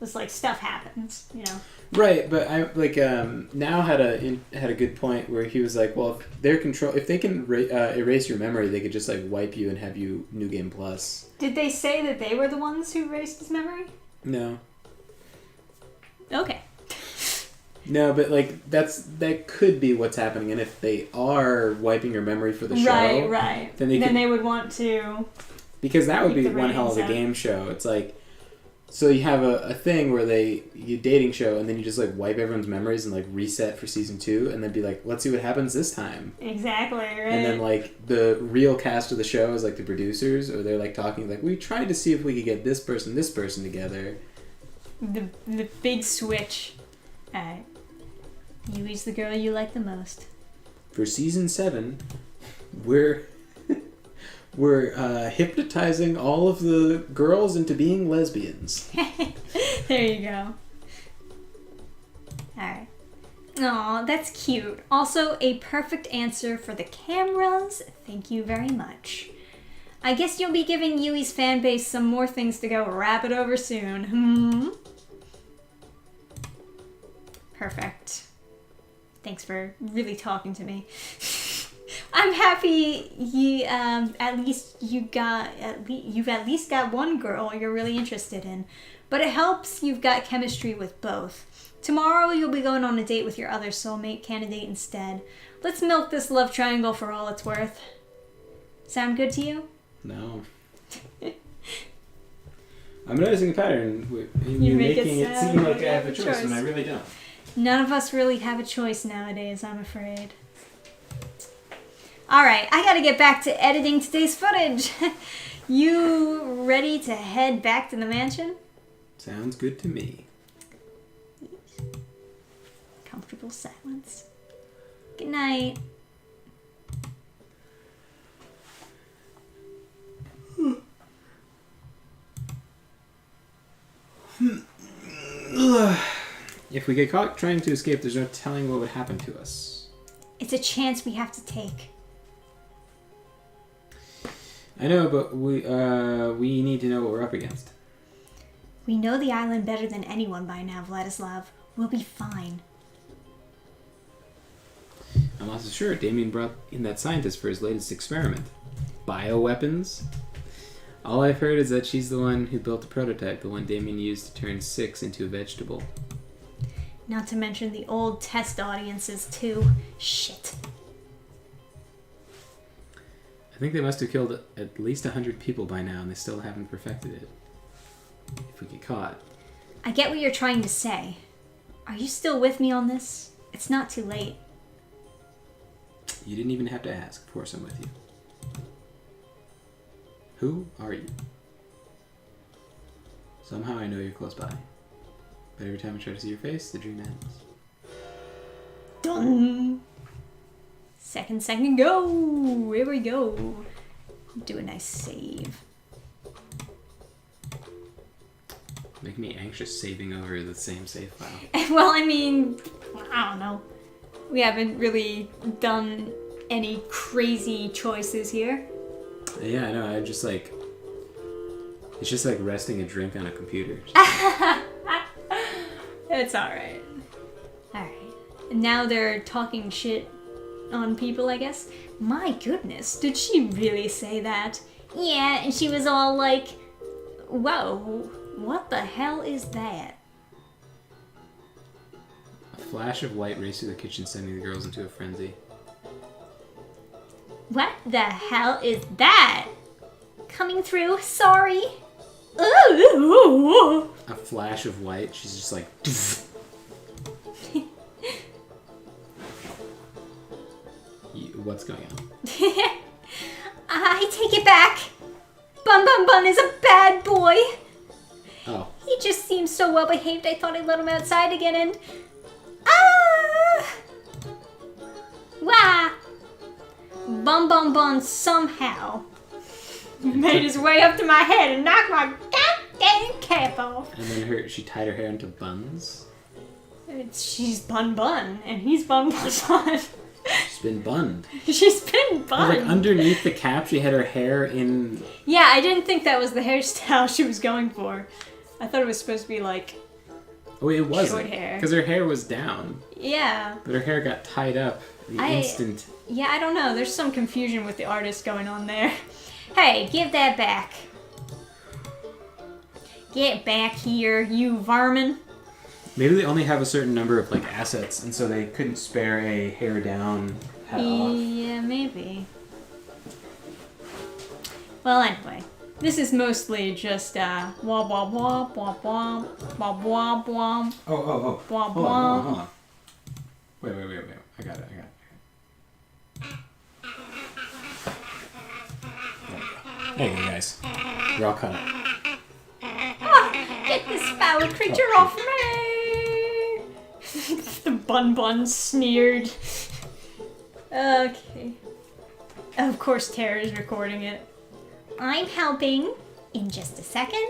It's like stuff happens, you know. Right, but I like now had a good point where he was like, well, if they can erase your memory, they could just like wipe you and have you New Game Plus. Did they say that they were the ones who erased his memory? No. Okay. No, but like that could be what's happening, and if they are wiping your memory for the show, right, then they would want to. Because that would be keep the one hell of a ratings up. game show. It's like, so you have a thing where you dating show, and then you just like wipe everyone's memories and like reset for season 2, and then be like, let's see what happens this time. Exactly, right. And then like the real cast of the show is like the producers, or they're like talking like, we tried to see if we could get this person together. The big switch. Alright. Yui's the girl you like the most. For season 7, we're hypnotizing all of the girls into being lesbians. There you go. Alright. Aw, that's cute. Also, a perfect answer for the cameras. Thank you very much. I guess you'll be giving Yui's fanbase some more things to go rapid over soon. Perfect. Thanks for really talking to me. I'm happy you've at least got one girl you're really interested in, but it helps you've got chemistry with both. Tomorrow you'll be going on a date with your other soulmate candidate instead. Let's milk this love triangle for all it's worth. Sound good to you? No. I'm noticing a pattern in You you make it making it sound seem like like you I have have a a choice choice. when I really don't. None of us really have a choice nowadays, I'm afraid. Alright, I gotta get back to editing today's footage. You ready to head back to the mansion? Sounds good to me. Comfortable silence. Good night. If we get caught trying to escape, there's no telling what would happen to us. It's a chance we have to take. I know, but we need to know what we're up against. We know the island better than anyone by now, Vladislav. We'll be fine. I'm also sure Damien brought in that scientist for his latest experiment. Bioweapons? All I've heard is that she's the one who built the prototype, the one Damien used to turn 6 into a vegetable. Not to mention the old test audiences, too. Shit. I think they must have killed at least 100 people by now, and they still haven't perfected it. If we get caught. I get what you're trying to say. Are you still with me on this? It's not too late. You didn't even have to ask. Of course I'm with you. Who are you? Somehow I know you're close by. But every time I try to see your face, the dream ends. Done. Second go. Here we go. Do a nice save. Making me anxious saving over the same save file. Well, I mean, I don't know. We haven't really done any crazy choices here. Yeah, I know. I just like... It's just like resting a drink on a computer. It's alright. Alright. Now they're talking shit on people, I guess. My goodness, did she really say that? Yeah, and she was all like, whoa, what the hell is that? A flash of light raced through the kitchen, sending the girls into a frenzy. What the hell is that? Coming through, sorry. Ooh. A flash of light, she's just like... What's going on? I take it back. Bun Bun Bun is a bad boy. Oh. He just seems so well behaved, I thought I'd let him outside again and... Ah! Wah! Bum Bum Bun somehow made his way up to my head and knocked my goddamn cap off. And then she tied her hair into buns. She's Bun Bun, and he's Bun Bun Bun. She's been bunned. She's been bunned. Like underneath the cap, she had her hair in. Yeah, I didn't think that was the hairstyle she was going for. I thought it was supposed to be like. Oh, it wasn't. Short hair. Because her hair was down. Yeah. But her hair got tied up the instant. Yeah, I don't know. There's some confusion with the artist going on there. Hey, give that back. Get back here, you varmin. Maybe they only have a certain number of like assets, and so they couldn't spare a hair down, hat off. Yeah, maybe. Well, anyway, this is mostly just wah wah wah wah wah wah wah wah. Oh. Wah, Hold on. Wait. I got it. There you go, guys. You're all caught up. Get this foul creature off me! The Bun sneered. Okay. Of course, Tara is recording it. I'm helping in just a second.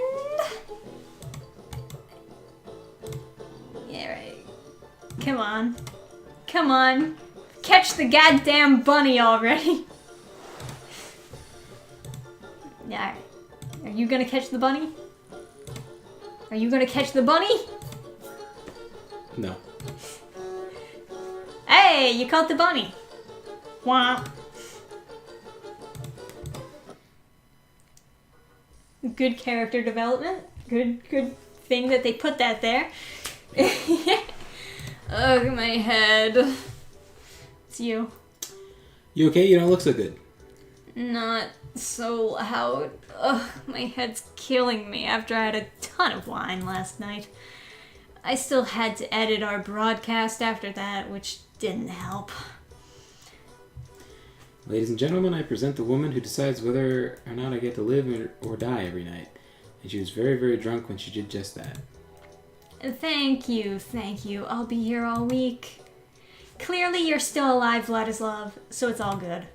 Yeah, right. Come on. Catch the goddamn bunny already. Alright. Are you gonna catch the bunny? Are you gonna catch the bunny? No. Hey, you caught the bunny. Wah. Good character development. Good thing that they put that there. Ugh, my head. It's you. You okay? You don't look so good. Not so loud. Ugh, my head's killing me after I had a ton of wine last night. I still had to edit our broadcast after that, which didn't help. Ladies and gentlemen, I present the woman who decides whether or not I get to live or die every night. And she was very, very drunk when she did just that. Thank you. I'll be here all week. Clearly you're still alive, Vladislav, so it's all good.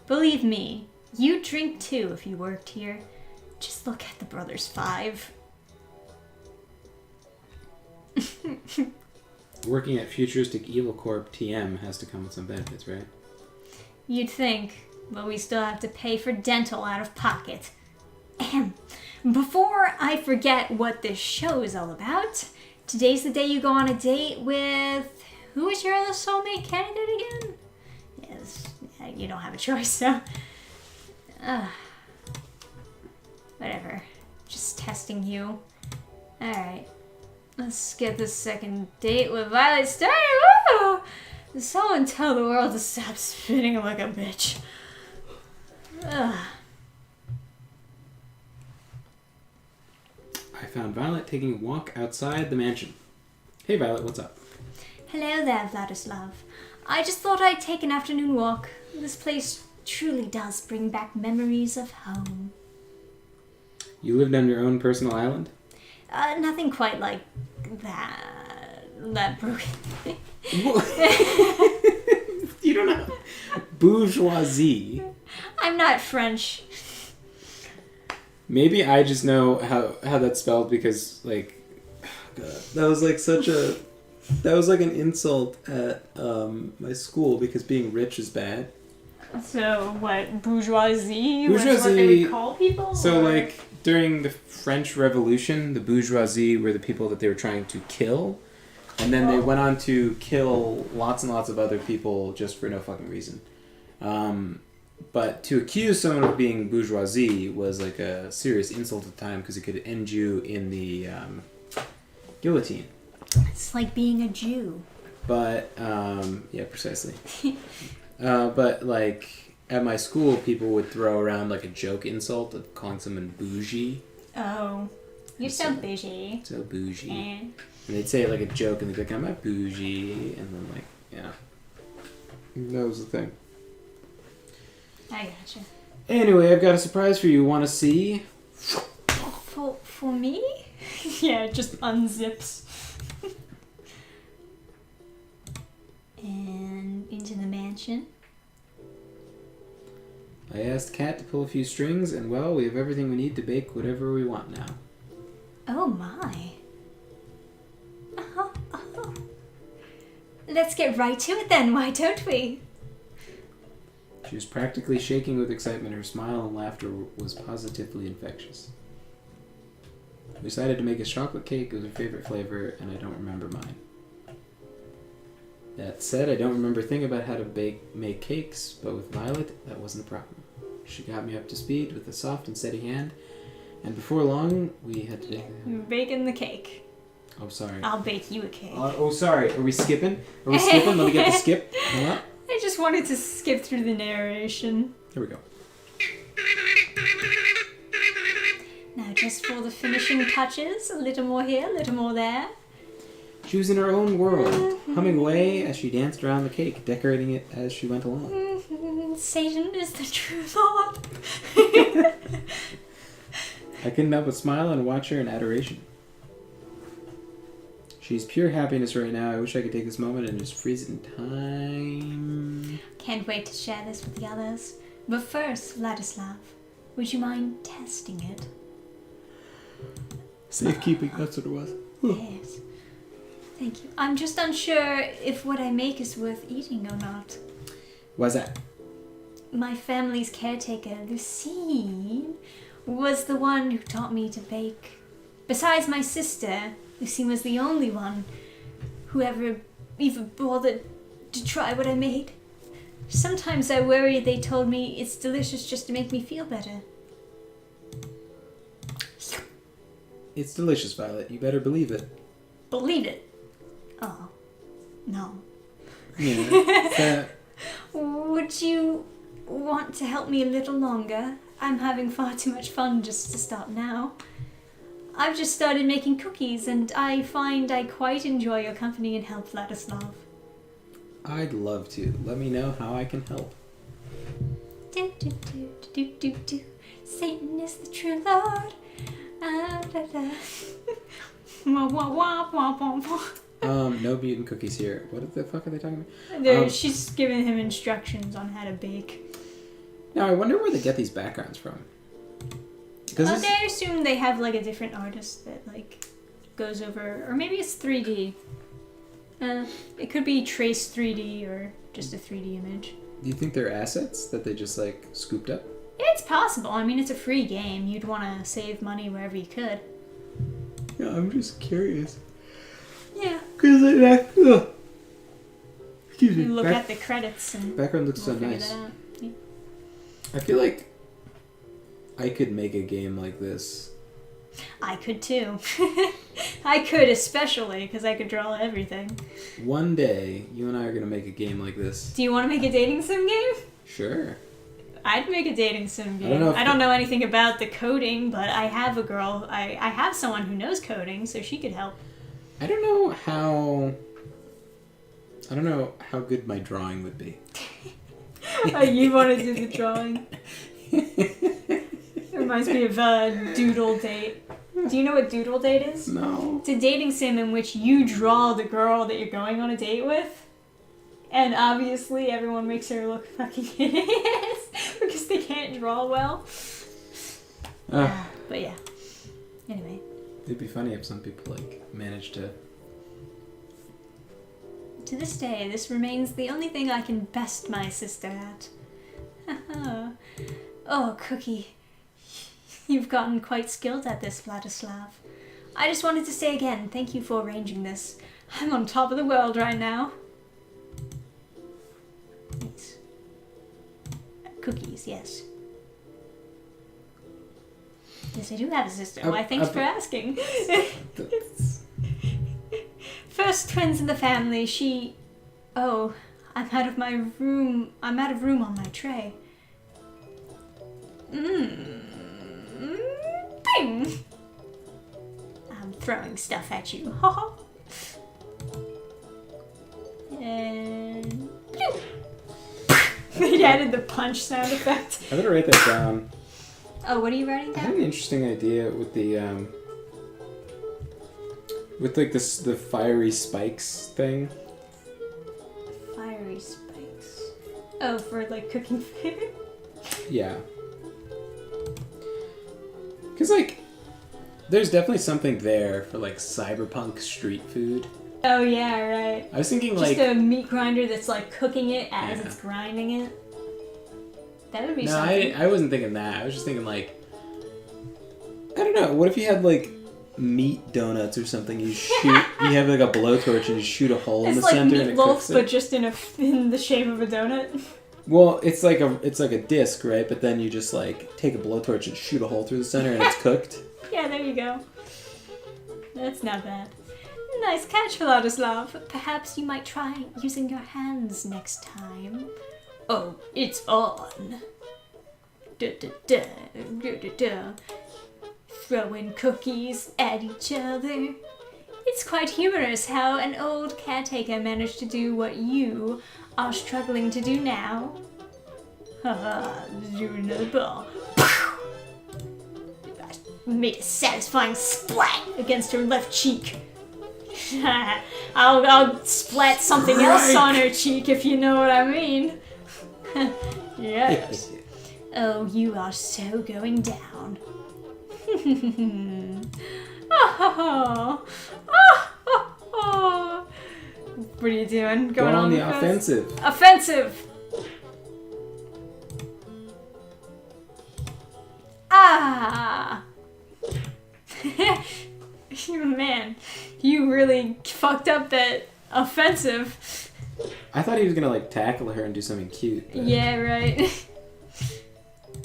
Believe me, you'd drink too if you worked here. Just look at the Brothers 5. Working at Futuristic Evil Corp TM has to come with some benefits, right? You'd think, but we still have to pay for dental out of pocket. Ahem. Before I forget what this show is all about, today's the day you go on a date with... Who is your other soulmate candidate again? Yes, you don't have a choice, so... Whatever. Just testing you. Alright. Let's get this second date with Violet started. Woo! Someone tell the world to stop spinning like a bitch. Ugh. I found Violet taking a walk outside the mansion. Hey Violet, what's up? Hello there, Vladislav. I just thought I'd take an afternoon walk. This place truly does bring back memories of home. You lived on your own personal island? Nothing quite like that broken. You don't know. Bourgeoisie. I'm not French. Maybe I just know how that's spelled because, like, God, that was like that was like an insult at my school because being rich is bad. So what, bourgeoisie? Bourgeoisie was what they would call people? So or? like during the French Revolution, the bourgeoisie were the people that they were trying to kill, and then they went on to kill lots and lots of other people just for no fucking reason. But to accuse someone of being bourgeoisie was like a serious insult at the time because it could end you in the guillotine. It's like being a Jew. But yeah, precisely. But like at my school, people would throw around like a joke insult of calling someone bougie. Oh, you're so bougie. So bougie. Eh. And they'd say it like a joke, and they'd be like, "I'm not bougie," and then like, yeah, that was the thing. I gotcha. Anyway, I've got a surprise for you. Want to see? For me? Yeah, it just unzips. And into the mansion. I asked Kat to pull a few strings, and well, we have everything we need to bake whatever we want now. Oh my. Oh. Let's get right to it then, why don't we? She was practically shaking with excitement. Her smile and laughter was positively infectious. We decided to make a chocolate cake. It was her favorite flavor, and I don't remember mine. That said, I don't remember a thing about how to make cakes, but with Violet, that wasn't a problem. She got me up to speed with a soft and steady hand, and before long, we had to bake You're baking the cake. Oh, sorry. I'll bake you a cake. Sorry. Are we skipping? Let me get the skip. Hold on. I just wanted to skip through the narration. Here we go. Now, just for the finishing touches, a little more here, a little more there. She was in her own world, humming away as she danced around the cake, decorating it as she went along. Satan is the true Lord. I couldn't help but smile and watch her in adoration. She's pure happiness right now. I wish I could take this moment and just freeze it in time. Can't wait to share this with the others. But first, Vladislav, would you mind testing it? Safekeeping, that's what it was. Yes. Thank you. I'm just unsure if what I make is worth eating or not. Why's that? My family's caretaker, Lucine, was the one who taught me to bake. Besides my sister, Lucine was the only one who ever even bothered to try what I made. Sometimes I worry they told me it's delicious just to make me feel better. It's delicious, Violet. You better believe it. Believe it. Oh, no. Yeah. Would you want to help me a little longer? I'm having far too much fun just to stop now. I've just started making cookies, and I find I quite enjoy your company and help, Vladislav. I'd love to. Let me know how I can help. Do, do, do, do, do, do. Satan is the true Lord. Ah, da, da. Wah, wah, wah, wah, wah, wah. No mutant cookies here. What the fuck are they talking about? She's giving him instructions on how to bake. Now, I wonder where they get these backgrounds from. They assume they have like a different artist that like goes over, or maybe it's 3D. It could be trace 3D or just a 3D image. Do you think they're assets that they just like scooped up? It's possible. I mean, it's a free game. You'd want to save money wherever you could. Yeah, I'm just curious. Yeah. Because excuse me. You look at the credits and background looks so we'll figure nice. that out. Yeah. I feel like I could make a game like this. I could too. I could especially because I could draw everything. One day, you and I are gonna make a game like this. Do you want to make a dating sim game? Sure. I'd make a dating sim game. I don't know know anything about the coding, but I have a girl. I have someone who knows coding, so she could help. I don't know how good my drawing would be. You want to do the drawing? It reminds me of Doodle Date. Do you know what Doodle Date is? No. It's a dating sim in which you draw the girl that you're going on a date with. And obviously everyone makes her look fucking hideous because they can't draw well. But yeah. Anyway. It'd be funny if some people like managed to. To this day, this remains the only thing I can best my sister at. Oh, Cookie. You've gotten quite skilled at this, Vladislav. I just wanted to say again, thank you for arranging this. I'm on top of the world right now. Thanks. Cookies, yes. Yes, I do have a sister. Why, thanks for asking. First twins in the family. Oh, I'm out of room on my tray. Bing! I'm throwing stuff at you. And... They added the punch sound effect. I better write that down. Oh, what are you writing I had down? an interesting idea with the with like this the fiery spikes thing. Fiery spikes. Oh, for like cooking food? Yeah. Because, like, there's definitely something there for, like, cyberpunk street food. Oh, yeah, right. I was thinking, Just like... a meat grinder that's, like, cooking it as Yeah. it's grinding it. That would be No, something. I wasn't thinking that. I was just thinking, like... I don't know. What if you had, like, meat donuts or something? You shoot... you have, like, a blowtorch and you shoot a hole in the It's like center and it cooks meatloaf, it. but just in the shape of a donut. Well, it's like a disc, right? But then you just, like, take a blowtorch and shoot a hole through the center and it's cooked. Yeah, there you go. That's not bad. Nice catch, Vladislav. Perhaps you might try using your hands next time. Oh, it's on. Da-da-da, da-da-da. Throwing cookies at each other. It's quite humorous how an old caretaker managed to do what you are struggling to do now. Haha, doing the ball. Made a satisfying splat against her left cheek. I'll splat something else on her cheek if you know what I mean. Yes. Oh, you are so going down. What are you doing? Go on the offensive. Offensive! Ah! Man, you really fucked up that offensive. I thought he was gonna, like, tackle her and do something cute. But... Yeah, right.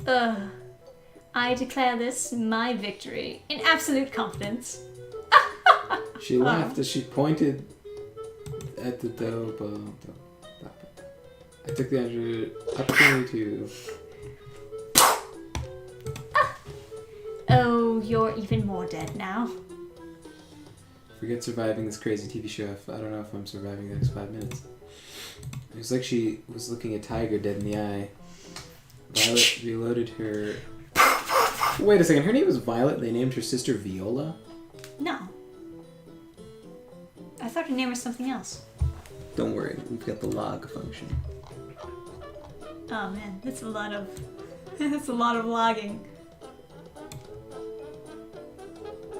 Ugh. I declare this my victory in absolute confidence. She laughed as she pointed at the dough. I took the opportunity to... Oh, you're even more dead now. Forget surviving this crazy TV show. I don't know if I'm surviving the next 5 minutes. It was like she was looking a tiger dead in the eye. Violet reloaded her... Wait a second, her name was Violet. They named her sister Viola? No. I thought her name was something else. Don't worry, we've got the log function. Oh man, that's a lot of... that's a lot of logging.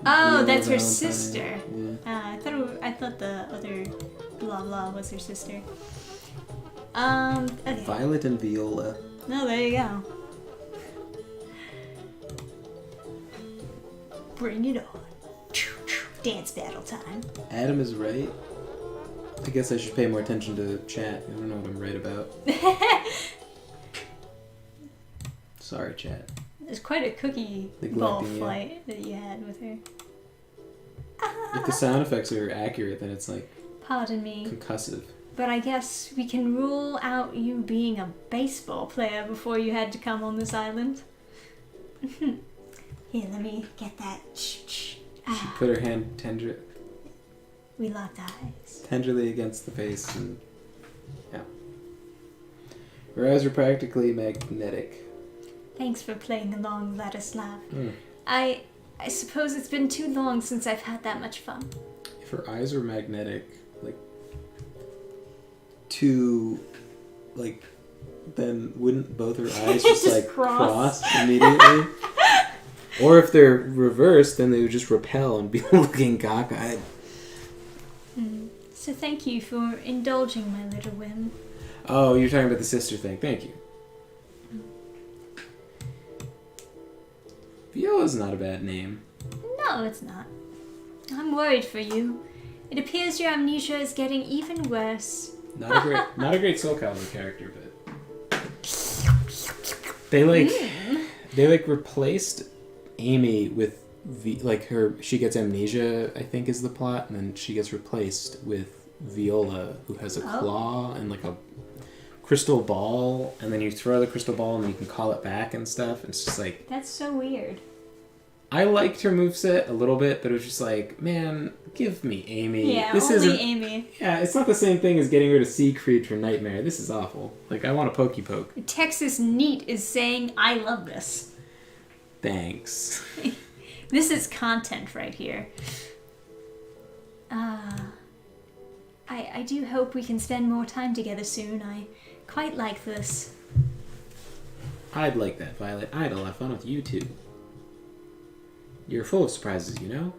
Oh, Viola that's her Valentine. sister. Yeah. I thought the other blah blah was her sister. Okay. Violet and Viola. No, there you go. Bring it on. Dance battle time. Adam is right. I guess I should pay more attention to chat. I don't know what I'm right about. Sorry, chat. There's quite a cookie ball Neglecting you. flight that you had with her. If the sound effects are accurate, then it's like Pardon me, concussive. but I guess we can rule out you being a baseball player before you had to come on this island. Here, let me get that. She put her hand We locked eyes. tenderly against the face, and yeah. Her eyes were practically magnetic. Thanks for playing along, Vladislav. Mm. I suppose it's been too long since I've had that much fun. If her eyes were magnetic, then wouldn't both her eyes just Just like cross. cross immediately? Or if they're reversed, then they would just repel and be looking cockeyed. So thank you for indulging my little whim. Oh, you're talking about the sister thing. Thank you. Viola's not a bad name. No, it's not. I'm worried for you. It appears your amnesia is getting even worse. Not a great Soul Calibur character, but they replaced Amy with she gets amnesia, I think is the plot, and then she gets replaced with Viola, who has a claw and like a crystal ball, and then you throw the crystal ball and then you can call it back and stuff. It's just like, That's so weird. I liked her moveset a little bit, but it was just like, man, give me Amy. Yeah, this only isn't Amy. Yeah, it's not the same thing as getting rid of Sea Creature Nightmare. This is awful. Like, I want a pokey poke. Texas Neat is saying, I love this. Thanks. This is content right here. I do hope we can spend more time together soon. I quite like this. I'd like that, Violet. I had a lot of fun with you, too. You're full of surprises, you know?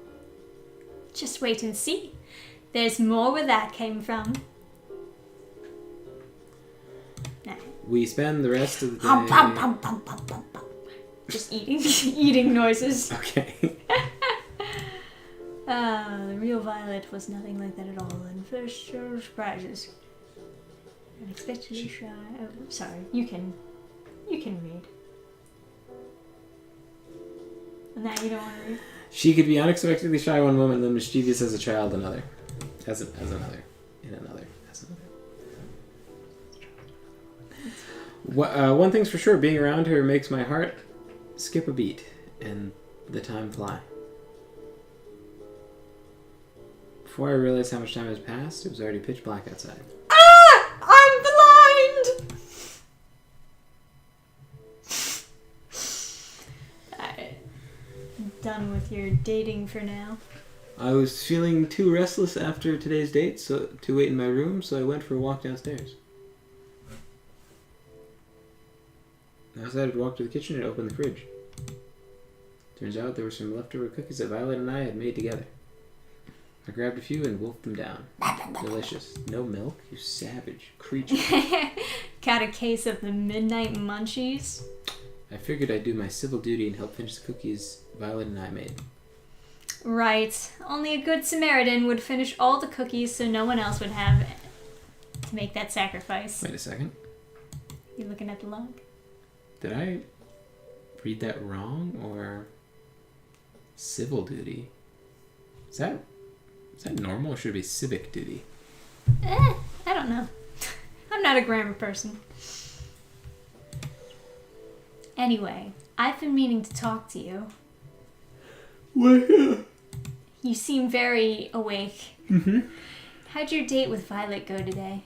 Just wait and see. There's more where that came from. Nah. We spend the rest of the day... Just eating noises. Okay. The real Violet was nothing like that at all. And first surprises. Unexpectedly shy. Oh, sorry. You can read. And now you don't want to read. She could be unexpectedly shy one moment, and then mischievous as a child another. As another. In another. As another. One thing's for sure, being around her makes my heart skip a beat and the time fly. Before I realized how much time has passed, it was already pitch black outside. Ah! I'm blind! Alright. Done with your dating for now. I was feeling too restless after today's date to wait in my room, so I went for a walk downstairs. I decided to walk to the kitchen and open the fridge. Turns out there were some leftover cookies that Violet and I had made together. I grabbed a few and wolfed them down. Delicious. No milk, you savage creature. Got a case of the midnight munchies. I figured I'd do my civil duty and help finish the cookies Violet and I made. Right. Only a good Samaritan would finish all the cookies so no one else would have to make that sacrifice. Wait a second. You looking at the log? Did I read that wrong, or civil duty? Is that normal, or should it be civic duty? I don't know. I'm not a grammar person. Anyway, I've been meaning to talk to you. What? You seem very awake. Mm-hmm. How'd your date with Violet go today?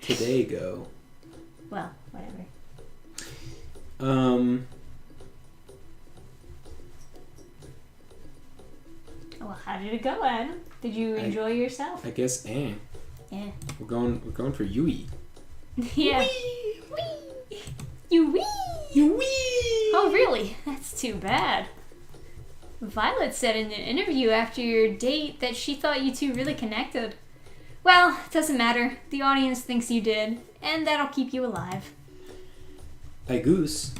Today go. Well, whatever. Well, how did it go, Adam? Did you enjoy yourself? I guess Yeah. we're going for Yui. Yeah. Wee. You wee. You wee. Oh, really? That's too bad. Violet said in an interview after your date that she thought you two really connected. Well, it doesn't matter. The audience thinks you did, and that'll keep you alive. Hey, Goose.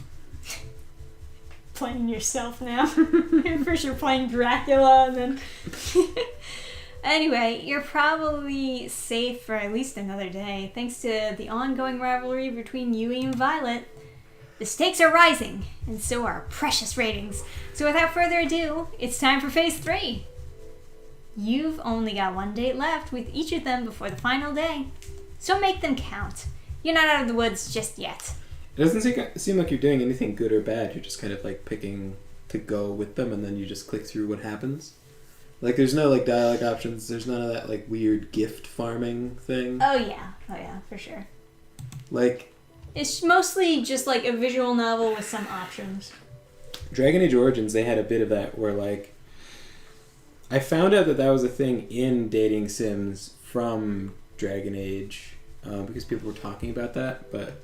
Playing yourself now. First you're playing Dracula, and then... Anyway, you're probably safe for at least another day, thanks to the ongoing rivalry between Yui and Violet. The stakes are rising, and so are precious ratings. So without further ado, it's time for Phase 3. You've only got one date left with each of them before the final day. So make them count. You're not out of the woods just yet. It doesn't seem like you're doing anything good or bad. You're just kind of like picking to go with them, and then you just click through what happens. Like, there's no like dialogue options. There's none of that like weird gift farming thing. Oh yeah, for sure. Like, it's mostly just like a visual novel with some options. Dragon Age Origins, they had a bit of that where like, I found out that was a thing in dating sims from Dragon Age because people were talking about that, but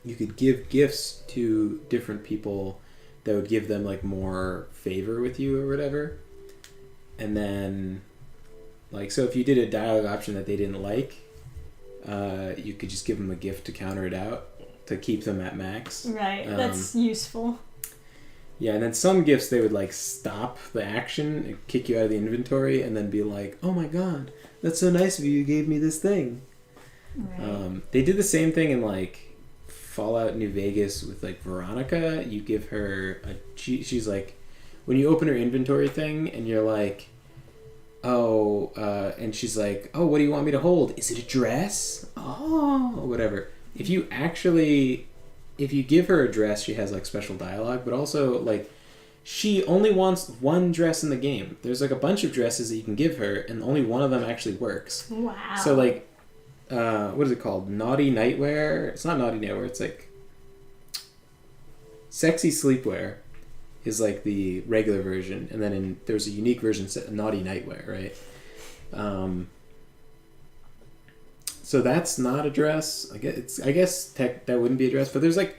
you could give gifts to different people that would give them like more favor with you or whatever. And then, like, so if you did a dialogue option that they didn't like, you could just give them a gift to counter it out, to keep them at max. Right, that's useful. Yeah, and then some gifts, they would, like, stop the action and kick you out of the inventory and then be like, oh my god, that's so nice of you, you gave me this thing. Right. They did the same thing in, like, Fallout New Vegas with, like, Veronica. You give her she's like, when you open her inventory thing and you're like, and she's like, oh, what do you want me to hold? Is it a dress? Oh, whatever. If you give her a dress, she has like special dialogue, but also like she only wants one dress in the game. There's like a bunch of dresses that you can give her, and only one of them actually works. Wow. So like, what is it called? Naughty Nightwear? It's not Naughty Nightwear. It's like Sexy Sleepwear is like the regular version, and then there's a unique version, Naughty Nightwear, right? So that's not a dress. I guess that wouldn't be a dress, but there's like,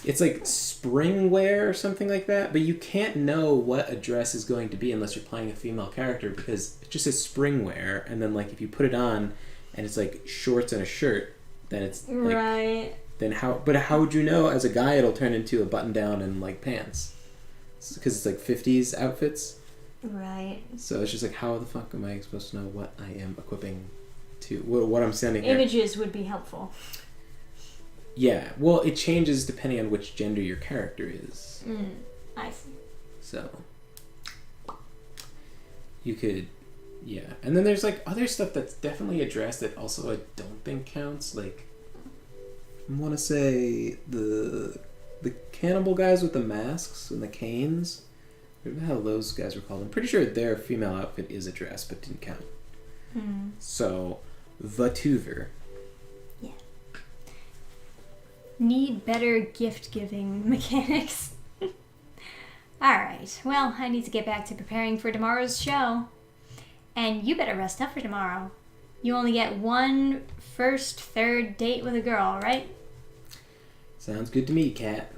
it's like spring wear or something like that. But you can't know what a dress is going to be unless you're playing a female character, because it just says spring wear, and then like if you put it on, and it's like shorts and a shirt, then it's like, Right. Then how? But how would you know as a guy it'll turn into a button down and like pants? Because it's like 50s outfits. Right. So it's just like, how the fuck am I supposed to know what I am equipping to what I'm sending here? Images would be helpful. Yeah, well, it changes depending on which gender your character is. I see. So you could, yeah. And then there's like other stuff that's definitely a dress that also I don't think counts. Like, I want to say the cannibal guys with the masks and the canes. What the hell those guys were called? I'm pretty sure their female outfit is a dress, but didn't count. So, Vatuver. Yeah. Need better gift-giving mechanics. Alright, well, I need to get back to preparing for tomorrow's show. And you better rest up for tomorrow. You only get one first, third date with a girl, right? Sounds good to me, Kat.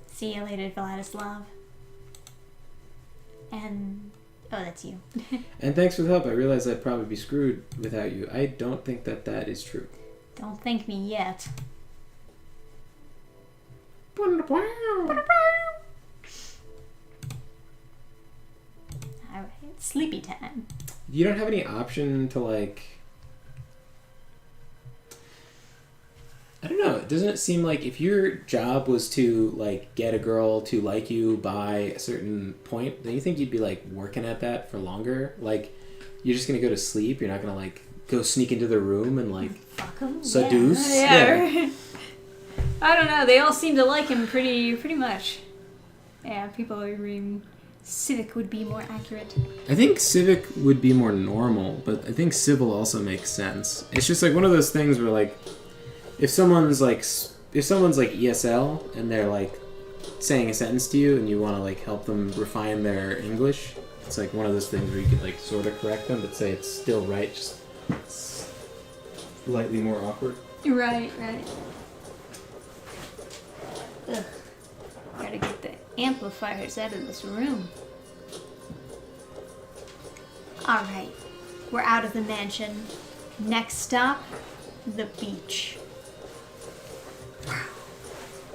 See you later, Vladislav. And... oh, that's you. And thanks for the help. I realize I'd probably be screwed without you. I don't think that is true. Don't thank me yet. Alright, sleepy time. You don't have any option to like... I don't know. Doesn't it seem like if your job was to like get a girl to like you by a certain point, then you think you'd be like working at that for longer? Like, you're just gonna go to sleep. You're not gonna like go sneak into the room and like Fuck 'em. seduce. Yeah. I don't know. They all seem to like him pretty much. Yeah, people agree. Civic would be more accurate. I think civic would be more normal, but I think civil also makes sense. It's just like one of those things where like, if someone's like ESL and they're like saying a sentence to you and you want to like help them refine their English, it's like one of those things where you could like sort of correct them but say it's still right, just slightly more awkward. Right. Ugh. Gotta get the amplifiers out of this room. Alright, we're out of the mansion. Next stop, the beach.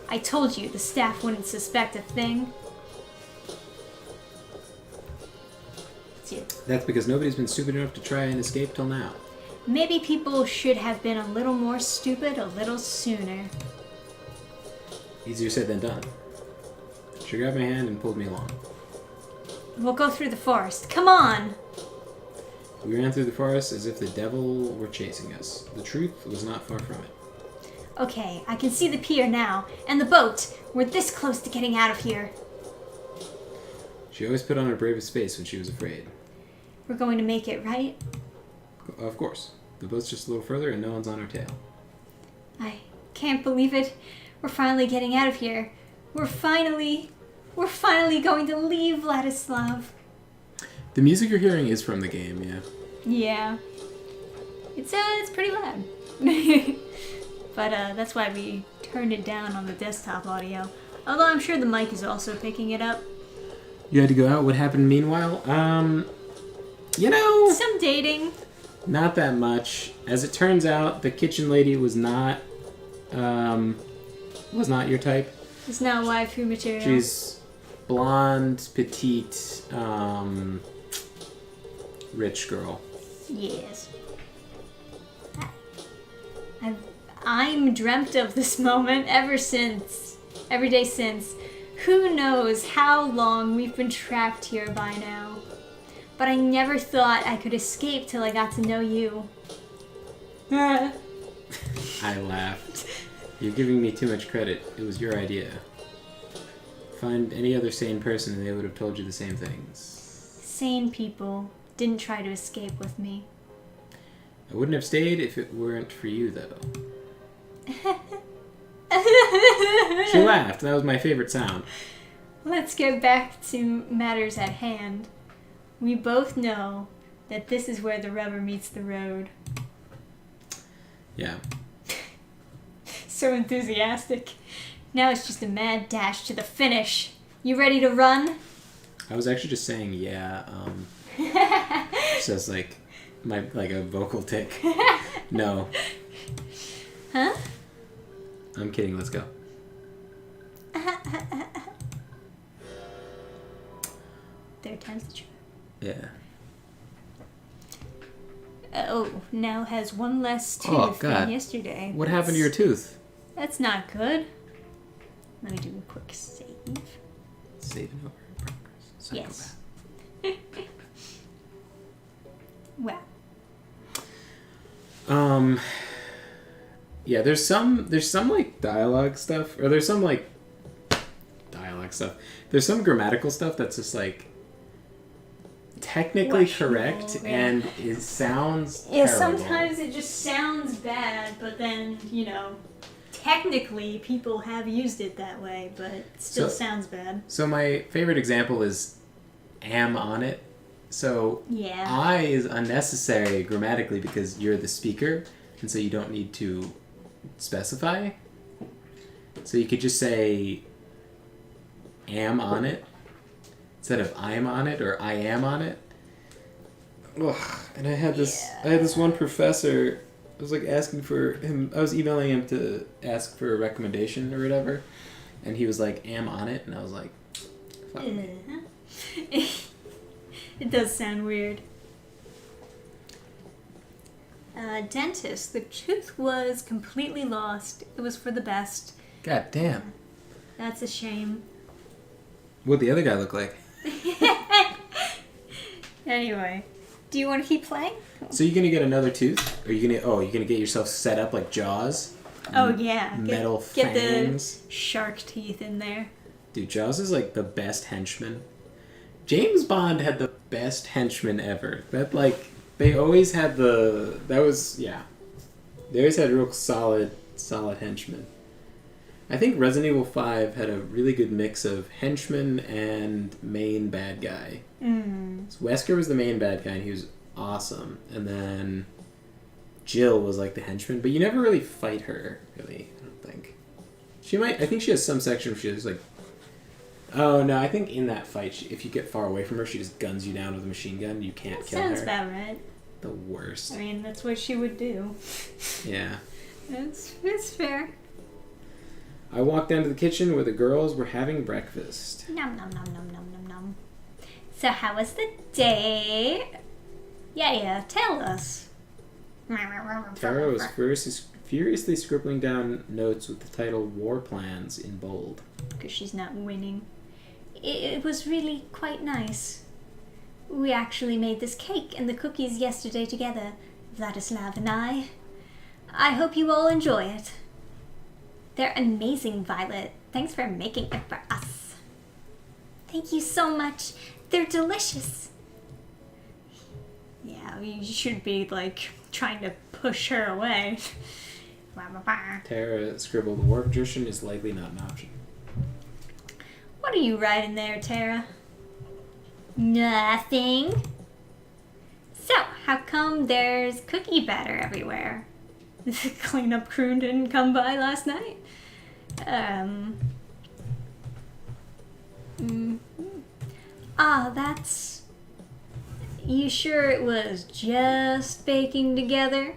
I told you the staff wouldn't suspect a thing. It's you. That's because nobody's been stupid enough to try and escape till now. Maybe people should have been a little more stupid a little sooner. Easier said than done. She grabbed my hand and pulled me along. We'll go through the forest. Come on! We ran through the forest as if the devil were chasing us. The truth was not far from it. Okay, I can see the pier now. And the boat. We're this close to getting out of here. She always put on her bravest face when she was afraid. We're going to make it, right? Of course. The boat's just a little further and no one's on our tail. I can't believe it. We're finally getting out of here. We're finally going to leave Vladislav. The music you're hearing is from the game, yeah. Yeah. It's pretty loud. But that's why we turned it down on the desktop audio. Although I'm sure the mic is also picking it up. You had to go out. What happened meanwhile? You know, Some dating. not that much. As it turns out, the kitchen lady was not your type. It's not waifu material. She's blonde, petite, rich girl. Yes. I'm dreamt of this moment every day since. Who knows how long we've been trapped here by now. But I never thought I could escape till I got to know you. I laughed. You're giving me too much credit. It was your idea. Find any other sane person and they would have told you the same things. Sane people didn't try to escape with me. I wouldn't have stayed if it weren't for you, though. She laughed. That was my favorite sound. Let's get back to matters at hand. We both know that this is where the rubber meets the road. Yeah. So enthusiastic. Now it's just a mad dash to the finish. You ready to run? I was actually just saying yeah. Just like a vocal tick. No. Huh? I'm kidding. Let's go. Third time's the charm. Yeah. Oh, now has one less tooth Oh, God. than yesterday. What happened to your tooth? That's not good. Let me do a quick save. Saving over in progress. Yes. Psychopath. Wow. Yeah, there's some like dialogue stuff, or there's some like dialogue stuff. There's some grammatical stuff that's just like technically correct, Questionable, and it sounds Yeah, terrible. sometimes it just sounds bad, but then, technically people have used it that way, but it still So- sounds bad. So my favorite example is am on it. So Yeah. I is unnecessary grammatically because you're the speaker, and so you don't need to specify. So you could just say am on it instead of I'm on it or I am on it. Ugh. And I had this one professor. I was like asking for him. I was emailing him to ask for a recommendation or whatever, and he was like am on it, and I was like, fuck me. It does sound weird. Dentist. The tooth was completely lost. It was for the best. God damn. That's a shame. What'd the other guy look like? Anyway, do you want to keep playing? So you're gonna get another tooth? Or you're gonna get yourself set up like Jaws? Oh yeah, Metal get fangs. the shark teeth in there. Dude, Jaws is like the best henchman. James Bond had the best henchman ever. They always had they always had real solid henchmen. I think Resident Evil 5 had a really good mix of henchman and main bad guy. So Wesker was the main bad guy and he was awesome. And then Jill was like the henchman, but you never really fight her, really, I don't think. I think she has some section where she's like, oh no, I think in that fight, if you get far away from her, she just guns you down with a machine gun. You can't That kill sounds her. about right. The worst. I mean, that's what she would do. Yeah. It's fair. I walked down to the kitchen where the girls were having breakfast. Nom nom nom nom nom nom nom. So how was the day? Yeah, tell us. Tara was furiously scribbling down notes with the title War Plans in bold. Because she's not winning. It was really quite nice. We actually made this cake and the cookies yesterday together, Vladislav and I. I hope you all enjoy it. They're amazing, Violet. Thanks for making it for us. Thank you so much. They're delicious. Yeah, you should be, trying to push her away. Tara scribbled, War Patrician is likely not an option. What are you writing there, Tara? Nothing. So, how come there's cookie batter everywhere? The cleanup crew didn't come by last night? That's... You sure it was just baking together?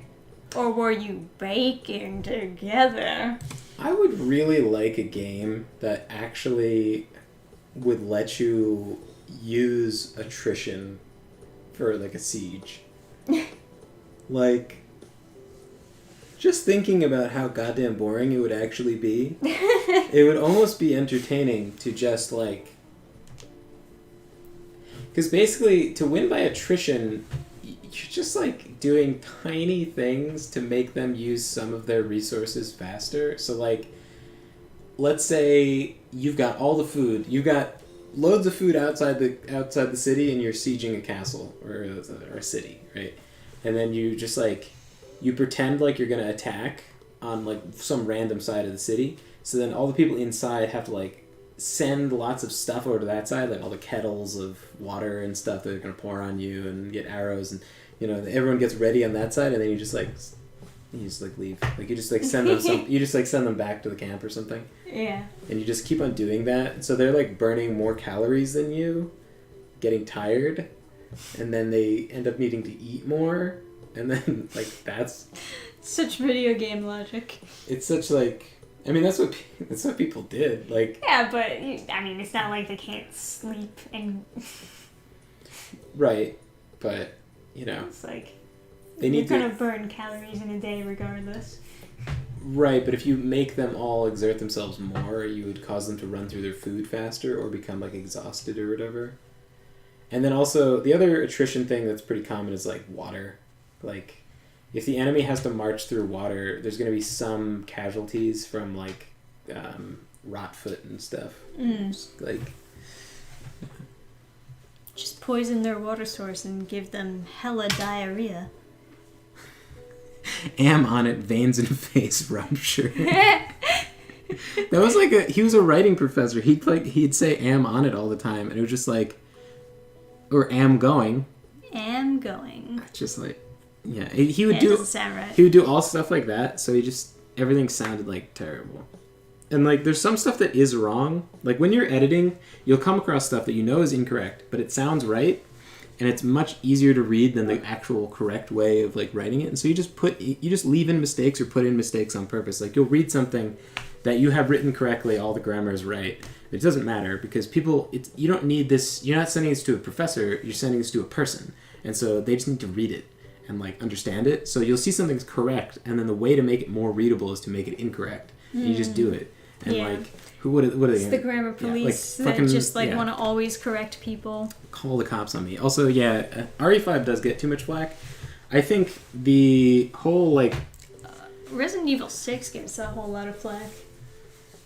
Or were you baking together? I would really like a game that actually would let you use attrition for a siege. Just thinking about how goddamn boring it would actually be, it would almost be entertaining to just because basically to win by attrition, you're just doing tiny things to make them use some of their resources faster. So let's say you've got all the food, you've got loads of food outside the city, and you're sieging a castle or a city, right? And then you just you pretend you're gonna attack on some random side of the city. So then all the people inside have to send lots of stuff over to that side, all the kettles of water and stuff that are gonna pour on you, and get arrows, and everyone gets ready on that side, and then you just You just like leave. Like you just like send them some. You just like send them back to the camp or something. Yeah. And you just keep on doing that. So they're like burning more calories than you, getting tired, and then they end up needing to eat more, and then like that's Such video game logic. it's such like I mean that's what people did like Yeah, but I mean, it's not like they can't sleep and right, but you know it's like they need you're to gonna burn calories in a day regardless. right. But if you make them all exert themselves more, you would cause them to run through their food faster or become like exhausted or whatever. And then also the other attrition thing that's pretty common is like water. Like if the enemy has to march through water, there's going to be some casualties from like rot foot and stuff. Just, like Just poison their water source and give them hella diarrhea. am on it, veins in face rupture. That was like he was a writing professor. He'd say am on it all the time, and it was just like, or am going. Am going. Just like, yeah, he would It do. doesn't sound right. He would do all stuff like that. So everything sounded like terrible. And like, there's some stuff that is wrong. Like when you're editing, you'll come across stuff that you know is incorrect, but it sounds right, and it's much easier to read than the actual correct way of like writing it. And so you just leave in mistakes or put in mistakes on purpose. Like you'll read something that you have written correctly, all the grammar is right. It doesn't matter because you don't need this. You're not sending this to a professor. You're sending this to a person, and so they just need to read it and like understand it. So you'll see something's correct, and then the way to make it more readable is to make it incorrect. And you just do it. And like, what are they? It's the grammar police like, fucking, that just like want to always correct people. Call the cops on me. Also, yeah, RE5 does get too much flack. I think the whole like Resident Evil 6 gives a whole lot of flack.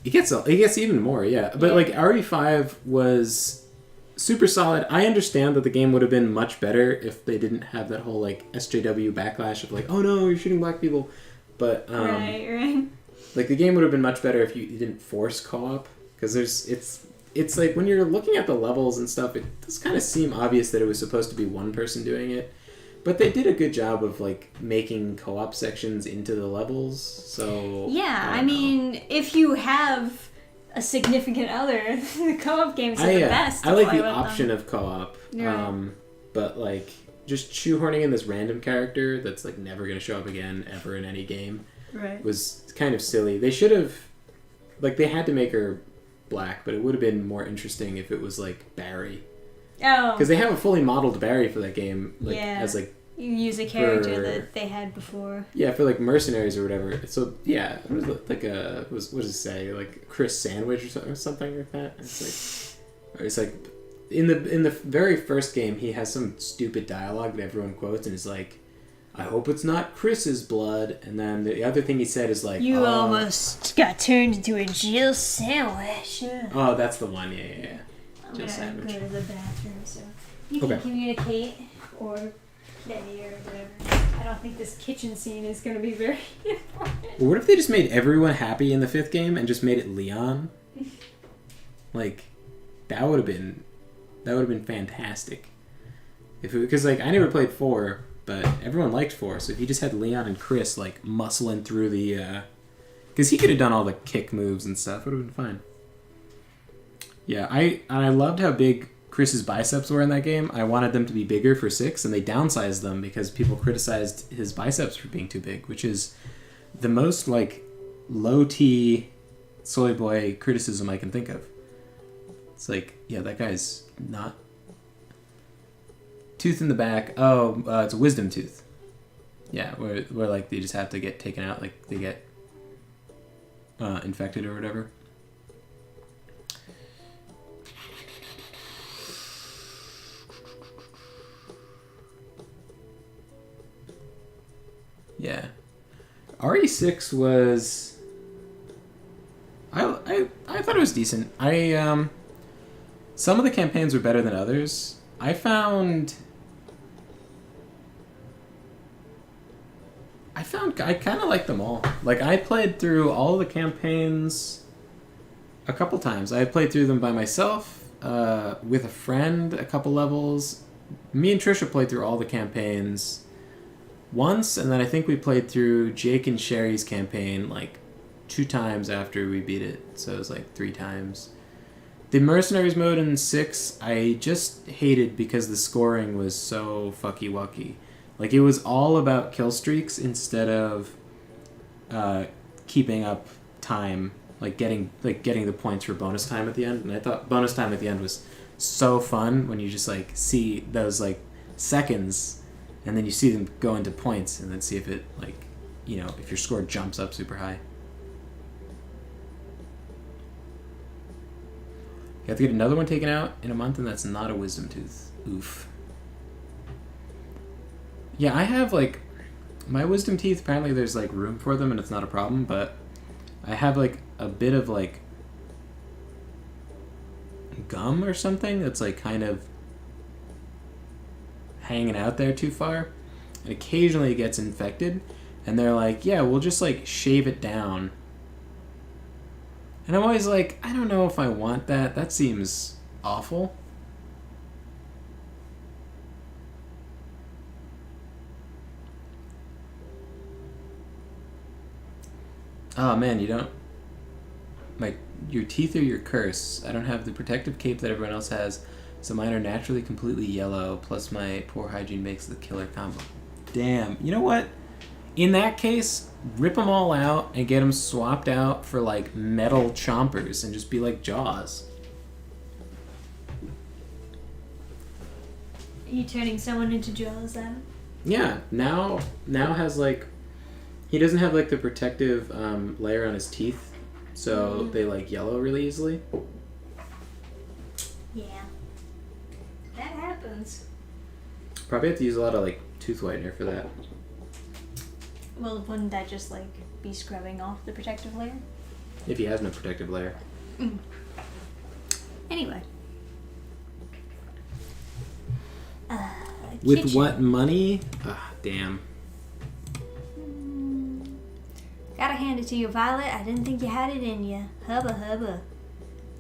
it gets even more, yeah. But like RE5 was super solid. I understand that the game would have been much better if they didn't have that whole like SJW backlash of like, oh no, you're shooting black people. But Right. like the game would have been much better if you didn't force co-op, because it's like when you're looking at the levels and stuff, it does kind of seem obvious that it was supposed to be one person doing it. But they did a good job of like making co-op sections into the levels. So Yeah, I mean, if you have a significant other, the co-op games are the best. I like the option of co-op. Right. But like just shoehorning in this random character that's like never going to show up again ever in any game was kind of silly. They should have they had to make her black, but it would have been more interesting if it was like Barry. Oh. Because they have a fully modeled Barry for that game, as like you use a character that they had before. Yeah, for like mercenaries or whatever. So yeah, what is it, like what does it say? Like Chris Sandwich or something like that. It's like in the very first game he has some stupid dialogue that everyone quotes and is like, I hope it's not Chris's blood. And then the other thing he said is like, you almost got turned into a Jill sandwich. Oh, that's the one. Yeah. I'm Jill gonna sandwich. go to the bathroom, so you can communicate or Kenny or whatever. I don't think this kitchen scene is gonna be very important. Well, what if they just made everyone happy in the 5th game and just made it Leon? Like, that would have been fantastic. Because like I never played 4, but everyone liked 4. So if you just had Leon and Chris like muscling through the, because he could have done all the kick moves and stuff, it would have been fine. Yeah, I loved how big Chris's biceps were in that game. I wanted them to be bigger for 6, and they downsized them because people criticized his biceps for being too big, which is the most like low T soy boy criticism I can think of. It's like, yeah, that guy's not. Tooth in the back. Oh, it's a wisdom tooth. Yeah, where like they just have to get taken out, like they get infected or whatever. Yeah, RE6 was. I thought it was decent. Some of the campaigns were better than others. I kind of liked them all. Like, I played through all the campaigns a couple times. I played through them by myself, with a friend, a couple levels. Me and Trisha played through all the campaigns. once, and then I think we played through Jake and Sherry's campaign like 2 times after we beat it, so it was like 3 times. The Mercenaries mode in 6, I just hated because the scoring was so fucky-wucky. Like, it was all about kill streaks instead of keeping up time, like getting the points for bonus time at the end. And I thought bonus time at the end was so fun when you just like see those like seconds, and then you see them go into points, and then see if it like, you know, if your score jumps up super high. You have to get another one taken out in a month, and that's not a wisdom tooth. Oof. Yeah, I have like my wisdom teeth. Apparently, there's like room for them, and it's not a problem. But I have like a bit of like gum or something that's like kind of hanging out there too far, and occasionally it gets infected. And they're like, "Yeah, we'll just like shave it down." And I'm always like, I don't know if I want that. That seems awful. Oh man, you don't... your teeth are your curse. I don't have the protective cape that everyone else has, so mine are naturally completely yellow, plus my poor hygiene makes the killer combo. Damn. You know what? In that case, rip them all out and get them swapped out for like metal chompers and just be like Jaws. Are you turning someone into Jaws then? Yeah, now has like, he doesn't have like the protective layer on his teeth, so they like yellow really easily. Yeah, that happens. Probably have to use a lot of like tooth whitener for that. Well, wouldn't that just like be scrubbing off the protective layer? If he has no protective layer. Anyway. With kitchen. what money? Ah, damn. Gotta hand it to you, Violet. I didn't think you had it in you. Hubba hubba.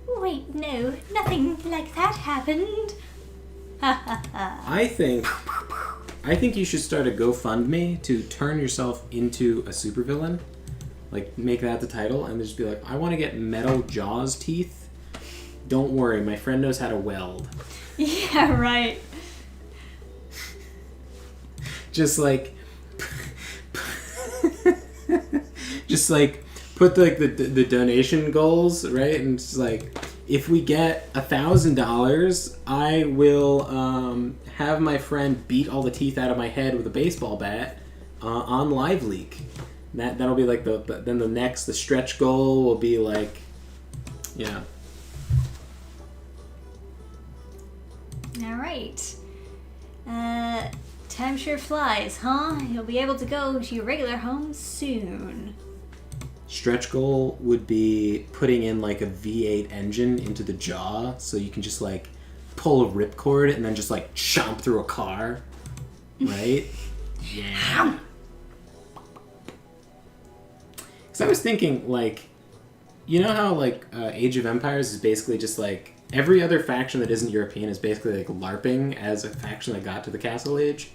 Wait, no. Nothing like that happened. Ha ha ha. I think you should start a GoFundMe to turn yourself into a supervillain. Like, make that the title, and just be like, I want to get metal Jaws teeth. Don't worry, my friend knows how to weld. Yeah, right. Just like... just like, put like the donation goals, right? And it's like, if we get $1,000, I will have my friend beat all the teeth out of my head with a baseball bat on Live Leak. That'll be like then the stretch goal will be like, yeah. All right. Time sure flies, huh? You'll be able to go to your regular home soon. Stretch goal would be putting in like a V8 engine into the jaw, so you can just like pull a ripcord and then just like chomp through a car, right? Yeah. Because I was thinking, like, you know how like Age of Empires is basically just like every other faction that isn't European is basically like LARPing as a faction that got to the Castle Age,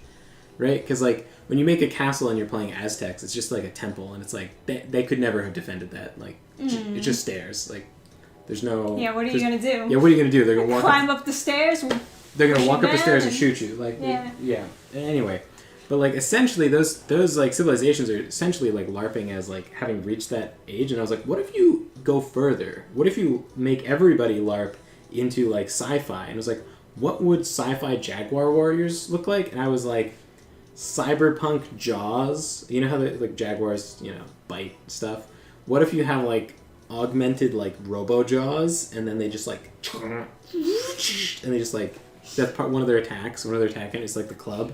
right? Because like when you make a castle and you're playing Aztecs, it's just like a temple, and it's like they could never have defended that. Like it just stairs. Like there's no. Yeah, what are you gonna do? Yeah, what are you gonna do? They're gonna walk Climb up the stairs? They're gonna walk up the down stairs and shoot you. Like yeah. Anyway, but like essentially those like civilizations are essentially like LARPing as like having reached that age. And I was like, what if you go further? What if you make everybody LARP into like sci-fi? And I was like, what would sci-fi Jaguar warriors look like? And I was like, cyberpunk Jaws. You know how like Jaguars, you know, bite stuff. What if you have like augmented like robo jaws, and then they just like and they just like that's one of their attacks. One of their attacking is like the club,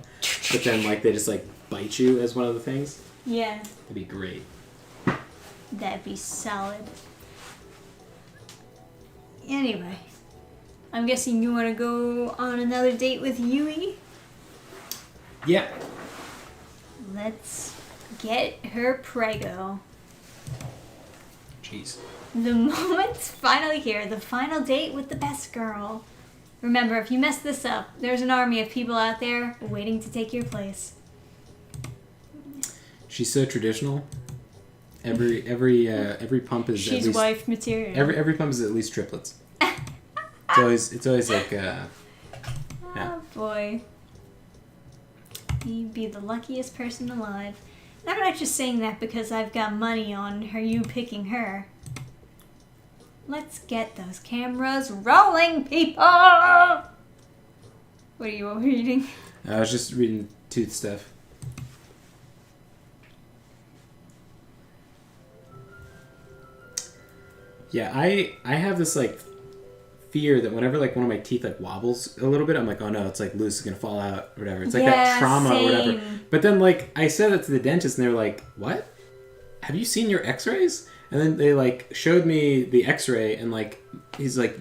but then like they just like bite you as one of the things. Yeah. That'd be great. That'd be solid. Anyway, I'm guessing you want to go on another date with Yui? Yeah. Let's get her prego. Jeez. The moment's finally here. The final date with the best girl. Remember, if you mess this up, there's an army of people out there waiting to take your place. She's so traditional. Every pump is She's at least, wife material. every pump is at least triplets. It's always like yeah. Oh boy. You'd be the luckiest person alive. And I'm not just saying that because I've got money on you picking her. Let's get those cameras rolling, people! What are you reading? I was just reading tooth stuff. Yeah, I have this like fear that whenever like one of my teeth like wobbles a little bit, I'm like, oh no, it's like loose, it's gonna fall out or whatever. It's like that trauma or whatever. Same. But then like I said that to the dentist and they were like, what? Have you seen your x-rays? And then they like showed me the x-ray and like he's like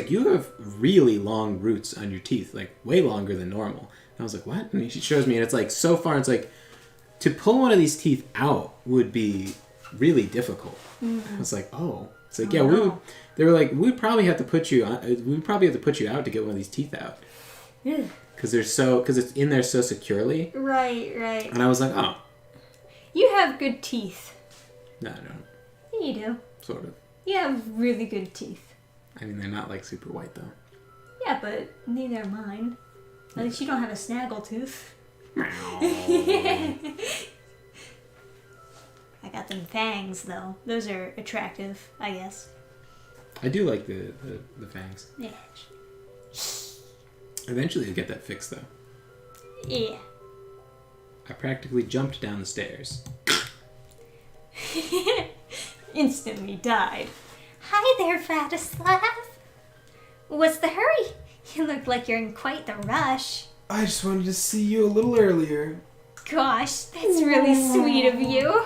you have really long roots on your teeth, like way longer than normal. And I was like, what? And he shows me and it's like so far it's like to pull one of these teeth out would be really difficult. I was like, oh. It's like, yeah, no. They were like, we'd probably have to put you out to get one of these teeth out. Yeah. Because it's in there so securely. Right. And I was like, oh. You have good teeth. No, I don't. Yeah, you do. Sort of. You have really good teeth. I mean, they're not like super white though. Yeah, but neither are mine. At least you don't have a snaggle tooth. I got them fangs, though. Those are attractive, I guess. I do like the fangs. Yeah. Eventually you'll get that fixed though. Yeah. I practically jumped down the stairs. Instantly died. Hi there, Vladislav. What's the hurry? You look like you're in quite the rush. I just wanted to see you a little earlier. Gosh, that's really sweet of you.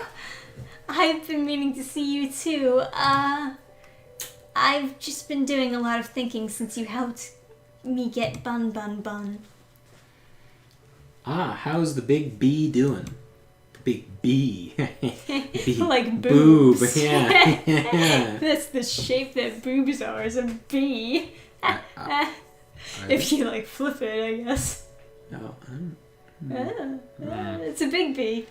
I've been meaning to see you too. I've just been doing a lot of thinking since you helped me get bun. Ah, how's the big bee doing? The big bee. Bee. Like Boob. boobs. Yeah. That's the shape that boobs are, is a bee. If you like flip it, I guess. No. It's a big bee.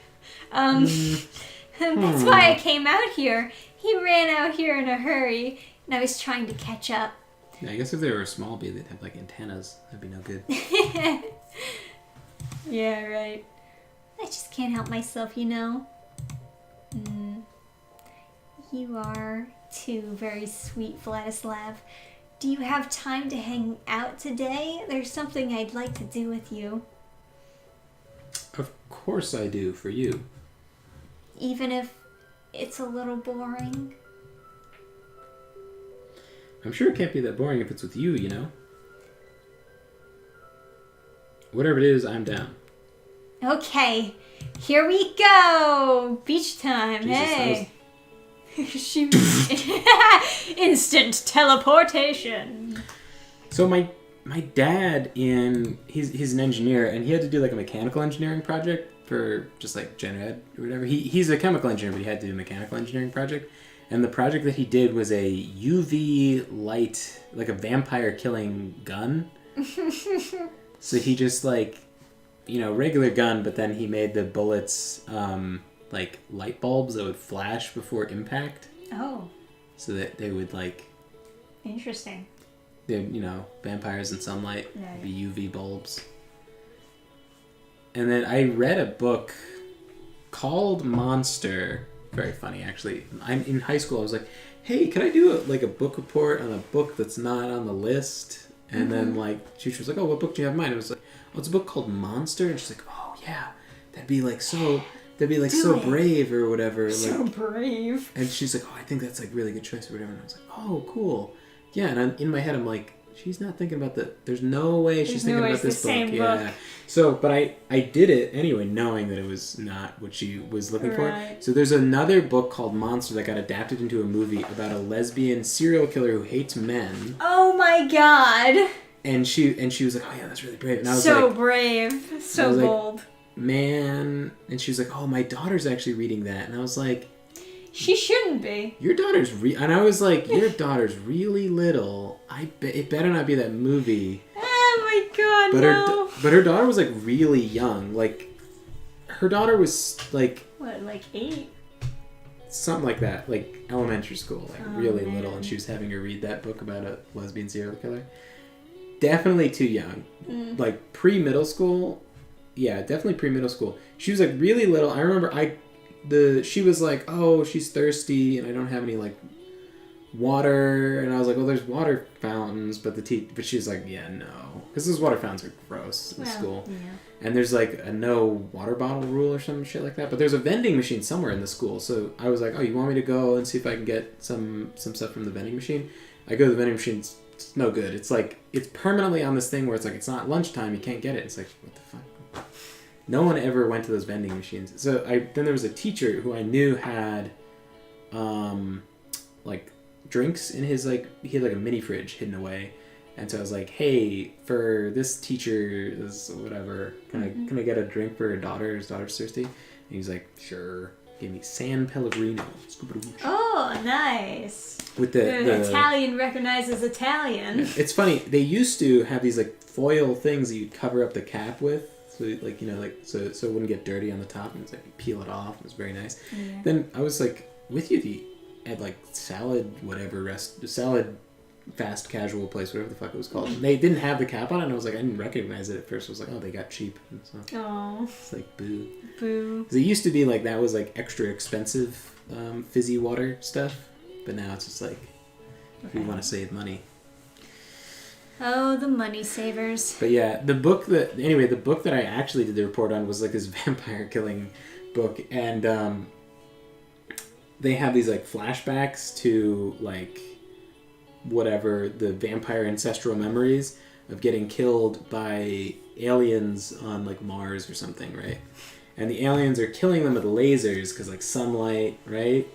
That's why I came out here. He ran out here in a hurry, and I was trying to catch up. Yeah, I guess if they were a small bee, they'd have like antennas. That'd be no good. Yeah, right. I just can't help myself, you know. You are too very sweet, Vladislav. Do you have time to hang out today? There's something I'd like to do with you. Of course I do, for you. Even if it's a little boring? I'm sure it can't be that boring if it's with you, you know? Whatever it is, I'm down. Okay, here we go! Beach time, Jesus, hey! Shoot. Instant teleportation! So my dad, he's an engineer, and he had to do like a mechanical engineering project for just like gen ed or whatever. He's a chemical engineer, but he had to do a mechanical engineering project. And the project that he did was a UV light, like a vampire killing gun. So he just like, regular gun, but then he made the bullets like light bulbs that would flash before impact. Oh. So that they would like... Interesting. Vampires in sunlight, Right. be UV bulbs. And then I read a book called Monster. Very funny, actually. I'm in high school. I was like, "Hey, can I do a book report on a book that's not on the list?" And then teacher was like, "Oh, what book do you have in mind?" I was like, "Oh, it's a book called Monster." And she's like, "Oh yeah, that'd be so it. brave or whatever." So brave. And she's like, "Oh, I think that's like really good choice or whatever." And I was like, "Oh, cool." Yeah, and in my head, I'm like, she's not thinking about that. There's no way she's thinking about this book. Same Yeah. book. So, but I did it anyway, knowing that it was not what she was looking Right. for. So there's another book called Monster that got adapted into a movie about a lesbian serial killer who hates men. Oh my god. And she was like, "Oh yeah, that's really brave." And I was So like, brave. So I was like, bold. "Man," and she was like, "Oh, my daughter's actually reading that." And I was like, She shouldn't be. "Your daughter's and I was like, "Your daughter's really little. It better not be that movie." Oh my god, But no. her daughter was like really young. Like her daughter was like What, like 8? something like that, like elementary school, like Oh, really man. little, and she was having her read that book about a lesbian serial killer. Definitely too young. Like pre-middle school. Yeah, definitely pre-middle school. She was like really little. I remember she was like, oh, she's thirsty and I don't have any like water, and I was like, well, there's water fountains, but but she's like, yeah, no, because those water fountains are gross in school. Yeah. And there's like a no water bottle rule or some shit like that. But there's a vending machine somewhere in the school. So I was like, oh, you want me to go and see if I can get some stuff from the vending machine? I go to the vending machine. It's no good. It's like, it's permanently on this thing where it's like, it's not lunchtime. You can't get it. It's like, what the fuck? No one ever went to those vending machines. So then there was a teacher who I knew had, like drinks in his, like, he had like a mini fridge hidden away. And so I was like, hey, for this teacher, this whatever, can I get a drink for her daughter? His daughter's thirsty. And he was like, sure. Gave me San Pellegrino. Oh, nice. With the Italian recognizes Italian. It's funny. They used to have these like foil things that you'd cover up the cap with, so like, you know, like so it wouldn't get dirty on the top, and it's like you peel it off. It was very nice. Yeah. Then I was like with you at like salad fast casual place, whatever the fuck it was called. And they didn't have the cap on it, and I was like, I didn't recognize it at first. I was like, oh, they got cheap. And so Oh. it's like boo. Boo. Because it used to be like that was like extra expensive fizzy water stuff, but now it's just like if you want to save money. Oh, the money savers. But yeah, the book that I actually did the report on was like this vampire killing book, and they have these like flashbacks to like whatever the vampire ancestral memories of getting killed by aliens on like Mars or something, right? And the aliens are killing them with lasers because like sunlight, right?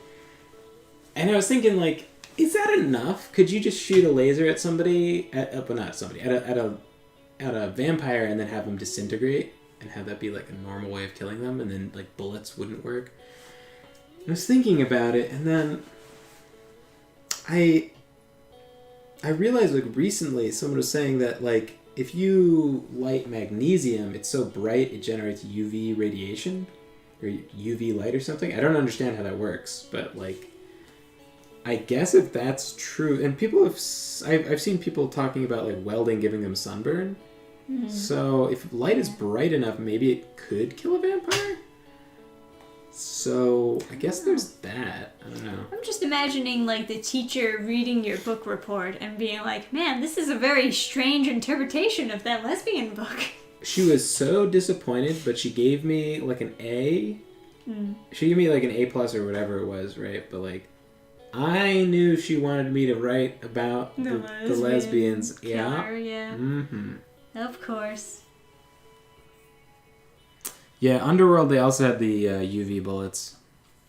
And I was thinking, like, is that enough? Could you just shoot a laser at somebody, at a vampire, and then have them disintegrate, and have that be like a normal way of killing them, and then like bullets wouldn't work? I was thinking about it, and then I realized like recently someone was saying that like if you light magnesium, it's so bright it generates UV radiation or UV light or something. I don't understand how that works, but like I guess if that's true, and I've seen people talking about like welding giving them sunburn. Mm-hmm. So if light is bright enough, maybe it could kill a vampire. So I guess there's that. I don't know. I'm just imagining like the teacher reading your book report and being like, man, this is a very strange interpretation of that lesbian book. She was so disappointed, but she gave me like an A. She gave me like an A+ or whatever it was, right? But like I knew she wanted me to write about the lesbians. Killer, yeah. Mm-hmm. Of course. Yeah, Underworld, they also had the UV bullets.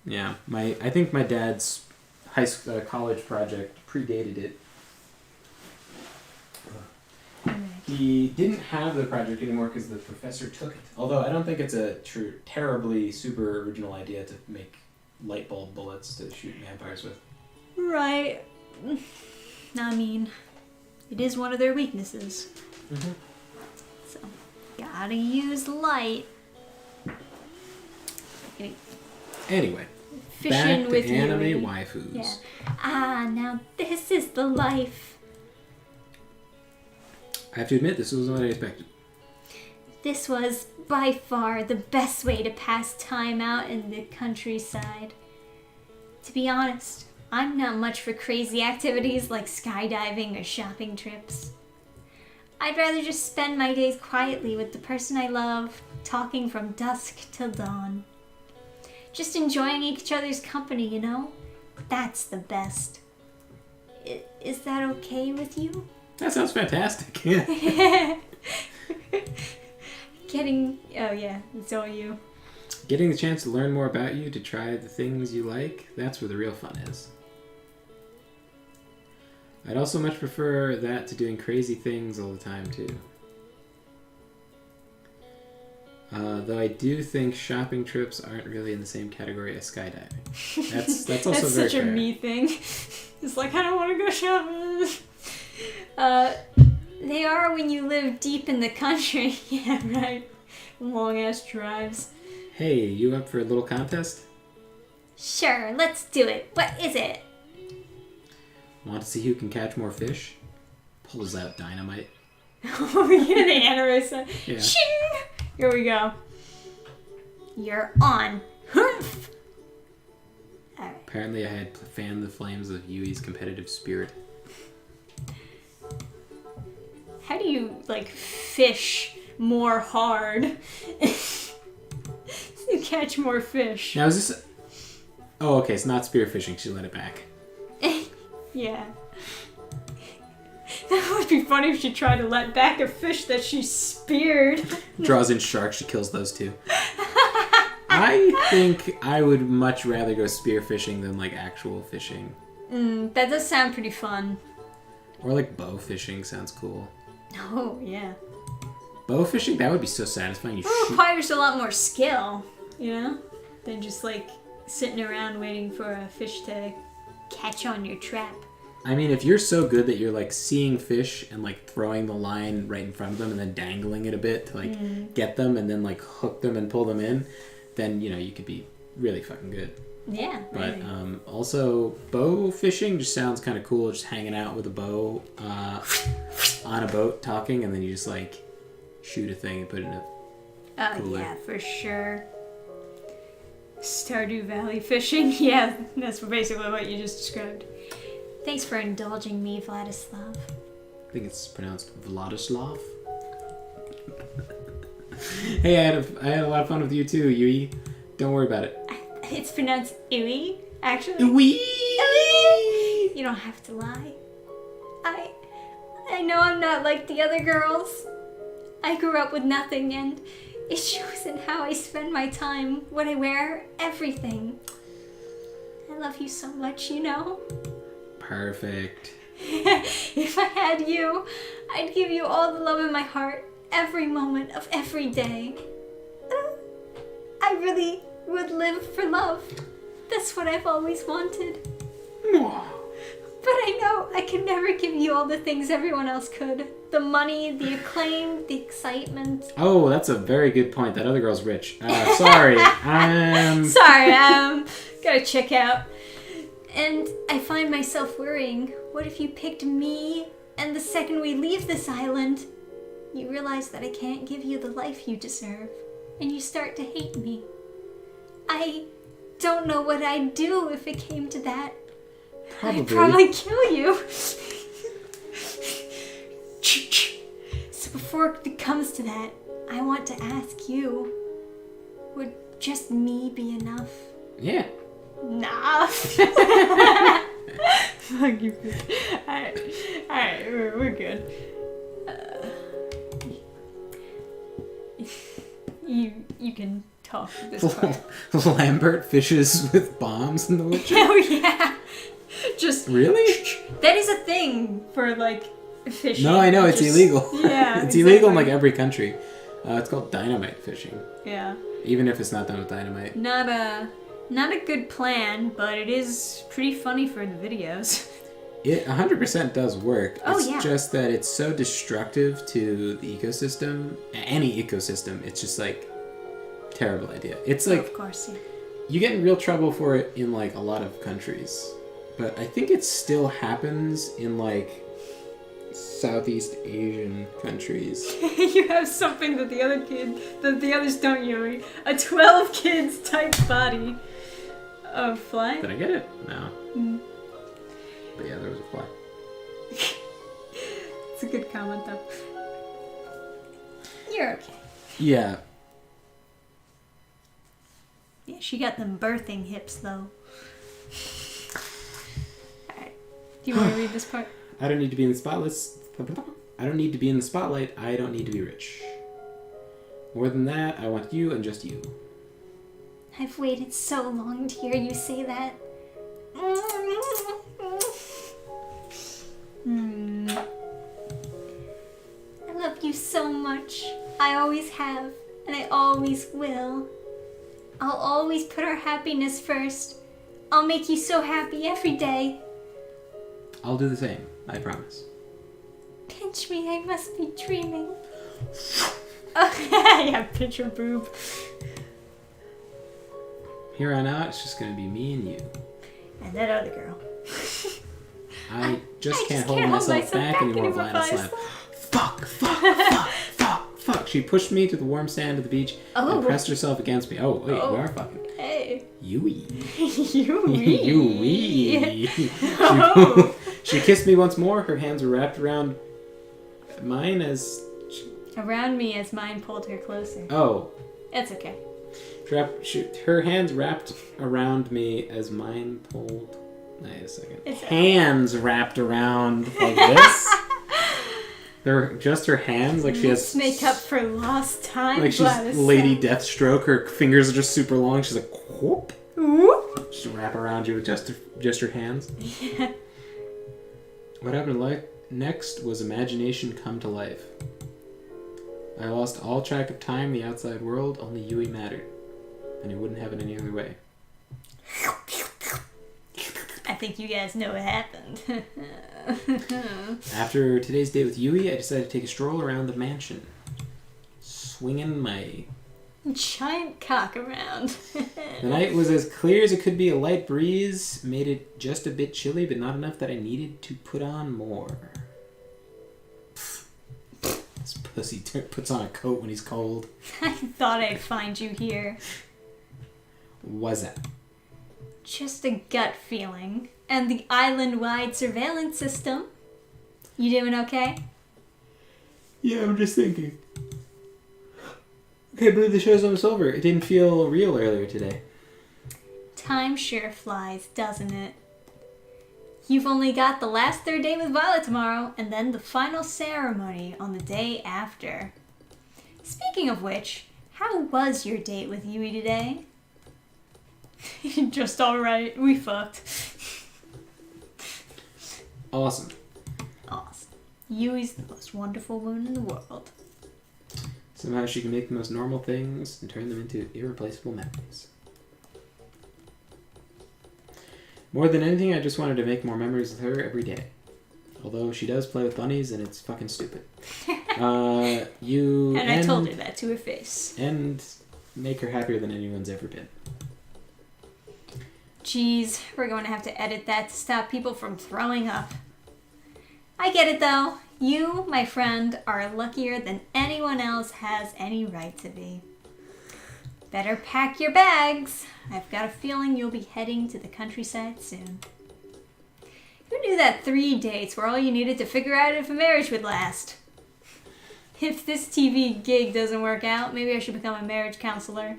Yeah, I think my dad's college project predated it. He didn't have the project anymore because the professor took it. Although I don't think it's a terribly super original idea to make light bulb bullets to shoot vampires with. Right. I mean, it is one of their weaknesses. Mm-hmm. So, gotta use light. Anyway, Fishing back with to anime you. waifus. Yeah. Now this is the life. I have to admit, this wasn't what I expected. This was by far the best way to pass time out in the countryside. To be honest, I'm not much for crazy activities like skydiving or shopping trips. I'd rather just spend my days quietly with the person I love, talking from dusk till dawn. Just enjoying each other's company, you know? That's the best. Is that okay with you? That sounds fantastic. Oh yeah, it's all you. Getting the chance to learn more about you, to try the things you like, that's where the real fun is. I'd also much prefer that to doing crazy things all the time, too. Though I do think shopping trips aren't really in the same category as skydiving. That's also That's very such a fair. me thing. It's like, I don't want to go shopping. They are when you live deep in the country. Yeah, right. Long ass drives. Hey, you up for a little contest? Sure, let's do it. What is it? Want to see who can catch more fish? Pulls out dynamite. Oh, yeah, the anime song. Yeah. Shing! Here we go. You're on. Humph! Alright. Apparently I had fanned the flames of Yui's competitive spirit. How do you, like, fish more hard? You catch more fish. Now is this... Oh, okay, it's not spearfishing. She let it back. Yeah. That would be funny if she tried to let back a fish that she speared. Draws in sharks, she kills those two. I think I would much rather go spearfishing than like actual fishing. That does sound pretty fun. Or like bow fishing sounds cool. Oh, yeah. Bow fishing, that would be so satisfying. You It shoot. requires a lot more skill, you know? Than just like sitting around waiting for a fish to catch on your trap. I mean, if you're so good that you're like seeing fish and like throwing the line right in front of them and then dangling it a bit to like get them and then like hook them and pull them in, then you know you could be really fucking good. Yeah. But maybe. also bow fishing just sounds kind of cool. Just hanging out with a bow on a boat talking, and then you just like shoot a thing and put it in a Oh, cooler. yeah, for sure. Stardew Valley fishing? Yeah, that's basically what you just described. Thanks for indulging me, Vladislav. I think it's pronounced Vladislav. Hey, I had a lot of fun with you too, Yui. Don't worry about it. It's pronounced Iwi, actually. Wee! You don't have to lie. I know I'm not like the other girls. I grew up with nothing, and it shows in how I spend my time, what I wear, everything. I love you so much, you know? Perfect. If I had you, I'd give you all the love in my heart, every moment of every day. I really would live for love. That's what I've always wanted. But I know I can never give you all the things everyone else could. The money, the acclaim, the excitement. Oh, that's a very good point. That other girl's rich. Sorry. Sorry, gotta check out. And I find myself worrying, what if you picked me, and the second we leave this island, you realize that I can't give you the life you deserve, and you start to hate me. I don't know what I'd do if it came to that. Probably. I'd probably kill you. So before it comes to that, I want to ask you, would just me be enough? Yeah. Nah. Fuck you. Alright, we're good. You can talk this part. Lambert fishes with bombs in the witch. Oh yeah. Just Really? that is a thing for like fishing. No, I know it's Just- illegal. Yeah, It's illegal in exactly. like every country. It's called dynamite fishing, Yeah. even if it's not done with dynamite. Not a good plan, but it is pretty funny for the videos. It 100% does work. Oh, It's yeah. just that it's so destructive to the ecosystem. Any ecosystem. It's just like terrible idea. It's like Of course, yeah. you get in real trouble for it in like a lot of countries, but I think it still happens in like Southeast Asian countries. You have something that the others don't, Yuri. A 12 kids type body of fly. Did I get it? No. Mm. But yeah, there was a fly. It's a good comment though. You're okay. Yeah. Yeah, she got them birthing hips though. Alright. Do you want to read this part? I don't need to be in the spotlight. I don't need to be in the spotlight. I don't need to be rich. More than that, I want you and just you. I've waited so long to hear you say that. I love you so much. I always have, and I always will. I'll always put our happiness first. I'll make you so happy every day. I'll do the same. I promise. Pinch me, I must be dreaming. Oh, yeah, pinch her boob. here on out, it's just gonna be me and you. And that other girl. I just can't hold myself back anymore, Vladislav. Fuck. She pushed me to the warm sand of the beach and pressed herself against me. Oh, wait, we are fucking. Hey. Yui. Yui. Yui. Oh. She kissed me once more. Her hands were wrapped around mine as... Around me as mine pulled her closer. Oh. It's okay. Her hands wrapped around me as mine pulled... Wait a second. It's hands wrapped around like this? They're just her hands? Like she has... make up for lost time. Like she's Lady Deathstroke. Her fingers are just super long. She's like, whoop. Whoop. Just wrap around you with just her hands. Yeah. What happened next was imagination come to life. I lost all track of time, the outside world, only Yui mattered. And it wouldn't happen any other way. I think you guys know what happened. After today's date with Yui, I decided to take a stroll around the mansion. Swinging my... giant cock around. The night was as clear as it could be. A light breeze made it just a bit chilly, but not enough that I needed to put on more. This pussy puts on a coat when he's cold. I thought I'd find you here. Was that? Just a gut feeling. And the island-wide surveillance system. You doing okay? Yeah, I'm just thinking. Okay, I believe the show's almost over. It didn't feel real earlier today. Time sure flies, doesn't it? You've only got the last third date with Violet tomorrow, and then the final ceremony on the day after. Speaking of which, how was your date with Yui today? Just alright, we fucked. Awesome. Awesome. Yui's the most wonderful woman in the world. Somehow she can make the most normal things and turn them into irreplaceable memories. More than anything, I just wanted to make more memories with her every day. Although she does play with bunnies and it's fucking stupid. I told her that to her face. And make her happier than anyone's ever been. Jeez, we're going to have to edit that to stop people from throwing up. I get it though. You, my friend, are luckier than anyone else has any right to be. Better pack your bags. I've got a feeling you'll be heading to the countryside soon. Who knew that 3 dates were all you needed to figure out if a marriage would last? If this TV gig doesn't work out, maybe I should become a marriage counselor.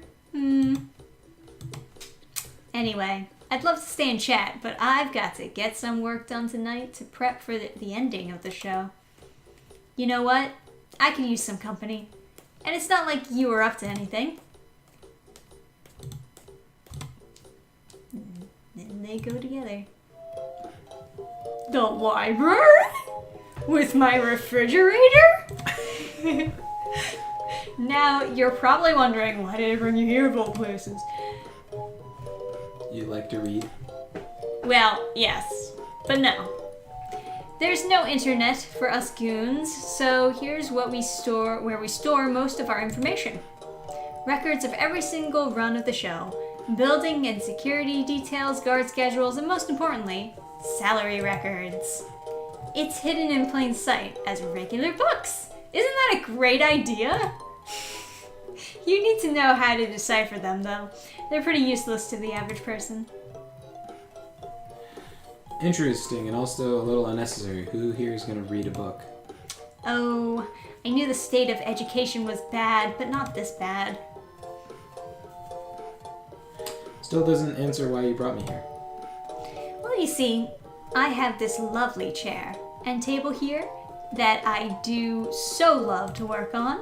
Anyway, I'd love to stay and chat, but I've got to get some work done tonight to prep for the ending of the show. You know what? I could use some company. And it's not like you were up to anything. And they go together. The library? With my refrigerator? Now, you're probably wondering, why did I bring you here of all places? You like to read? Well, yes, but no. There's no internet for us goons, so here's what where we store most of our information. Records of every single run of the show, building and security details, guard schedules, and most importantly, salary records. It's hidden in plain sight as regular books. Isn't that a great idea? You need to know how to decipher them, though. They're pretty useless to the average person. Interesting, and also a little unnecessary. Who here is going to read a book? Oh, I knew the state of education was bad, but not this bad. Still doesn't answer why you brought me here. Well, you see, I have this lovely chair and table here that I do so love to work on.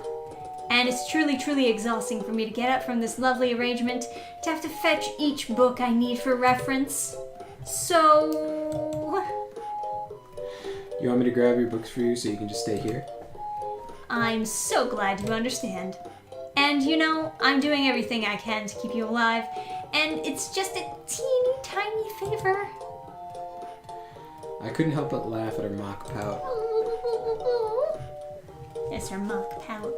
And it's truly, truly exhausting for me to get up from this lovely arrangement to have to fetch each book I need for reference. So... You want me to grab your books for you so you can just stay here? I'm so glad you understand. And you know, I'm doing everything I can to keep you alive, and it's just a teeny tiny favor. I couldn't help but laugh at her mock pout. It's her mock pout.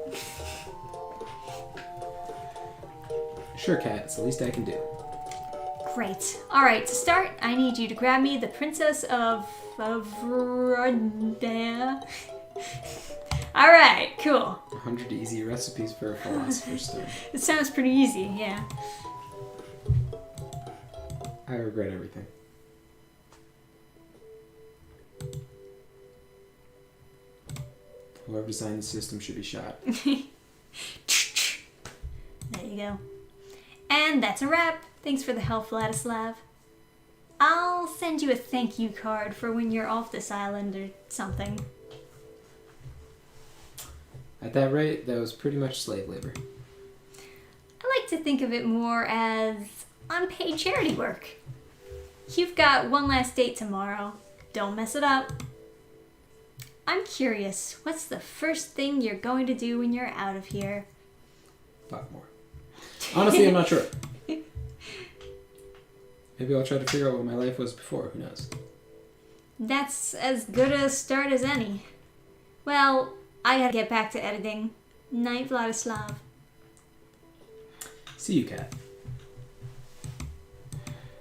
Sure, Kat, it's the least I can do. Great. Alright, to start, I need you to grab me the Princess of Rodea. Alright, cool. 100 easy recipes for a philosopher's stone. It sounds pretty easy, yeah. I regret everything. Whoever designed the system should be shot. There you go. And that's a wrap. Thanks for the help, Vladislav. I'll send you a thank you card for when you're off this island or something. At that rate, that was pretty much slave labor. I like to think of it more as unpaid charity work. You've got one last date tomorrow. Don't mess it up. I'm curious, what's the first thing you're going to do when you're out of here? Fuck more. Honestly, I'm not sure. Maybe I'll try to figure out what my life was before. Who knows? That's as good a start as any. Well, I gotta get back to editing. Night, Vladislav. See you, Kat.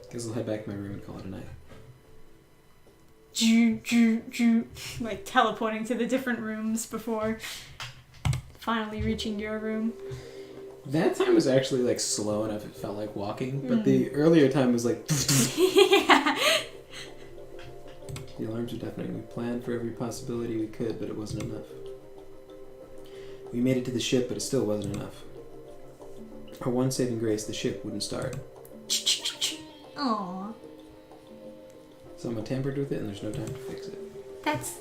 Guess I'll head back to my room and call it a night. Like teleporting to the different rooms before finally reaching your room. That time was actually like slow enough it felt like walking, but the earlier time was like... Yeah. The alarms were deafening. We planned for every possibility we could, but it wasn't enough. We made it to the ship, but it still wasn't enough. Our one saving grace, the ship wouldn't start. Aww. Someone tampered with it and there's no time to fix it. That's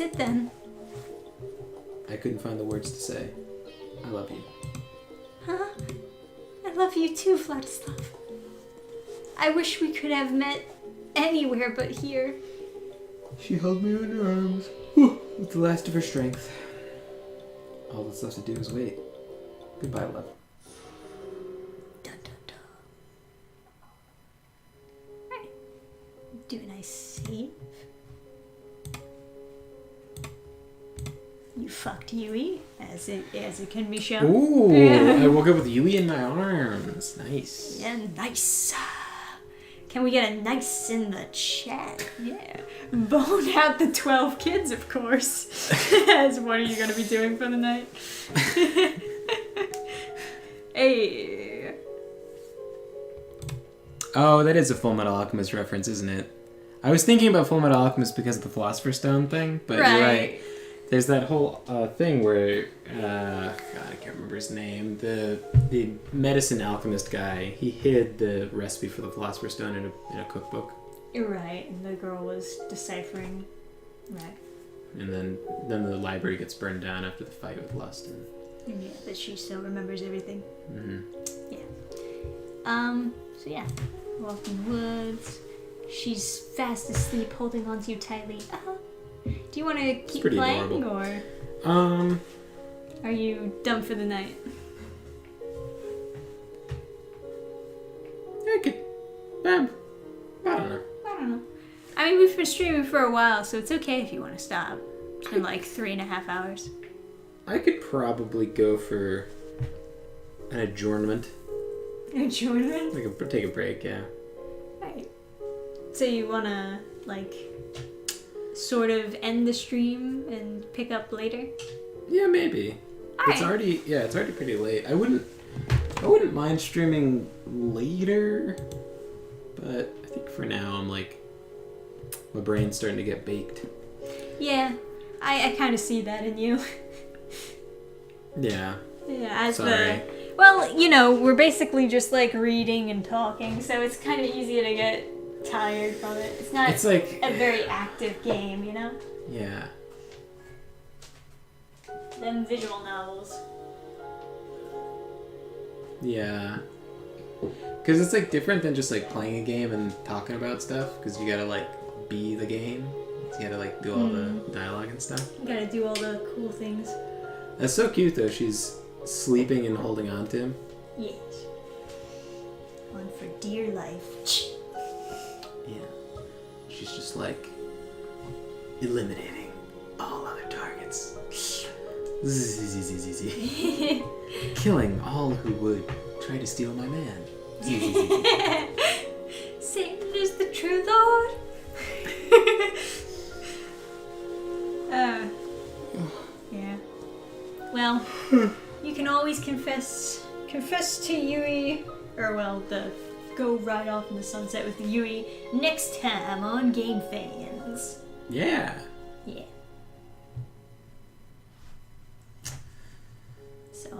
it then. I couldn't find the words to say. I love you. Huh? I love you too, Vladislav. I wish we could have met anywhere but here. She held me in her arms with the last of her strength. All that's left to do is wait. Goodbye, love. Dun, dun, dun. Right. Do a nice save. You fucked Yui, as it can be shown. Ooh! Yeah. I woke up with Yui in my arms. Nice. Yeah, nice. Can we get a nice in the chat? Yeah. Bone out the 12 kids, of course. As what are you going to be doing for the night? Hey. Oh, that is a Full Metal Alchemist reference, isn't it? I was thinking about Full Metal Alchemist because of the Philosopher's Stone thing, but you're right. There's that whole thing where, God, I can't remember his name. The medicine alchemist guy, he hid the recipe for the Philosopher's Stone in a cookbook. You're right, and the girl was deciphering. Right. And then the library gets burned down after the fight with Lust. And Yeah, but she still remembers everything. mm-hmm. Yeah. So yeah, walk in the woods. She's fast asleep, holding onto you tightly. Do you want to keep playing, adorable. or Are are you done for the night? I could... I don't know. I don't know. I mean, we've been streaming for a while, so it's okay if you want to stop. It's been like 3.5 hours. I could probably go for an adjournment. Adjournment? Like take a break, yeah. Right. So you want to, like, sort of end the stream and pick up later? Yeah, maybe. It's already pretty late. I wouldn't mind streaming later, but I think for now I'm like, my brain's starting to get baked. Yeah, I kind of see that in you. Yeah. Yeah, Sorry. Well, you know, we're basically just like reading and talking, so it's kind of easy to get tired from it. It's not like a very active game, you know? Yeah. Them visual novels. Yeah. Because it's like different than just like playing a game and talking about stuff, because you gotta like be the game. You gotta like do all the dialogue and stuff. You gotta do all the cool things. That's so cute though. She's sleeping and holding on to him. Yes. One for dear life. Yeah. She's just like eliminating all other targets. Killing all who would try to steal my man. Satan is the true Lord. Yeah. Well, you can always confess to Yui, or well, go right off in the sunset with Yui next time on GamePhans. Yeah. Yeah. So,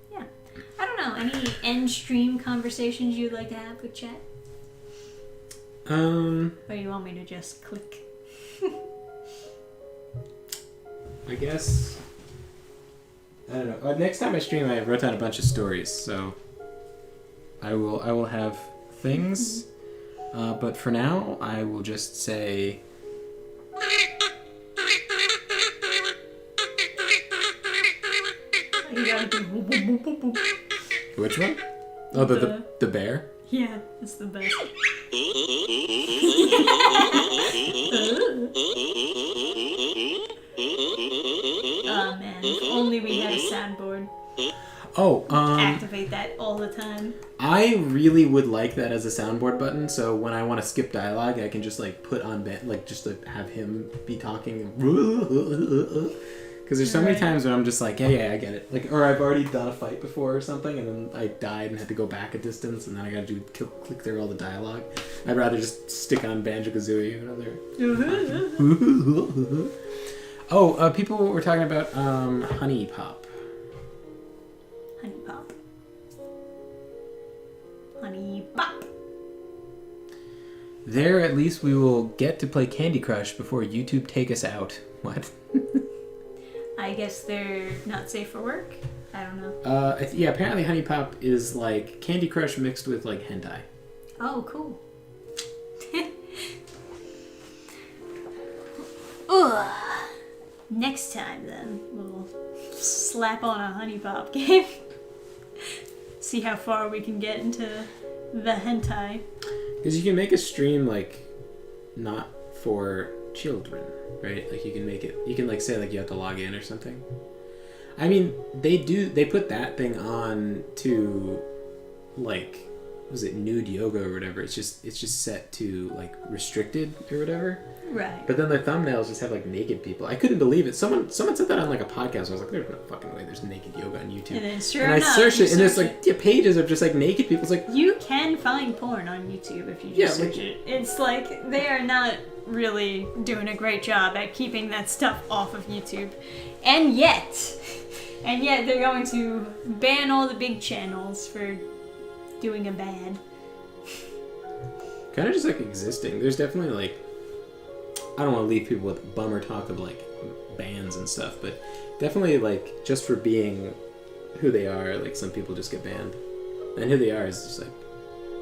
yeah. I don't know, any end stream conversations you'd like to have with chat? Or you want me to just click? I guess. I don't know. Next time I stream, I wrote down a bunch of stories, so I will have things. But for now, I will just say. You gotta do Which one? Oh, the bear. Yeah, it's the best. Oh man, if only we had a soundboard. Oh, Activate that all the time. I really would like that as a soundboard button, so when I want to skip dialogue, I can just like put on just to have him be talking. Because there's so many times when I'm just like, yeah, I get it. Like, or I've already done a fight before or something, and then I died and had to go back a distance, and then I got to click through all the dialogue. I'd rather just stick on Banjo-Kazooie or another. Oh, people were talking about Honey Pop. Honey Pop. Honey Pop. There, at least we will get to play Candy Crush before YouTube take us out. What? I guess they're not safe for work? I don't know. Yeah, apparently Honey Pop is like Candy Crush mixed with like hentai. Oh, cool. Ugh. Next time, then, we'll slap on a Honey Pop game. See how far we can get into the hentai. Because you can make a stream, like, not for children, right? Like, you can make it, you can, like, say, like, you have to log in or something. I mean, they put that thing on to, like, was it nude yoga or whatever? It's just set to, like, restricted or whatever. Right. But then the thumbnails just have like naked people. I couldn't believe it. Someone said that on like a podcast. I was like, there's no fucking way there's naked yoga on YouTube. And then sure and enough, I searched it, and there's like pages of just like naked people. It's like you can find porn on YouTube if you just search it. It's like they are not really doing a great job at keeping that stuff off of YouTube, and yet they're going to ban all the big channels for doing a bad. Kind of just like existing. There's definitely like. I don't want to leave people with bummer talk of like bans and stuff, but definitely like just for being who they are, like some people just get banned, and who they are is just like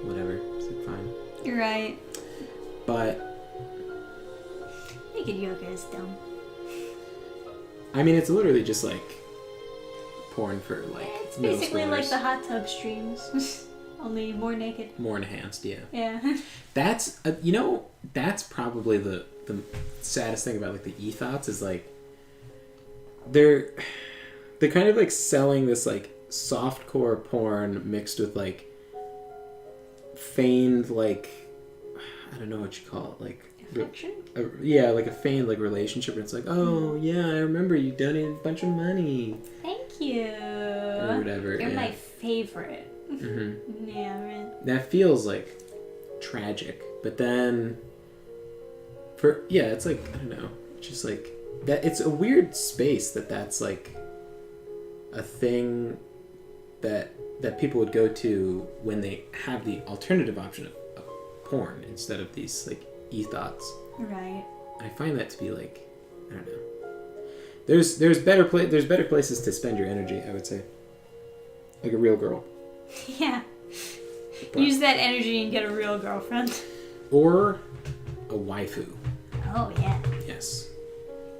whatever. It's like fine. You're right. But naked yoga is dumb. I mean, it's literally just like porn for like. It's basically schoolers. like the hot tub streams, only more naked. More enhanced, yeah. Yeah. That's that's probably the saddest thing about like the e-thoughts is like they're kind of like selling this like softcore porn mixed with like feigned like I don't know what you call it like Affection? Yeah, like a feigned like relationship where it's like, oh yeah, I remember you donated a bunch of money. Thank you. Or whatever. You're yeah. my favorite. Mm-hmm. Yeah, right. That feels like tragic, but then it's like I don't know, just like that. It's a weird space that's like a thing that people would go to when they have the alternative option of porn instead of these like e-thoughts. Right. I find that to be like I don't know. There's better places to spend your energy. I would say, like a real girl. Yeah. Use that energy and get a real girlfriend. Or a waifu. Oh, yeah. Yes.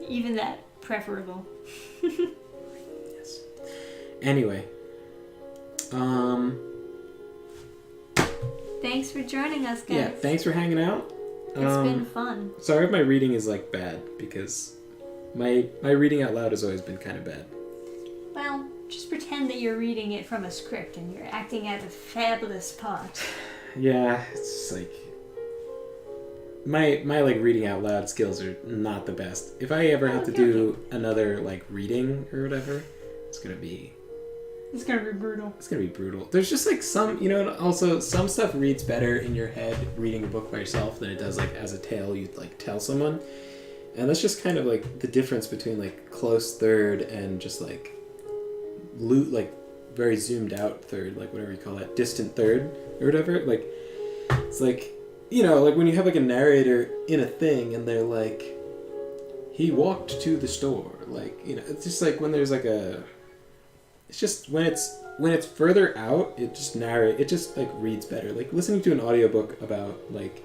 Even that, preferable. Yes. Anyway. Thanks for joining us, guys. Yeah, thanks for hanging out. It's been fun. Sorry if my reading is like bad because my reading out loud has always been kind of bad. Well, just pretend that you're reading it from a script and you're acting out a fabulous part. Yeah, it's like my like reading out loud skills are not the best. If I ever have to do another like reading or whatever, it's gonna be brutal. It's gonna be brutal. There's just like some, also some stuff reads better in your head reading a book by yourself than it does like as a tale you'd like tell someone. And that's just kind of like the difference between like close third and just like like very zoomed out third, like whatever you call that, distant third or whatever. Like it's like, like when you have like a narrator in a thing and they're like, he walked to the store, like, it's just like when there's like it's just when it's further out, it just like reads better. Like listening to an audiobook about like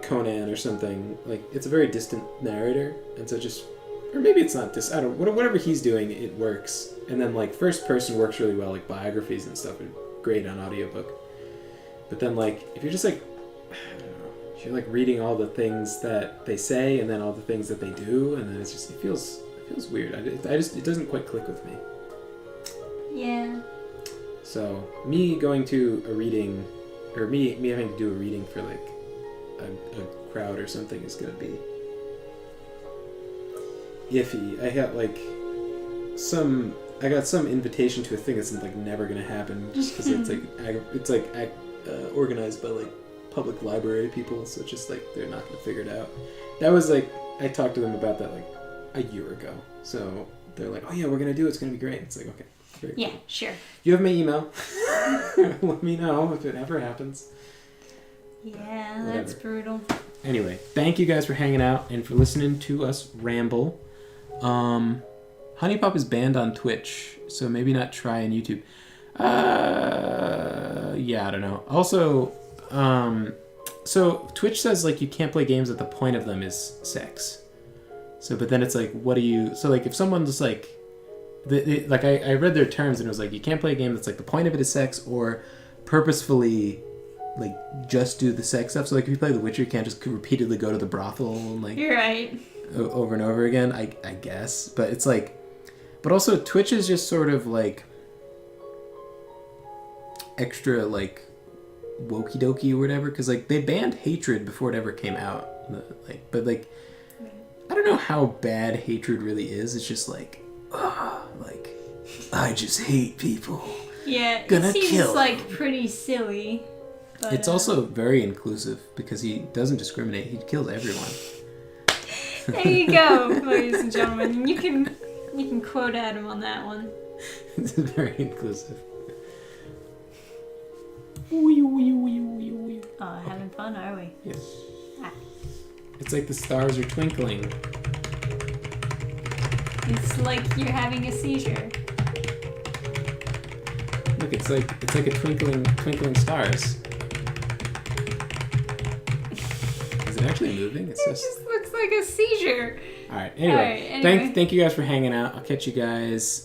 Conan or something, like it's a very distant narrator, and so or maybe it's not this. I don't. Whatever he's doing, it works. And then like first person works really well. Like biographies and stuff are great on audiobook. But then like if you're just like, I don't know, if you're like reading all the things that they say and then all the things that they do, and then it feels weird. It doesn't quite click with me. Yeah. So me going to a reading, or me having to do a reading for like a crowd or something is gonna be iffy. I got some invitation to a thing that's like never gonna happen just because it's organized by like public library people, so it's just like they're not gonna figure it out. That was like I talked to them about that like a year ago, so they're like, oh yeah, we're gonna do it, it's gonna be great. It's like, okay, very yeah, cool. Sure. You have my email. Let me know if it ever happens. Yeah, that's brutal. Anyway, thank you guys for hanging out and for listening to us ramble. Honey Pop is banned on Twitch, so maybe not try on YouTube. Yeah, I don't know. Also, so Twitch says like you can't play games that the point of them is sex. So, but then it's like, what do you? So like if someone's like, like I read their terms and it was like you can't play a game that's like the point of it is sex or purposefully like just do the sex stuff. So like if you play The Witcher, you can't just repeatedly go to the brothel and like you're right over and over again. I guess, but it's like, but also Twitch is just sort of like extra like wokey dokey or whatever, because like they banned hatred before it ever came out. Like, but like I don't know how bad hatred really is. It's just like, like I just hate people. Yeah, Gonna it seems kill like pretty silly. But, it's also very inclusive because he doesn't discriminate. He kills everyone. There you go, ladies and gentlemen. You can quote Adam on that one. It's very inclusive. Oh, having fun, are we? Yes. Ah. It's like the stars are twinkling. It's like you're having a seizure. Look, it's like a twinkling stars. Is it actually moving? It's It just looks like a seizure. All right. Anyway, Anyway. thank you guys for hanging out. I'll catch you guys